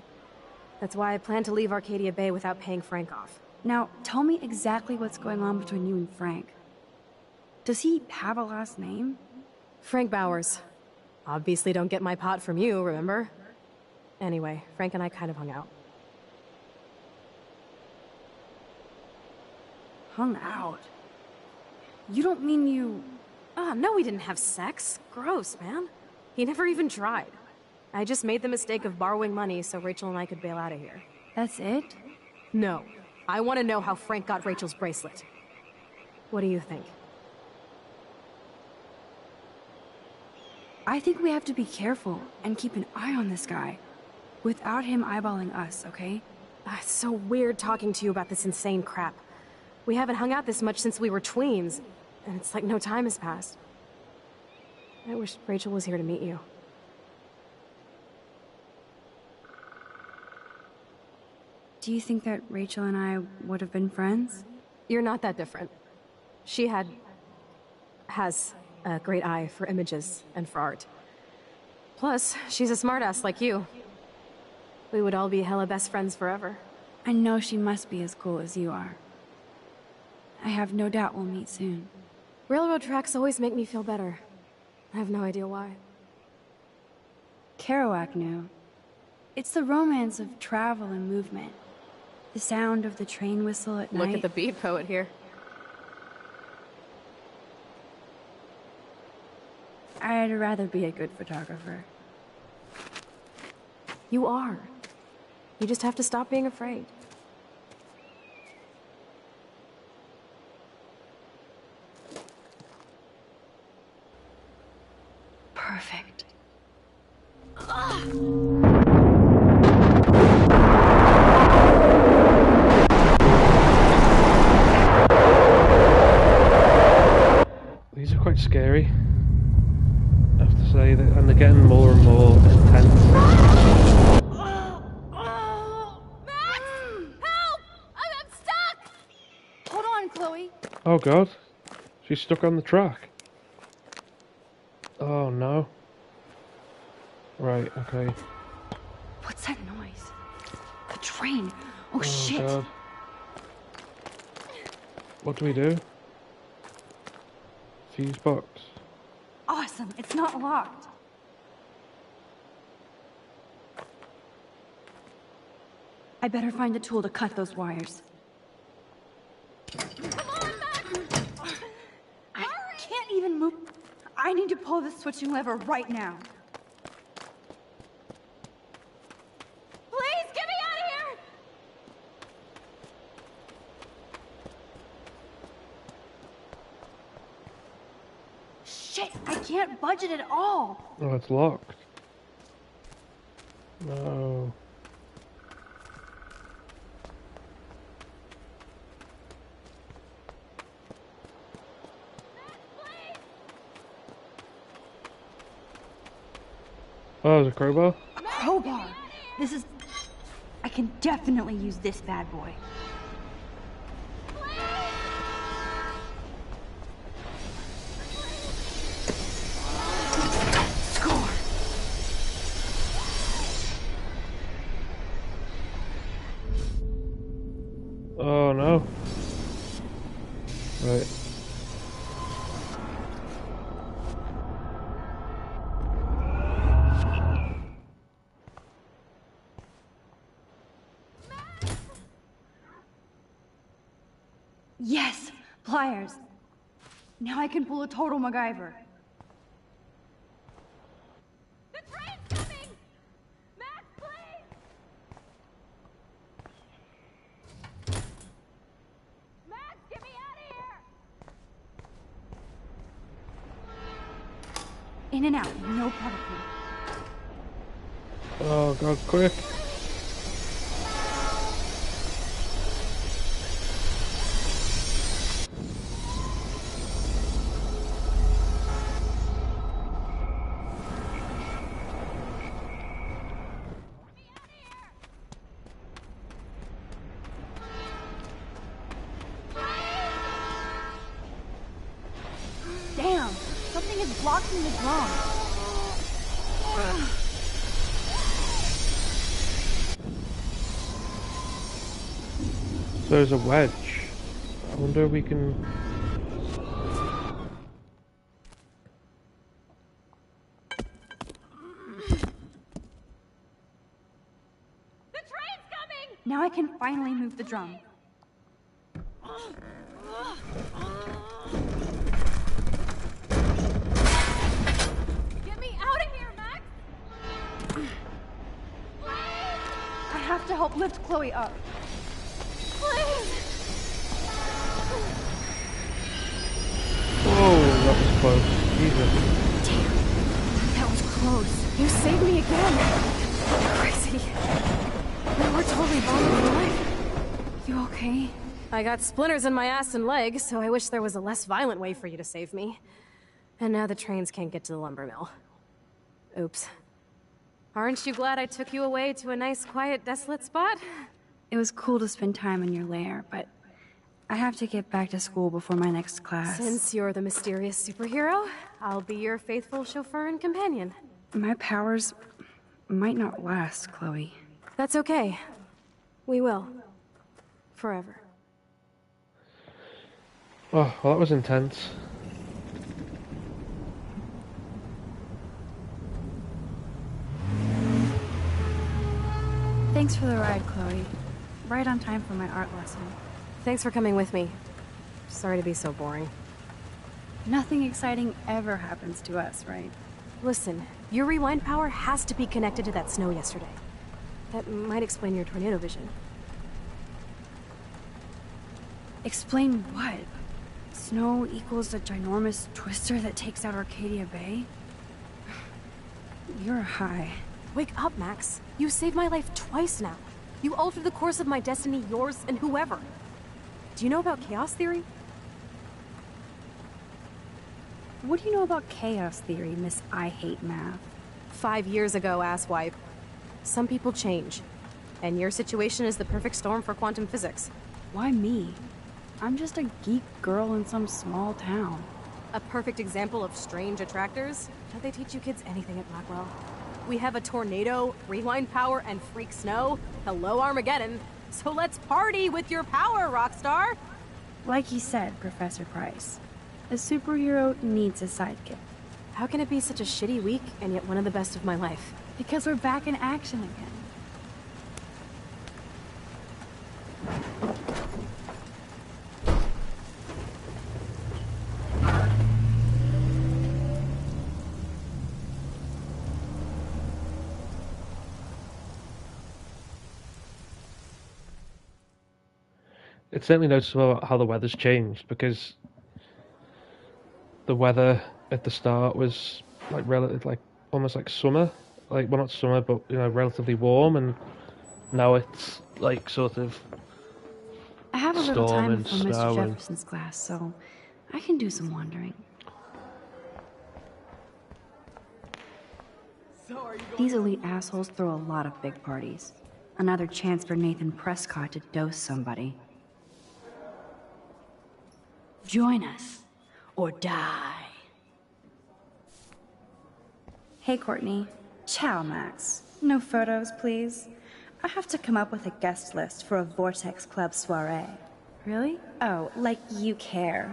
That's why I plan to leave Arcadia Bay without paying Frank off. Now, tell me exactly what's going on between you and Frank. Does he have a last name? Frank Bowers. Obviously don't get my pot from you, remember? Anyway, Frank and I kind of hung out. Hung out? You don't mean you... Ah, no, we didn't have sex. Gross, man. He never even tried. I just made the mistake of borrowing money so Rachel and I could bail out of here. That's it? No. I want to know how Frank got Rachel's bracelet. What do you think? I think we have to be careful and keep an eye on this guy. Without him eyeballing us, okay? It's so weird talking to you about this insane crap. We haven't hung out this much since we were tweens, and it's like no time has passed. I wish Rachel was here to meet you. Do you think that Rachel and I would have been friends? You're not that different. She has a great eye for images and for art. Plus, she's a smartass like you. We would all be hella best friends forever. I know she must be as cool as you are. I have no doubt we'll meet soon. Railroad tracks always make me feel better. I have no idea why. Kerouac knew. It's the romance of travel and movement. The sound of the train whistle at night. Look at the beat poet here. I'd rather be a good photographer. You are. You just have to stop being afraid. Perfect. These are quite scary, I have to say, and they're getting more and more intense. Max! Help! I'm stuck! Hold on, Chloe. Oh god, she's stuck on the track. Oh no. Right, okay. What's that noise? The train. Oh shit. God. What do we do? Fuse box. Awesome. It's not locked. I better find a tool to cut those wires. I can't even move. I need to pull the switching lever right now. Please, get me out of here! Shit, I can't budge it at all. Oh, it's locked. No. Oh, there's a crowbar? Crowbar? This is... I can definitely use this bad boy. Score! Oh no. Right. Yes! Pliers! Now I can pull a total MacGyver. The train's coming! Max, please! Max, get me out of here! In and out, no problem. Oh god, quick. Damn! Something is blocking the drum. So there's a wedge. I wonder if we can... The train's coming! Now I can finally move the drum. Get me out of here, Max! I have to help lift Chloe up. Please! Whoa, that was close. Jesus. Damn, that was close. You saved me again. Crazy. We were totally vulnerable. You okay? I got splinters in my ass and legs, so I wish there was a less violent way for you to save me. And now the trains can't get to the lumber mill. Oops. Aren't you glad I took you away to a nice, quiet, desolate spot? It was cool to spend time in your lair, but I have to get back to school before my next class. Since you're the mysterious superhero, I'll be your faithful chauffeur and companion. My powers might not last, Chloe. That's okay. We will. Forever. Oh, well, that was intense. Thanks for the ride, Chloe. Right on time for my art lesson. Thanks for coming with me. Sorry to be so boring. Nothing exciting ever happens to us, right? Listen, your rewind power has to be connected to that snow yesterday. That might explain your tornado vision. Explain what? Snow equals a ginormous twister that takes out Arcadia Bay? You're high. Wake up, Max. You saved my life twice now. You altered the course of my destiny, yours, and whoever. Do you know about chaos theory? What do you know about chaos theory, Miss I Hate Math? 5 years ago, asswipe. Some people change. And your situation is the perfect storm for quantum physics. Why me? I'm just a geek girl in some small town. A perfect example of strange attractors? Don't they teach you kids anything at Blackwell? We have a tornado, rewind power, and freak snow. Hello, Armageddon. So let's party with your power, Rockstar! Like you said, Professor Price, a superhero needs a sidekick. How can it be such a shitty week and yet one of the best of my life? Because we're back in action again. it's certainly noticeable how the weather's changed, because the weather at the start was like like almost like summer, like, well, not summer, but relatively warm, and now it's like sort of I have a little storm time and before snow Mr. and Jefferson's class, so I can do some wandering. These elite assholes throw a lot of big parties. Another chance for Nathan Prescott to dose somebody. Join us, or die. Hey, Courtney. Ciao, Max. No photos, please. I have to come up with a guest list for a Vortex Club soiree. Really? Oh, like you care.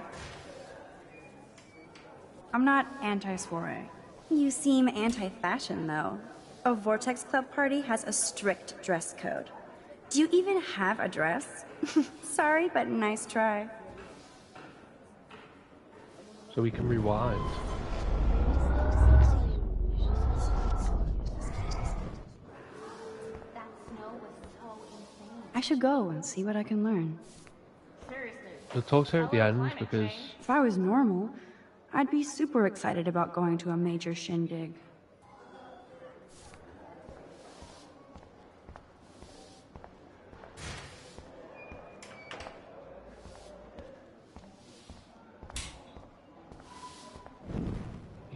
I'm not anti-soiree. You seem anti-fashion, though. A Vortex Club party has a strict dress code. Do you even have a dress? Sorry, but nice try. so we can rewind. I should go and see what I can learn. We'll talk to her at the end, because If I was normal, I'd be super excited about going to a major shindig.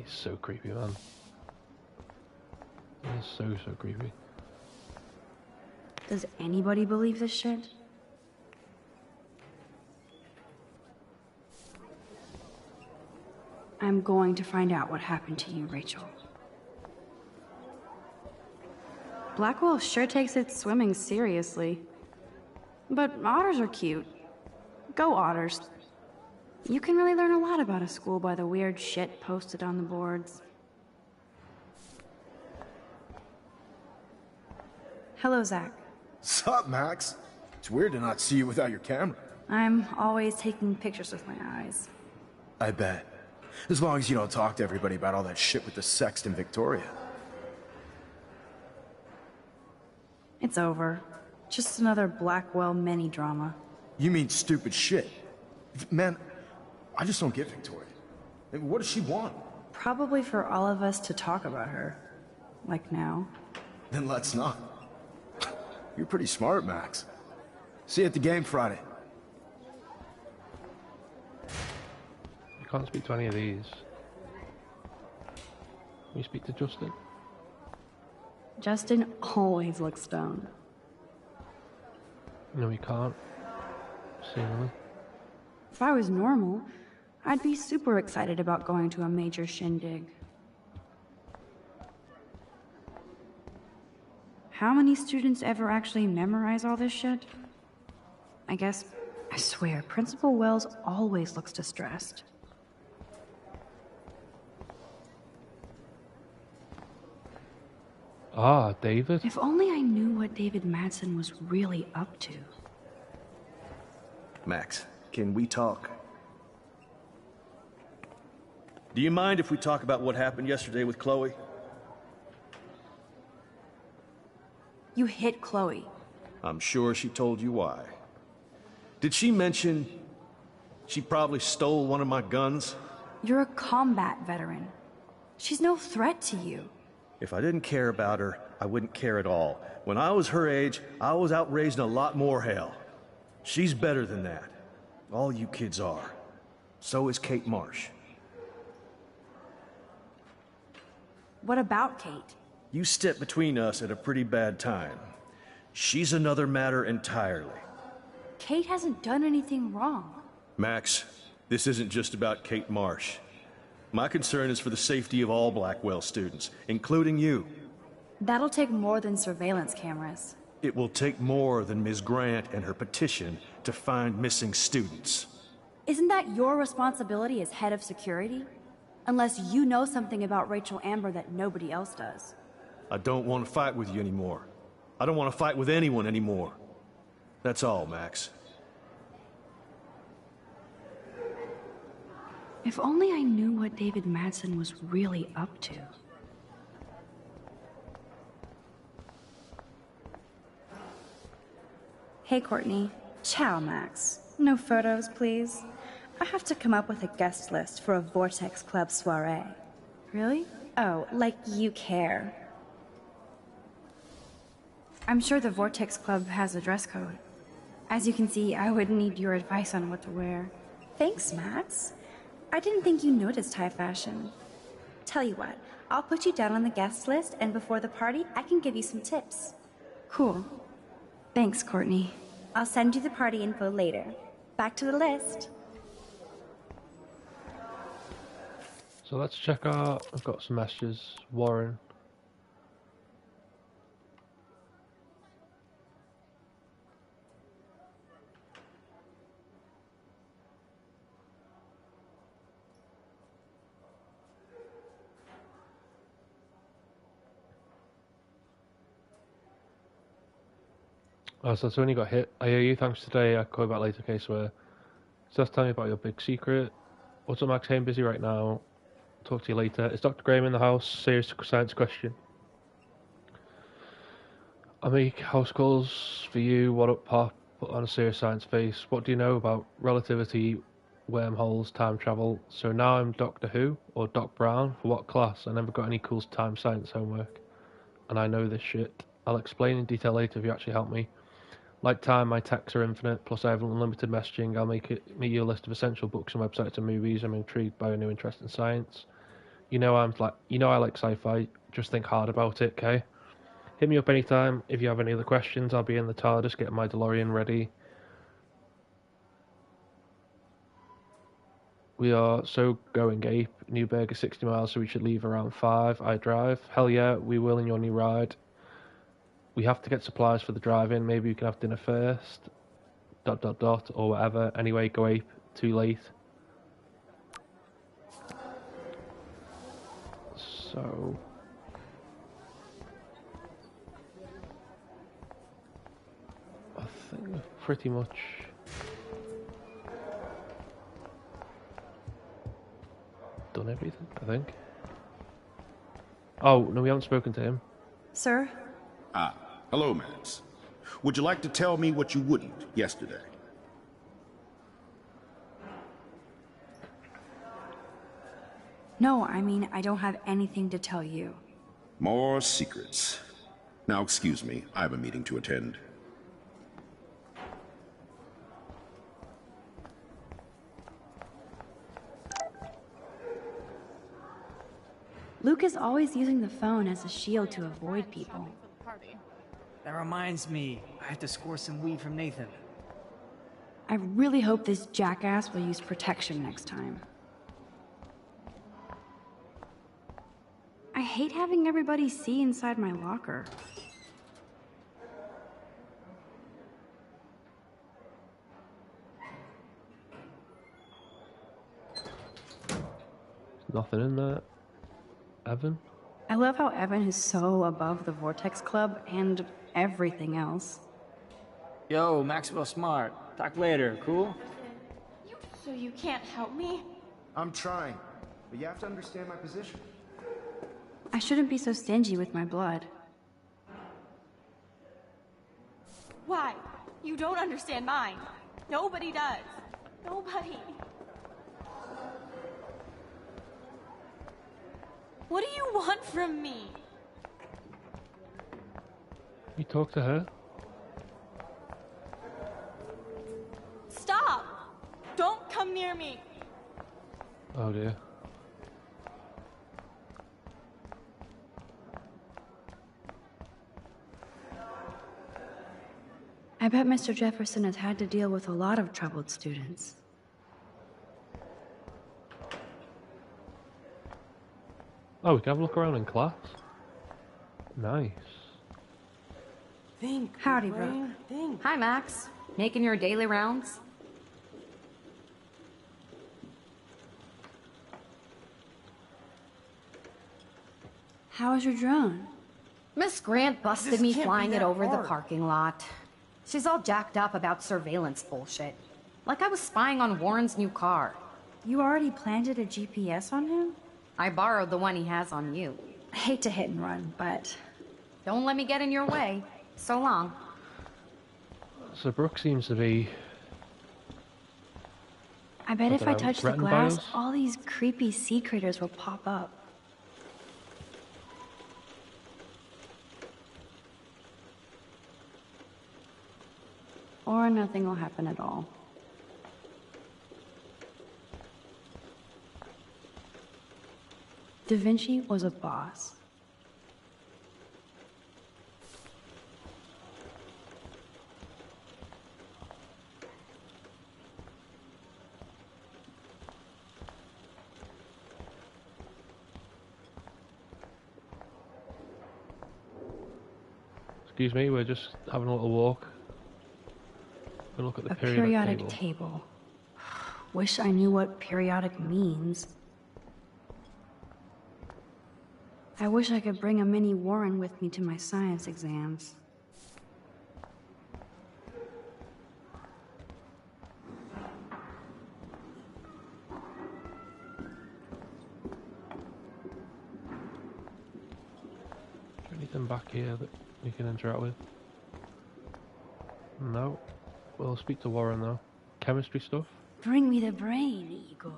he's so creepy, man. He's so creepy. Does anybody believe this shit? I'm going to find out what happened to you, Rachel. Blackwell sure takes its swimming seriously. But otters are cute. Go otters. You can really learn a lot about a school by the weird shit posted on the boards. Hello, Zach. Sup, Max? It's weird to not see you without your camera. I'm always taking pictures with my eyes. I bet. As long as you don't talk to everybody about all that shit with the sext in Victoria. It's over. Just another Blackwell mini-drama. You mean stupid shit. Man, I just don't get Victoria. I mean, what does she want? Probably for all of us to talk about her. Like now. Then let's not. You're pretty smart, Max. See you at the game Friday. You can't speak to any of these. Can you speak to Justin? Justin always looks stoned. No, we can't. Seemingly. If I was normal, I'd be super excited about going to a major shindig. How many students ever actually memorize all this shit? I swear, Principal Wells always looks distressed. Ah, David. If only I knew what David Madsen was really up to. Max, can we talk? Do you mind if we talk about what happened yesterday with Chloe? You hit Chloe. I'm sure she told you why. Did she mention she probably stole one of my guns? You're a combat veteran. She's no threat to you. If I didn't care about her, I wouldn't care at all. When I was her age, I was out raising a lot more hell. She's better than that. All you kids are. So is Kate Marsh. What about Kate? You stepped between us at a pretty bad time. She's another matter entirely. Kate hasn't done anything wrong. Max, this isn't just about Kate Marsh. My concern is for the safety of all Blackwell students, including you. That'll take more than surveillance cameras. It will take more than Ms. Grant and her petition to find missing students. Isn't that your responsibility as head of security? Unless you know something about Rachel Amber that nobody else does. I don't want to fight with you anymore. I don't want to fight with anyone anymore. That's all, Max. If only I knew what David Madsen was really up to. Hey, Courtney. Ciao, Max. No photos, please. I have to come up with a guest list for a Vortex Club soiree. Really? Oh, like you care. I'm sure the Vortex Club has a dress code. As you can see, I would need your advice on what to wear. Thanks, Max. I didn't think you noticed high fashion. Tell you what, I'll put you down on the guest list, and before the party, I can give you some tips. Cool. Thanks, Courtney. I'll send you the party info later. Back to the list. So let's check out. I've got some messages. Warren. Oh, so Tony got hit. I hear you. Thanks today. I'll call you back later. Okay, swear. So let's tell me about your big secret. What's up, Max? Hey, I'm busy right now. Talk to you later. Is Dr. Graham in the house? Serious science question. I make house calls for you. What up, Pop? Put on a serious science face. What do you know about relativity, wormholes, time travel? So now I'm Doctor Who or Doc Brown. For what class? I never got any cool time science homework. And I know this shit. I'll explain in detail later if you actually help me. Like time, my texts are infinite, plus I have unlimited messaging. I'll make you a list of essential books and websites and movies. I'm intrigued by a new interest in science. I like sci-fi. Just think hard about it, okay? Hit me up anytime. If you have any other questions, I'll be in the TARDIS getting my DeLorean ready. We are so going ape. Newburgh is 60 miles, so we should leave around 5. I drive. Hell yeah, we will in your new ride. We have to get supplies for the drive-in. Maybe we can have dinner first. ... or whatever. Anyway, go ape. Too late. So... I think we've pretty much... done everything, I think. Oh, no, we haven't spoken to him. Sir? Ah, hello, Max. Would you like to tell me what you wouldn't yesterday? No, I mean, I don't have anything to tell you. More secrets. Now, excuse me, I have a meeting to attend. Luke is always using the phone as a shield to avoid people. That reminds me, I have to score some weed from Nathan. I really hope this jackass will use protection next time. I hate having everybody see inside my locker. There's nothing in there. Evan? I love how Evan is so above the Vortex Club and everything else. Yo, Maxwell Smart. Talk later, cool? So you can't help me? I'm trying, but you have to understand my position. I shouldn't be so stingy with my blood. Why? You don't understand mine. Nobody does. Nobody. What do you want from me? You talk to her? Stop! Don't come near me. Oh dear. I bet Mr. Jefferson has had to deal with a lot of troubled students. Oh, we can have a look around in class. Nice. Howdy, Brooke. Hi, Max. Making your daily rounds? How was your drone? Miss Grant busted This me can't be flying it that over the hard. parking lot. She's all jacked up about surveillance bullshit. Like I was spying on Warren's new car. You already planted a GPS on him? I borrowed the one he has on you. I hate to hit and run, but... Don't let me get in your way. So long. So Brooke seems to be... I bet if I touch the threatened by glass, us? all these creepy sea critters will pop up. Or nothing will happen at all. Da Vinci was a boss. Excuse me, we're just having a little walk. We'll look at the A periodic periodic table. table. Wish I knew what periodic means. I wish I could bring a mini Warren with me to my science exams. Is there anything back here that we can interact with? No. We'll speak to Warren though. Chemistry stuff? Bring me the brain, Igor.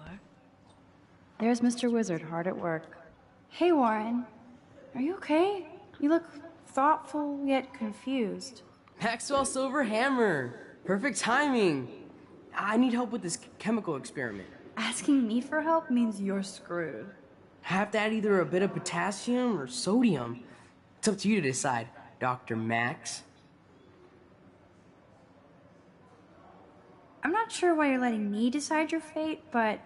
There's Mr. Wizard hard at work. Hey, Warren. Are you okay? You look thoughtful yet confused. Maxwell Silver Hammer. Perfect timing. I need help with this chemical experiment. Asking me for help means you're screwed. I have to add either a bit of potassium or sodium. It's up to you to decide, Dr. Max. I'm not sure why you're letting me decide your fate, but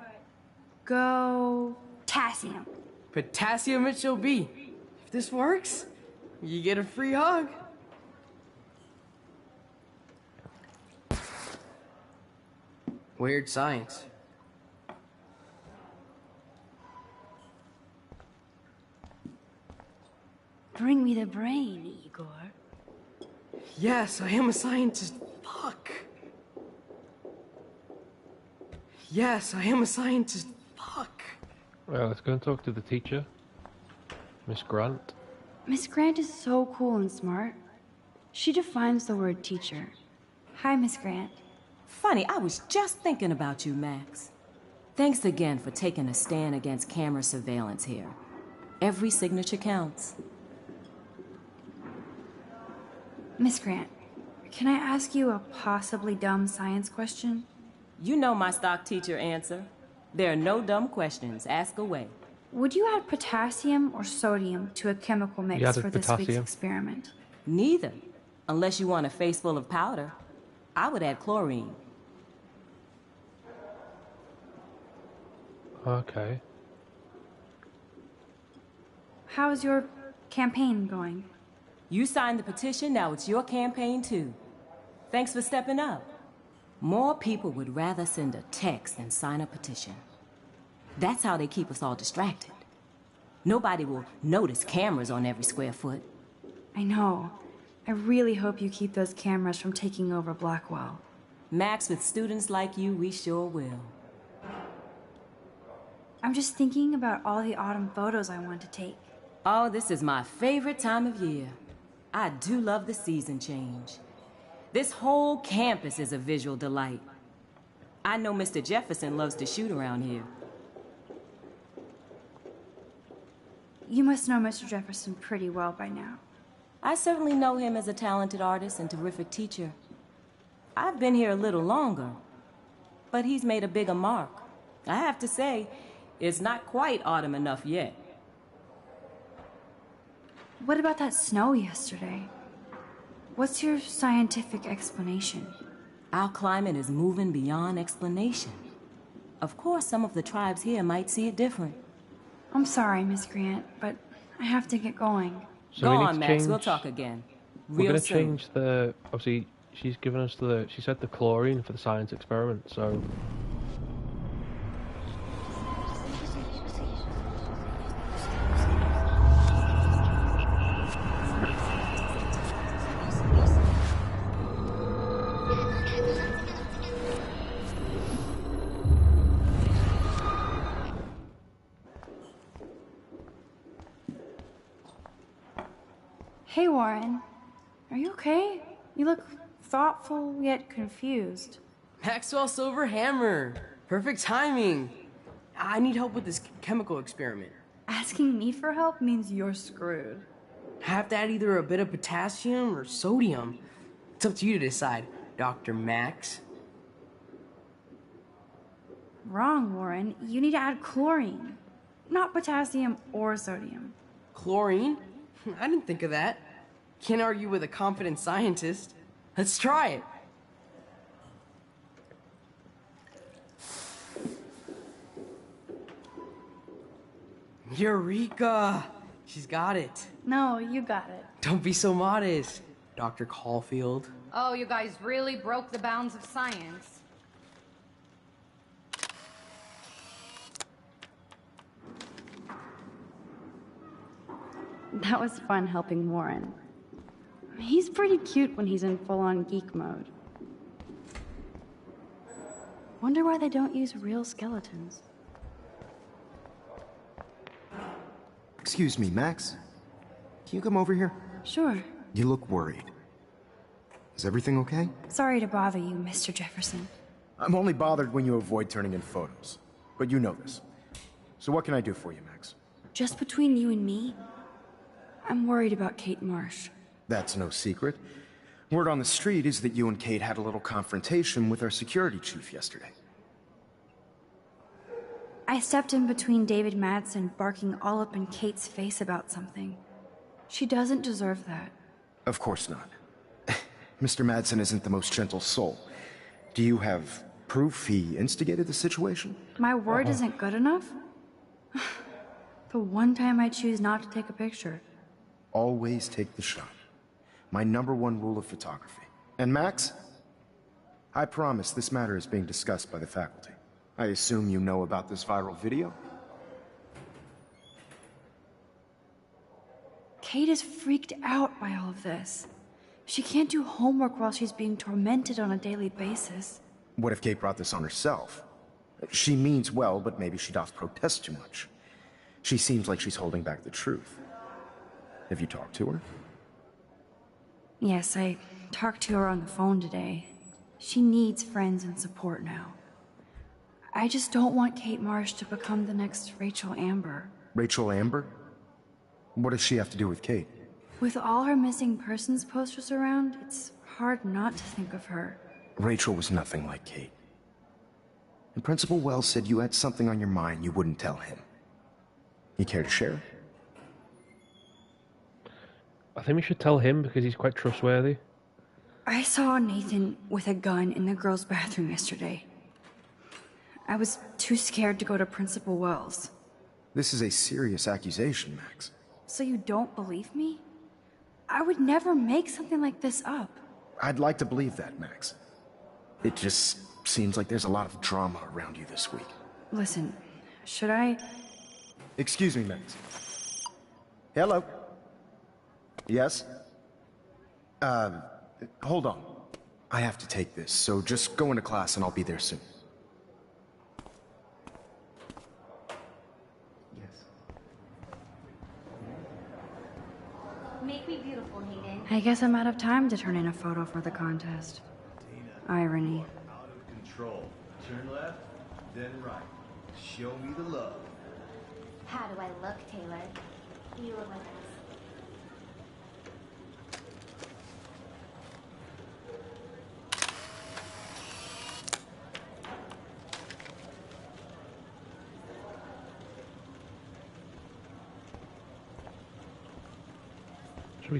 go potassium. Potassium it shall be. If this works, you get a free hug. Weird science. Bring me the brain, Igor. Yes, I am a scientist. Fuck. Yes, I am a scientist. Fuck. Well, let's go and talk to the teacher. Miss Grant. Miss Grant is so cool and smart. She defines the word teacher. Hi, Miss Grant. Funny, I was just thinking about you, Max. Thanks again for taking a stand against camera surveillance here. Every signature counts. Miss Grant, can I ask you a possibly dumb science question? You know my stock teacher answer. There are no dumb questions. Ask away. Would you add potassium or sodium to a chemical mix for this week's experiment? Neither. Unless you want a face full of powder. I would add chlorine. Okay. How's your campaign going? You signed the petition, now it's your campaign too. Thanks for stepping up. More people would rather send a text than sign a petition. That's how they keep us all distracted. Nobody will notice cameras on every square foot. I know. I really hope you keep those cameras from taking over Blackwell. Max, with students like you, we sure will. I'm just thinking about all the autumn photos I want to take. Oh, this is my favorite time of year. I do love the season change. This whole campus is a visual delight. I know Mr. Jefferson loves to shoot around here. You must know Mr. Jefferson pretty well by now. I certainly know him as a talented artist and terrific teacher. I've been here a little longer, but he's made a bigger mark. I have to say, it's not quite autumn enough yet. What about that snow yesterday? What's your scientific explanation? Our climate is moving beyond explanation. Of course, some of the tribes here might see it different. I'm sorry, Miss Grant, but I have to get going. So Go on, Max. We'll talk again. We're going to soon. change the... Obviously, she's given us the... She said the chlorine for the science experiment, so... Hey, Warren. Are you okay? You look thoughtful yet confused. Maxwell Silver Hammer. Perfect timing. I need help with this chemical experiment. Asking me for help means you're screwed. I have to add either a bit of potassium or sodium. It's up to you to decide, Dr. Max. Wrong, Warren. You need to add chlorine, not potassium or sodium. Chlorine? I didn't think of that. Can't argue with a confident scientist. Let's try it. Eureka! She's got it. No, you got it. Don't be so modest, Dr. Caulfield. Oh, you guys really broke the bounds of science. That was fun helping Warren. He's pretty cute when he's in full-on geek mode. Wonder why they don't use real skeletons. Excuse me, Max. Can you come over here? Sure. You look worried. Is everything okay? Sorry to bother you, Mr. Jefferson. I'm only bothered when you avoid turning in photos. But you know this. So what can I do for you, Max? Just between you and me, I'm worried about Kate Marsh. That's no secret. Word on the street is that you and Kate had a little confrontation with our security chief yesterday. I stepped in between David Madsen barking all up in Kate's face about something. She doesn't deserve that. Of course not. Mr. Madsen isn't the most gentle soul. Do you have proof he instigated the situation? My word isn't good enough? The one time I choose not to take a picture. Always take the shot. My #1 rule of photography. And Max, I promise this matter is being discussed by the faculty. I assume you know about this viral video? Kate is freaked out by all of this. She can't do homework while she's being tormented on a daily basis. What if Kate brought this on herself? She means well, but maybe she doth protest too much. She seems like she's holding back the truth. Have you talked to her? Yes, I talked to her on the phone today. She needs friends and support now. I just don't want Kate Marsh to become the next Rachel Amber. Rachel Amber? What does she have to do with Kate? With all her missing persons posters around, it's hard not to think of her. Rachel was nothing like Kate. And Principal Wells said you had something on your mind you wouldn't tell him. You care to share? I think we should tell him because he's quite trustworthy. I saw Nathan with a gun in the girls' bathroom yesterday. I was too scared to go to Principal Wells. This is a serious accusation, Max. So you don't believe me? I would never make something like this up. I'd like to believe that, Max. It just seems like there's a lot of drama around you this week. Listen, should I... Excuse me, Max. Hello? Yes? Hold on. I have to take this, so just go into class and I'll be there soon. Make me beautiful, Hayden. I guess I'm out of time to turn in a photo for the contest. Irony. Out of control. Turn left, then right. Show me the love. How do I look, Taylor? You look like this.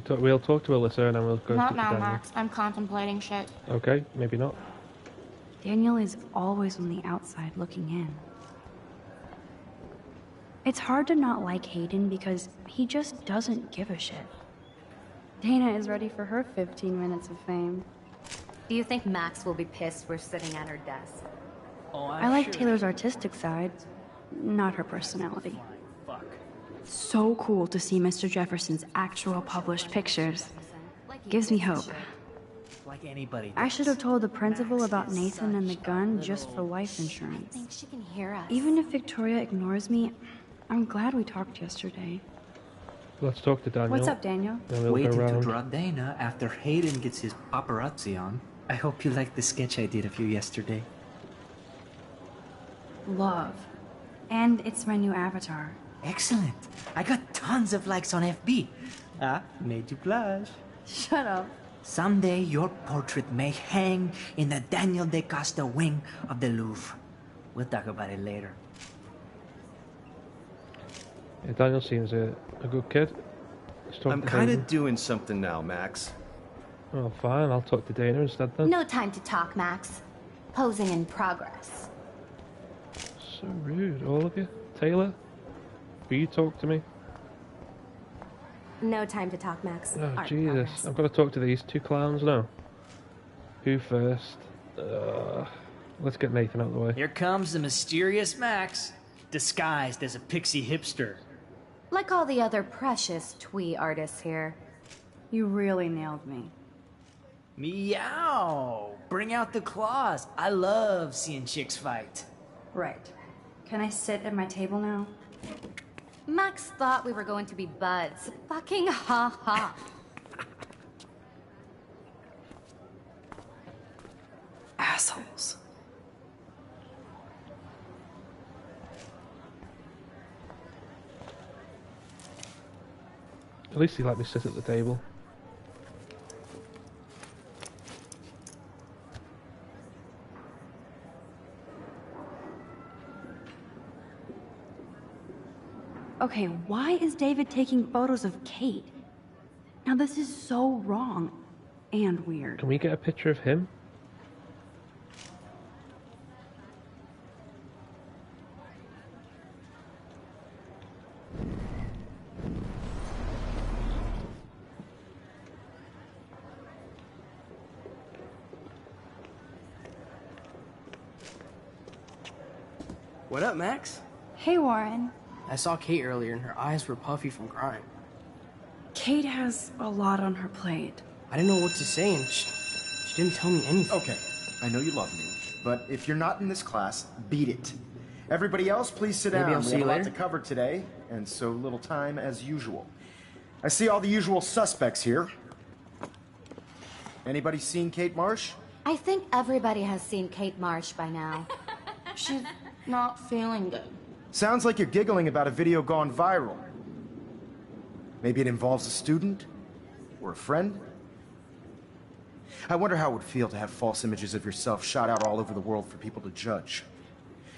We'll talk to Alyssa and then we'll go Not to now, Daniel. Max. I'm contemplating shit. Okay, maybe not. Daniel is always on the outside looking in. It's hard to not like Hayden because he just doesn't give a shit. Dana is ready for her 15 minutes of fame. Do you think Max will be pissed we're sitting at her desk? Oh, I like Taylor's artistic side, not her personality. So cool to see Mr. Jefferson's actual published pictures. Gives me hope. Like anybody. I should have told the principal about Nathan and the gun just for life insurance. I think she can hear us. Even if Victoria ignores me, I'm glad we talked yesterday. Let's talk to Daniel. What's up, Daniel? Then we'll Waiting go to around. draw Dana after Hayden gets his paparazzi on. I hope you liked the sketch I did of you yesterday. Love. And it's my new avatar. Excellent. I got tons of likes on FB. Made you blush. Shut up. Someday your portrait may hang in the Daniel de Costa wing of the Louvre. We'll talk about it later. Yeah, Daniel seems a good kid. I'm kind of doing something now, Max. Oh, fine. I'll talk to Dana instead then. No time to talk, Max. Posing in progress. So rude, all of you. Taylor, will you talk to me? No time to talk, Max. Oh, Art Jesus. progress. I've got to talk to these two clowns now. Who first? Let's get Nathan out of the way. Here comes the mysterious Max, disguised as a pixie hipster. Like all the other precious twee artists here. You really nailed me. Meow! Bring out the claws. I love seeing chicks fight. Right. Can I sit at my table now? Max thought we were going to be buds. Fucking ha ha. Assholes. At least he let me sit at the table. Okay, why is David taking photos of Kate? Now this is so wrong and weird. Can we get a picture of him? What up, Max? Hey, Warren. I saw Kate earlier and her eyes were puffy from crying. Kate has a lot on her plate. I didn't know what to say and she didn't tell me anything. Okay, I know you love me, but if you're not in this class, beat it. Everybody else, please sit down. Maybe I'll We see have you a lot later. to cover today, and so little time as usual. I see all the usual suspects here. Anybody seen Kate Marsh? I think everybody has seen Kate Marsh by now. She's not feeling good. Sounds like you're giggling about a video gone viral. Maybe it involves a student? Or a friend? I wonder how it would feel to have false images of yourself shot out all over the world for people to judge.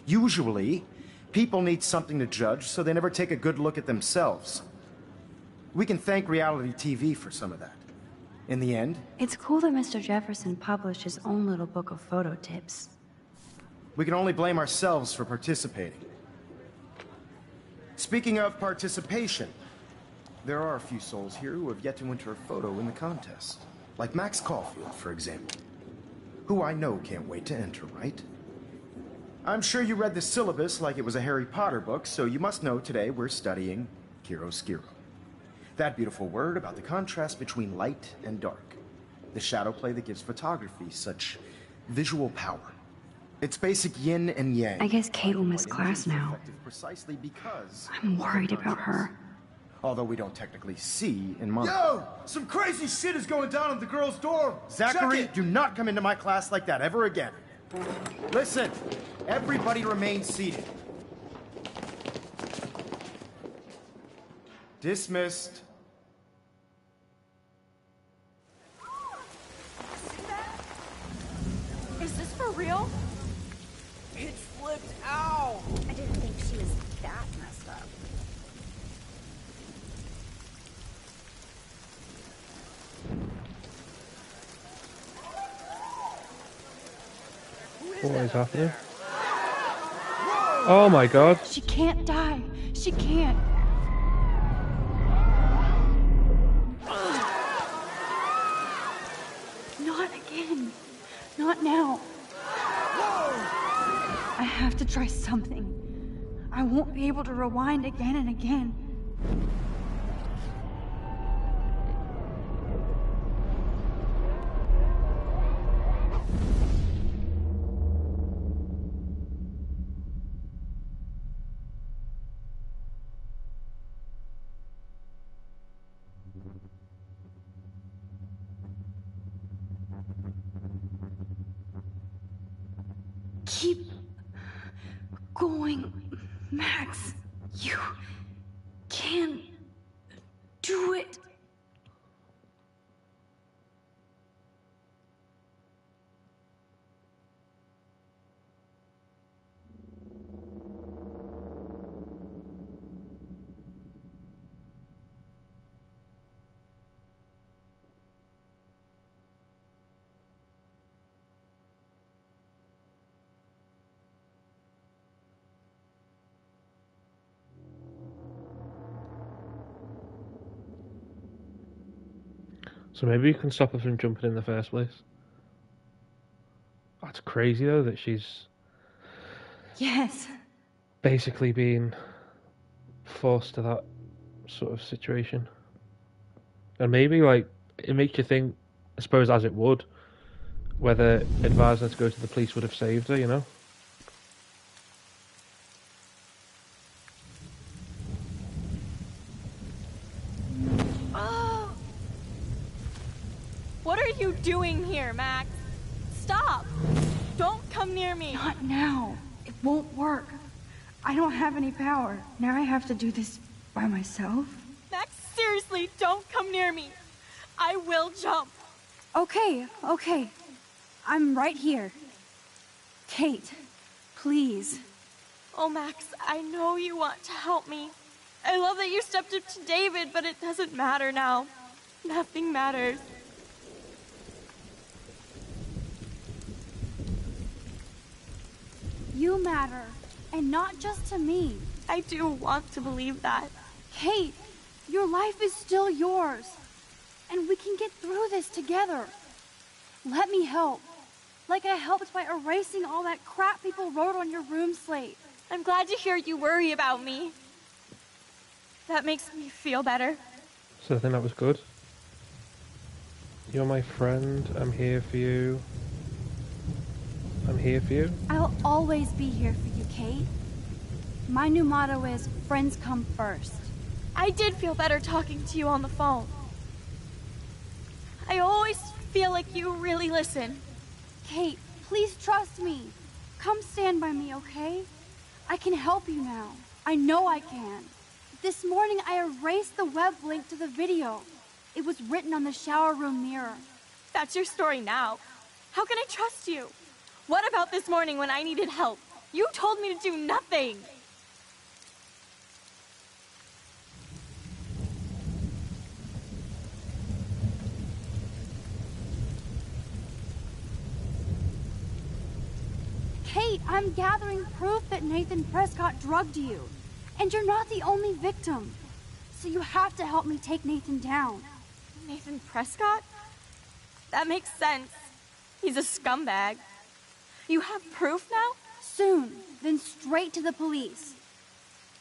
Usually, people need something to judge, so they never take a good look at themselves. We can thank reality TV for some of that. In the end, It's cool that Mr. Jefferson published his own little book of photo tips. we can only blame ourselves for participating. Speaking of participation, there are a few souls here who have yet to enter a photo in the contest. Like Max Caulfield, for example. Who I know can't wait to enter, right? I'm sure you read the syllabus like it was a Harry Potter book, so you must know today we're studying chiaroscuro. That beautiful word about the contrast between light and dark. The shadow play that gives photography such visual power. It's basic yin and yang. I guess Kate will miss class now. Precisely because I'm worried about her. although we don't technically see in monitor. Yo! Some crazy shit is going down in the girls' dorm! Zachary, Check it. do not come into my class like that ever again. Listen, everybody remain seated. Dismissed. Is this for real? It flipped out! I didn't think she was that messed up. What is happening? Oh my god. She can't die. She can't. Not again. Not now. I have to try something. I won't be able to rewind again and again. Keep going, Max. You can do it. So maybe you can stop her from jumping in the first place. That's crazy though, that she's Yes. basically being forced to that sort of situation. And maybe, like, it makes you think, I suppose as it would, whether advising her to go to the police would have saved her, you know? What are you doing here, Max? Stop! Don't come near me! Not now. It won't work. I don't have any power. Now I have to do this by myself. Max, seriously, don't come near me. I will jump. Okay. I'm right here. Kate, please. Oh, Max, I know you want to help me. I love that you stepped up to David, but it doesn't matter now. Nothing matters. You matter, and not just to me. I do want to believe that. Kate, your life is still yours, and we can get through this together. Let me help, like I helped by erasing all that crap people wrote on your room slate. I'm glad to hear you worry about me. That makes me feel better. So I think that was good. You're my friend, I'm here for you. I'm here for you. I'll always be here for you, Kate. My new motto is, friends come first. I did feel better talking to you on the phone. I always feel like you really listen. Kate, please trust me. Come stand by me, okay? I can help you now. I know I can. This morning I erased the web link to the video. It was written on the shower room mirror. That's your story now. How can I trust you? What about this morning when I needed help? You told me to do nothing. Kate, I'm gathering proof that Nathan Prescott drugged you. And you're not the only victim. So you have to help me take Nathan down. Nathan Prescott? That makes sense. He's a scumbag. You have proof now? Soon, then straight to the police.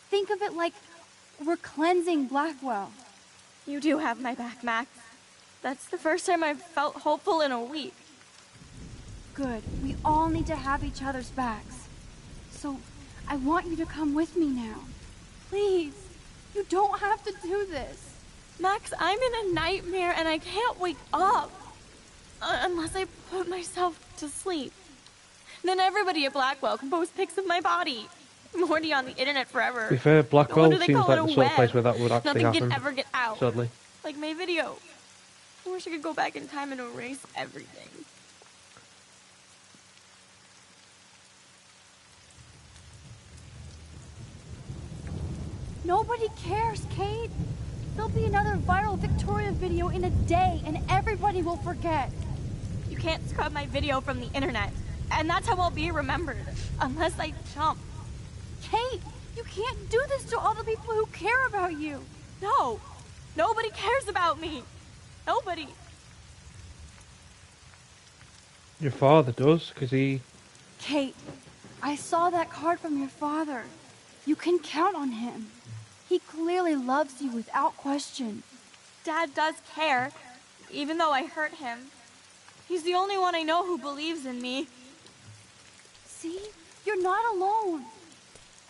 Think of it like we're cleansing Blackwell. You do have my back, Max. That's the first time I've felt hopeful in a week. Good. We all need to have each other's backs. So, I want you to come with me now. Please. You don't have to do this. Max, I'm in a nightmare and I can't wake up. Unless I put myself to sleep. Then everybody at Blackwell can post pics of my body. I'm already on the internet forever. To be fair, Blackwell seems like the sort of place where that would actually Nothing happen. can ever get out. Sadly. Like my video. I wish I could go back in time and erase everything. Nobody cares, Kate. There'll be another viral Victoria video in a day, and everybody will forget. You can't scrub my video from the internet. And that's how I'll be remembered. Unless I jump. Kate, you can't do this to all the people who care about you. No. Nobody cares about me. Nobody. Your father does, because he... Kate, I saw that card from your father. You can count on him. He clearly loves you without question. Dad does care, even though I hurt him. He's the only one I know who believes in me. See? You're not alone.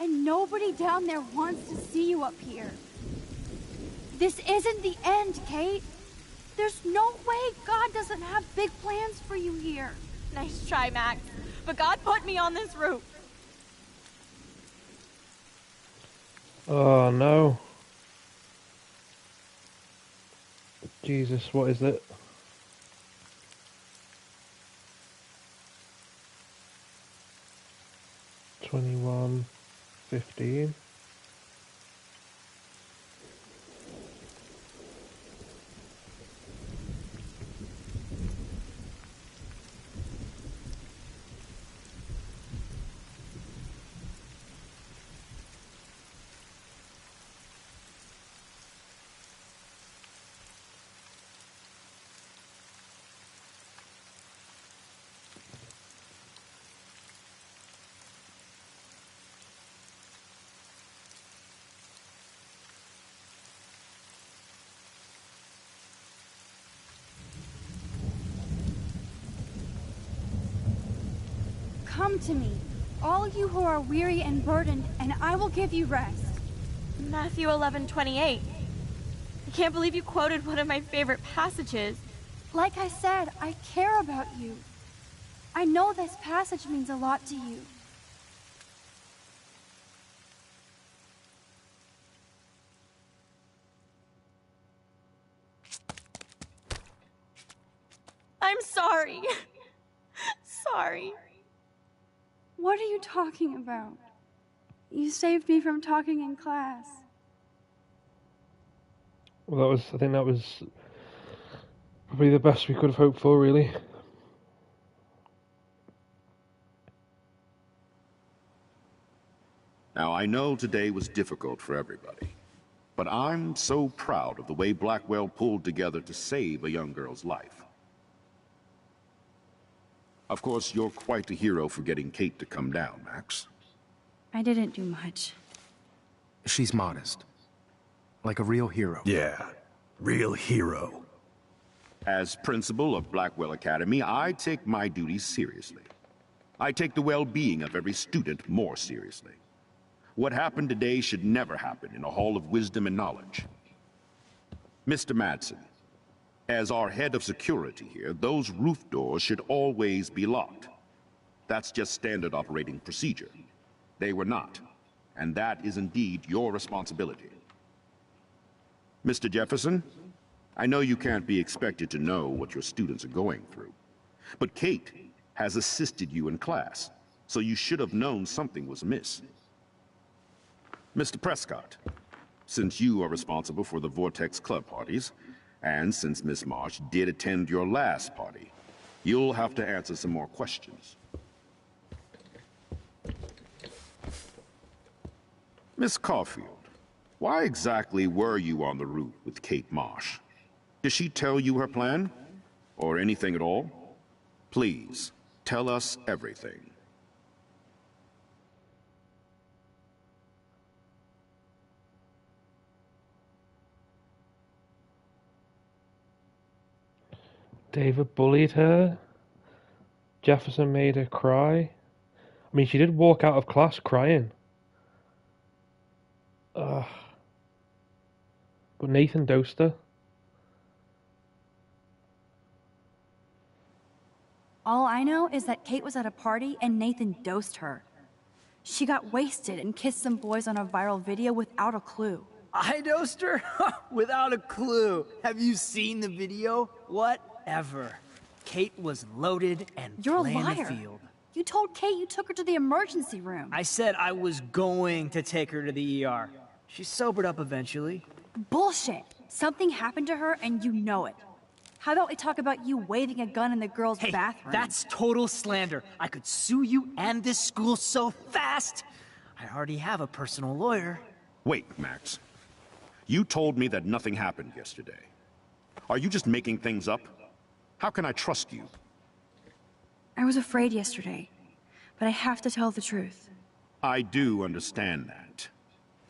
And nobody down there wants to see you up here. This isn't the end, Kate. There's no way God doesn't have big plans for you here. Nice try, Max. But God put me on this route. Oh no. Jesus, what is it? $21.15. Come to me, all you who are weary and burdened, and I will give you rest. Matthew 11:28. I can't believe you quoted one of my favorite passages. Like I said, I care about you. I know this passage means a lot to you. I'm sorry. Sorry. What are you talking about? You saved me from talking in class. Well, I think that was probably the best we could have hoped for, really. Now, I know today was difficult for everybody, but I'm so proud of the way Blackwell pulled together to save a young girl's life. Of course, you're quite a hero for getting Kate to come down, Max. I didn't do much. She's modest. Like a real hero. Yeah, real hero. As principal of Blackwell Academy, I take my duties seriously. I take the well-being of every student more seriously. What happened today should never happen in a hall of wisdom and knowledge. Mr. Madsen, as our head of security here, those roof doors should always be locked. That's just standard operating procedure. They were not, and that is indeed your responsibility. Mr. Jefferson, I know you can't be expected to know what your students are going through, but Kate has assisted you in class, so you should have known something was amiss. Mr. Prescott, since you are responsible for the Vortex Club parties, and since Miss Marsh did attend your last party, you'll have to answer some more questions. Miss Caulfield, why exactly were you on the route with Kate Marsh? Did she tell you her plan? Or anything at all? Please, tell us everything. David bullied her. Jefferson made her cry. I mean, she did walk out of class crying. Ugh. But Nathan dosed her. All I know is that Kate was at a party and Nathan dosed her. She got wasted and kissed some boys on a viral video without a clue. I dosed her? Without a clue. Have you seen the video? Whatever. Kate was loaded and You're a playing the liar. field. You told Kate you took her to the emergency room. I said I was going to take her to the ER. She sobered up eventually. Bullshit. Something happened to her and you know it. How about we talk about you waving a gun in the girls' bathroom? That's total slander. I could sue you and this school so fast. I already have a personal lawyer. Wait, Max. You told me that nothing happened yesterday. Are you just making things up? How can I trust you? I was afraid yesterday, but I have to tell the truth. I do understand that.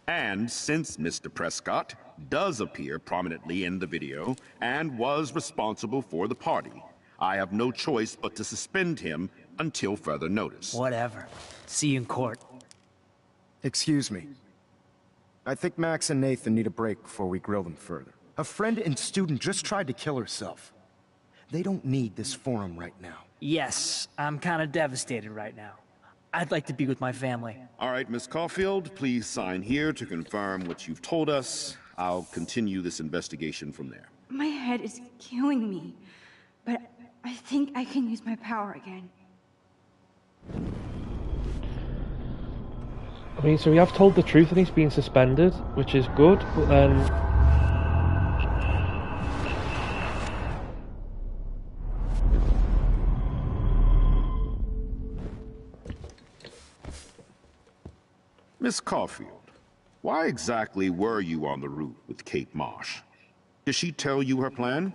And since Mr. Prescott does appear prominently in the video and was responsible for the party, I have no choice but to suspend him until further notice. Whatever. See you in court. Excuse me. I think Max and Nathan need a break before we grill them further. A friend and student just tried to kill herself. They don't need this forum right now. Yes, I'm kind of devastated right now. I'd like to be with my family. All right, Miss Caulfield, please sign here to confirm what you've told us. I'll continue this investigation from there. My head is killing me, but I think I can use my power again. I mean, so we have told the truth and he's been suspended, which is good, but then... Miss Caulfield, why exactly were you on the route with Kate Marsh? Did she tell you her plan?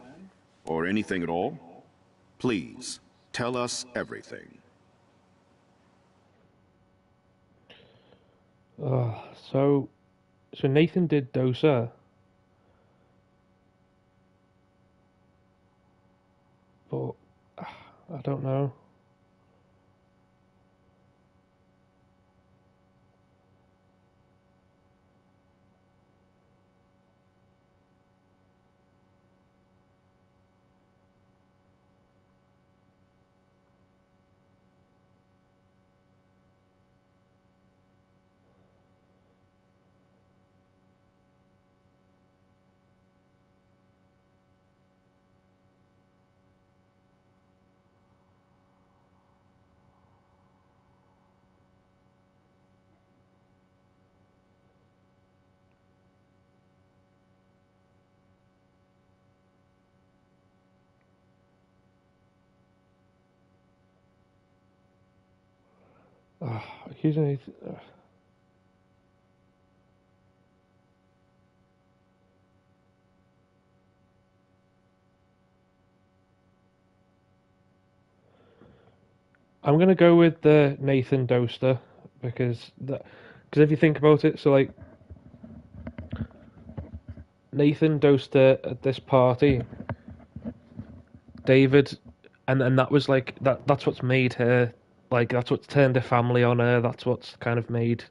Or anything at all? Please, tell us everything. So Nathan did dose her. But, I don't know. Accusing Nathan... I'm gonna go with the Nathan Doster because if you think about it, so like Nathan Doster at this party, David, and that was like that's what's made her, like that's what's turned her family on her. That's what's kind of made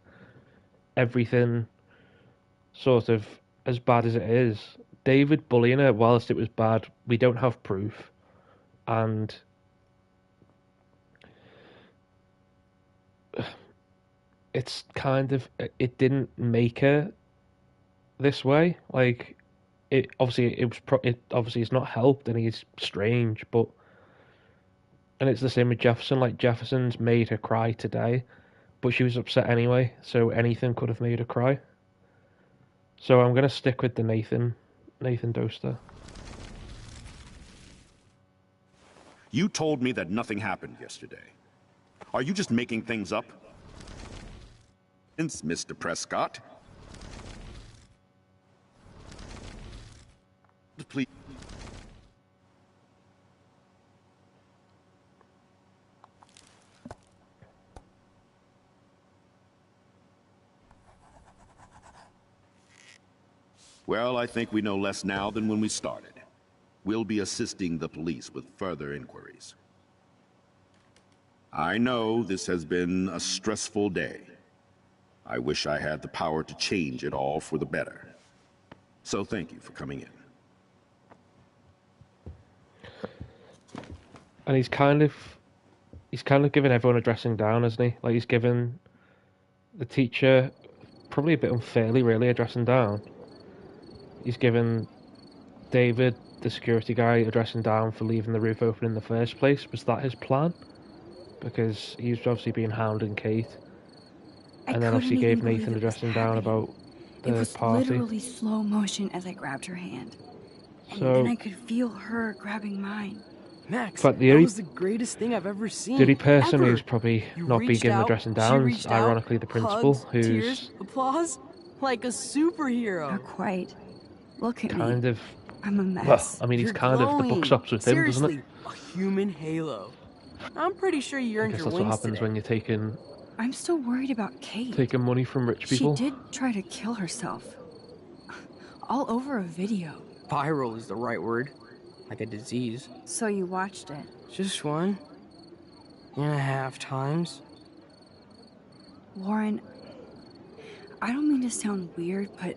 everything sort of as bad as it is. David bullying her, whilst it was bad, we don't have proof, and it's kind of, it didn't make her this way. Like, it obviously it's not helped, and he's strange, but, and it's the same with Jefferson. Like, Jefferson's made her cry today, but she was upset anyway, so anything could have made her cry. So I'm gonna stick with the Nathan Doster. You told me that nothing happened yesterday. Are you just making things up? Mr. Prescott. Please. Well, I think we know less now than when we started. We'll be assisting the police with further inquiries. I know this has been a stressful day. I wish I had the power to change it all for the better. So thank you for coming in. And he's kind of given everyone a dressing down, hasn't he? Like, he's given the teacher, probably a bit unfairly really, a dressing down. He's given David, the security guy, a dressing down for leaving the roof open in the first place. Was that his plan? Because he was obviously being hounding Kate. And then obviously gave Nathan a dressing down about the It was party. literally slow motion as I grabbed her hand. And So, then I could feel her grabbing mine. Max, but that was the greatest thing I've ever seen. the only person ever. who's probably You not been reached given the out, dressing she down is reached out, ironically the principal, hugs, who's tears, applause, like a superhero. Not quite. Look at kind me. of... I'm a mess. Well, I mean, he's You're kind of... The glowing. book stops with him, doesn't Seriously, it? a human halo. I'm pretty sure you I earned guess your that's what wings happens today. when you're I'm still worried about Kate. taking money from rich people. She did try to kill herself. All over a video. Viral is the right word. Like a disease. So you watched it? Just 1.5 times. Warren, I don't mean to sound weird, but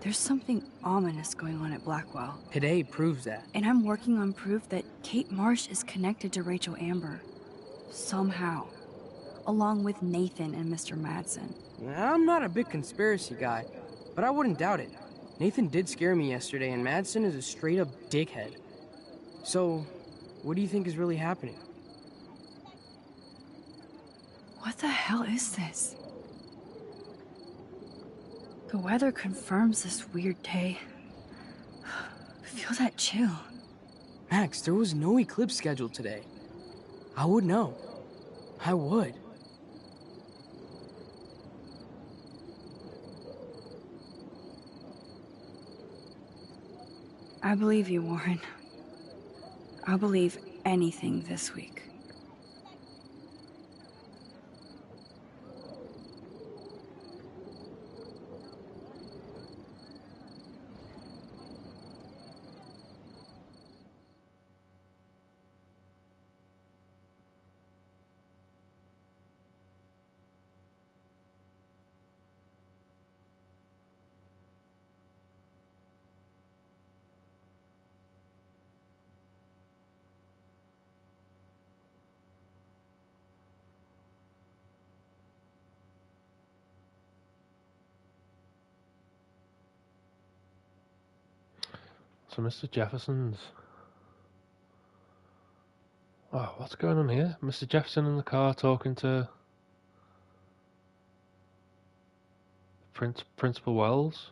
There's something ominous going on at Blackwell. Today proves that. And I'm working on proof that Kate Marsh is connected to Rachel Amber. Somehow. Along with Nathan and Mr. Madsen. I'm not a big conspiracy guy, but I wouldn't doubt it. Nathan did scare me yesterday, and Madsen is a straight-up dickhead. So, what do you think is really happening? What the hell is this? The weather confirms this weird day. Feel that chill. Max, there was no eclipse scheduled today. I would know. I would. I believe you, Warren. I'll believe anything this week. So Mr. Jefferson's... Oh, what's going on here? Mr. Jefferson in the car talking to... Principal Wells?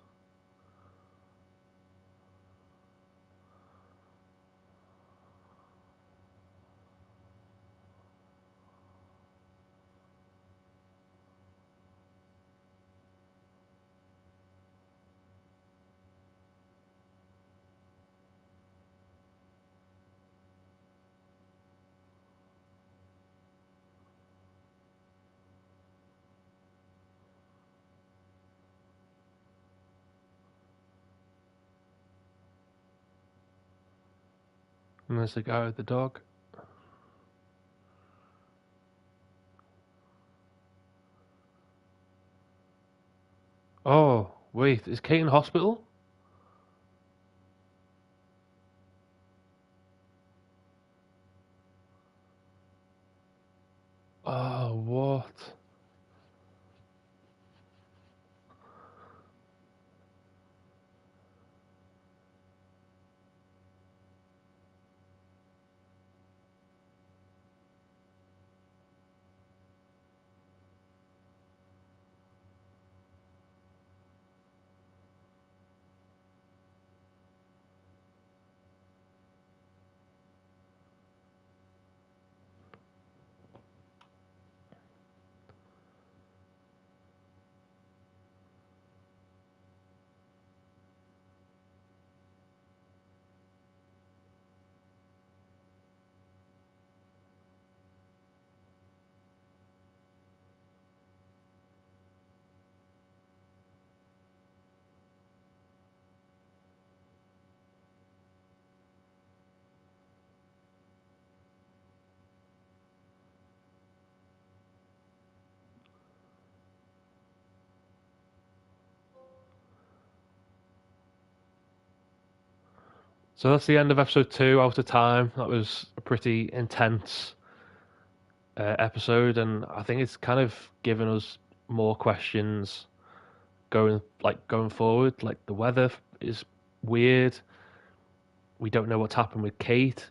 And there's the guy with the dog. Oh, wait, is Kate in hospital? Oh, what? So that's the end of episode 2, Out of Time. That was a pretty intense episode, and I think it's kind of given us more questions going forward. Like, the weather is weird. We don't know what's happened with Kate.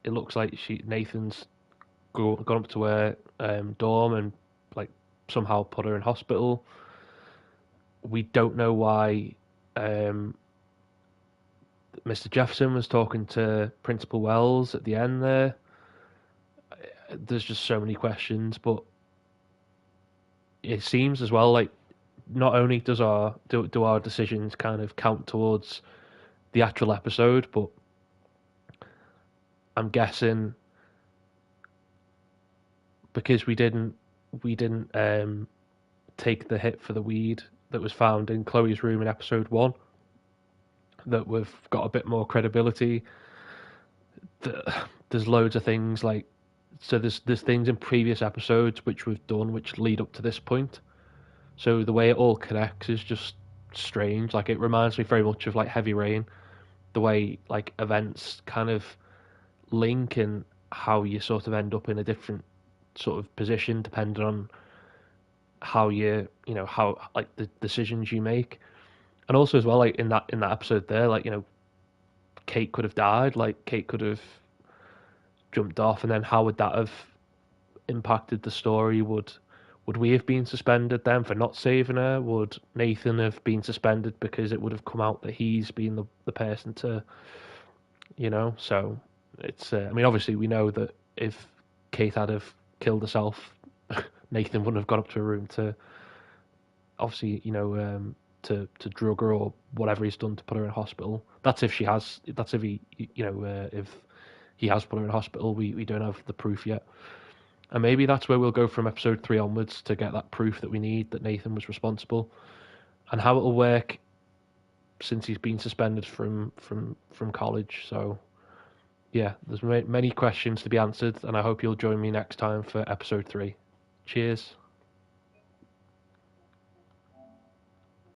It looks like Nathan's gone up to her dorm and like somehow put her in hospital. We don't know why Mr. Jefferson was talking to Principal Wells at the end there. There's just so many questions, but it seems as well like not only do our decisions kind of count towards the actual episode, but I'm guessing because we didn't take the hit for the weed that was found in Chloe's room in episode 1, that we've got a bit more credibility. There's loads of things like, so there's things in previous episodes which we've done which lead up to this point. So the way it all connects is just strange. Like, it reminds me very much of like Heavy Rain, the way like events kind of link and how you sort of end up in a different sort of position depending on how how like the decisions you make. And also as well, like in that episode there, like, Kate could have died, like Kate could have jumped off, and then how would that have impacted the story? Would we have been suspended then for not saving her? Would Nathan have been suspended because it would have come out that he's been the person to, So it's. I mean, obviously we know that if Kate had have killed herself, Nathan wouldn't have got up to her room to, obviously, to drug her or whatever he's done to put her in hospital. That's if she has. That's if he, if he has put her in hospital. We don't have the proof yet. And maybe that's where we'll go from episode 3 onwards to get that proof that we need that Nathan was responsible, and how it'll work since he's been suspended from college. So yeah, there's many questions to be answered, and I hope you'll join me next time for episode 3. Cheers.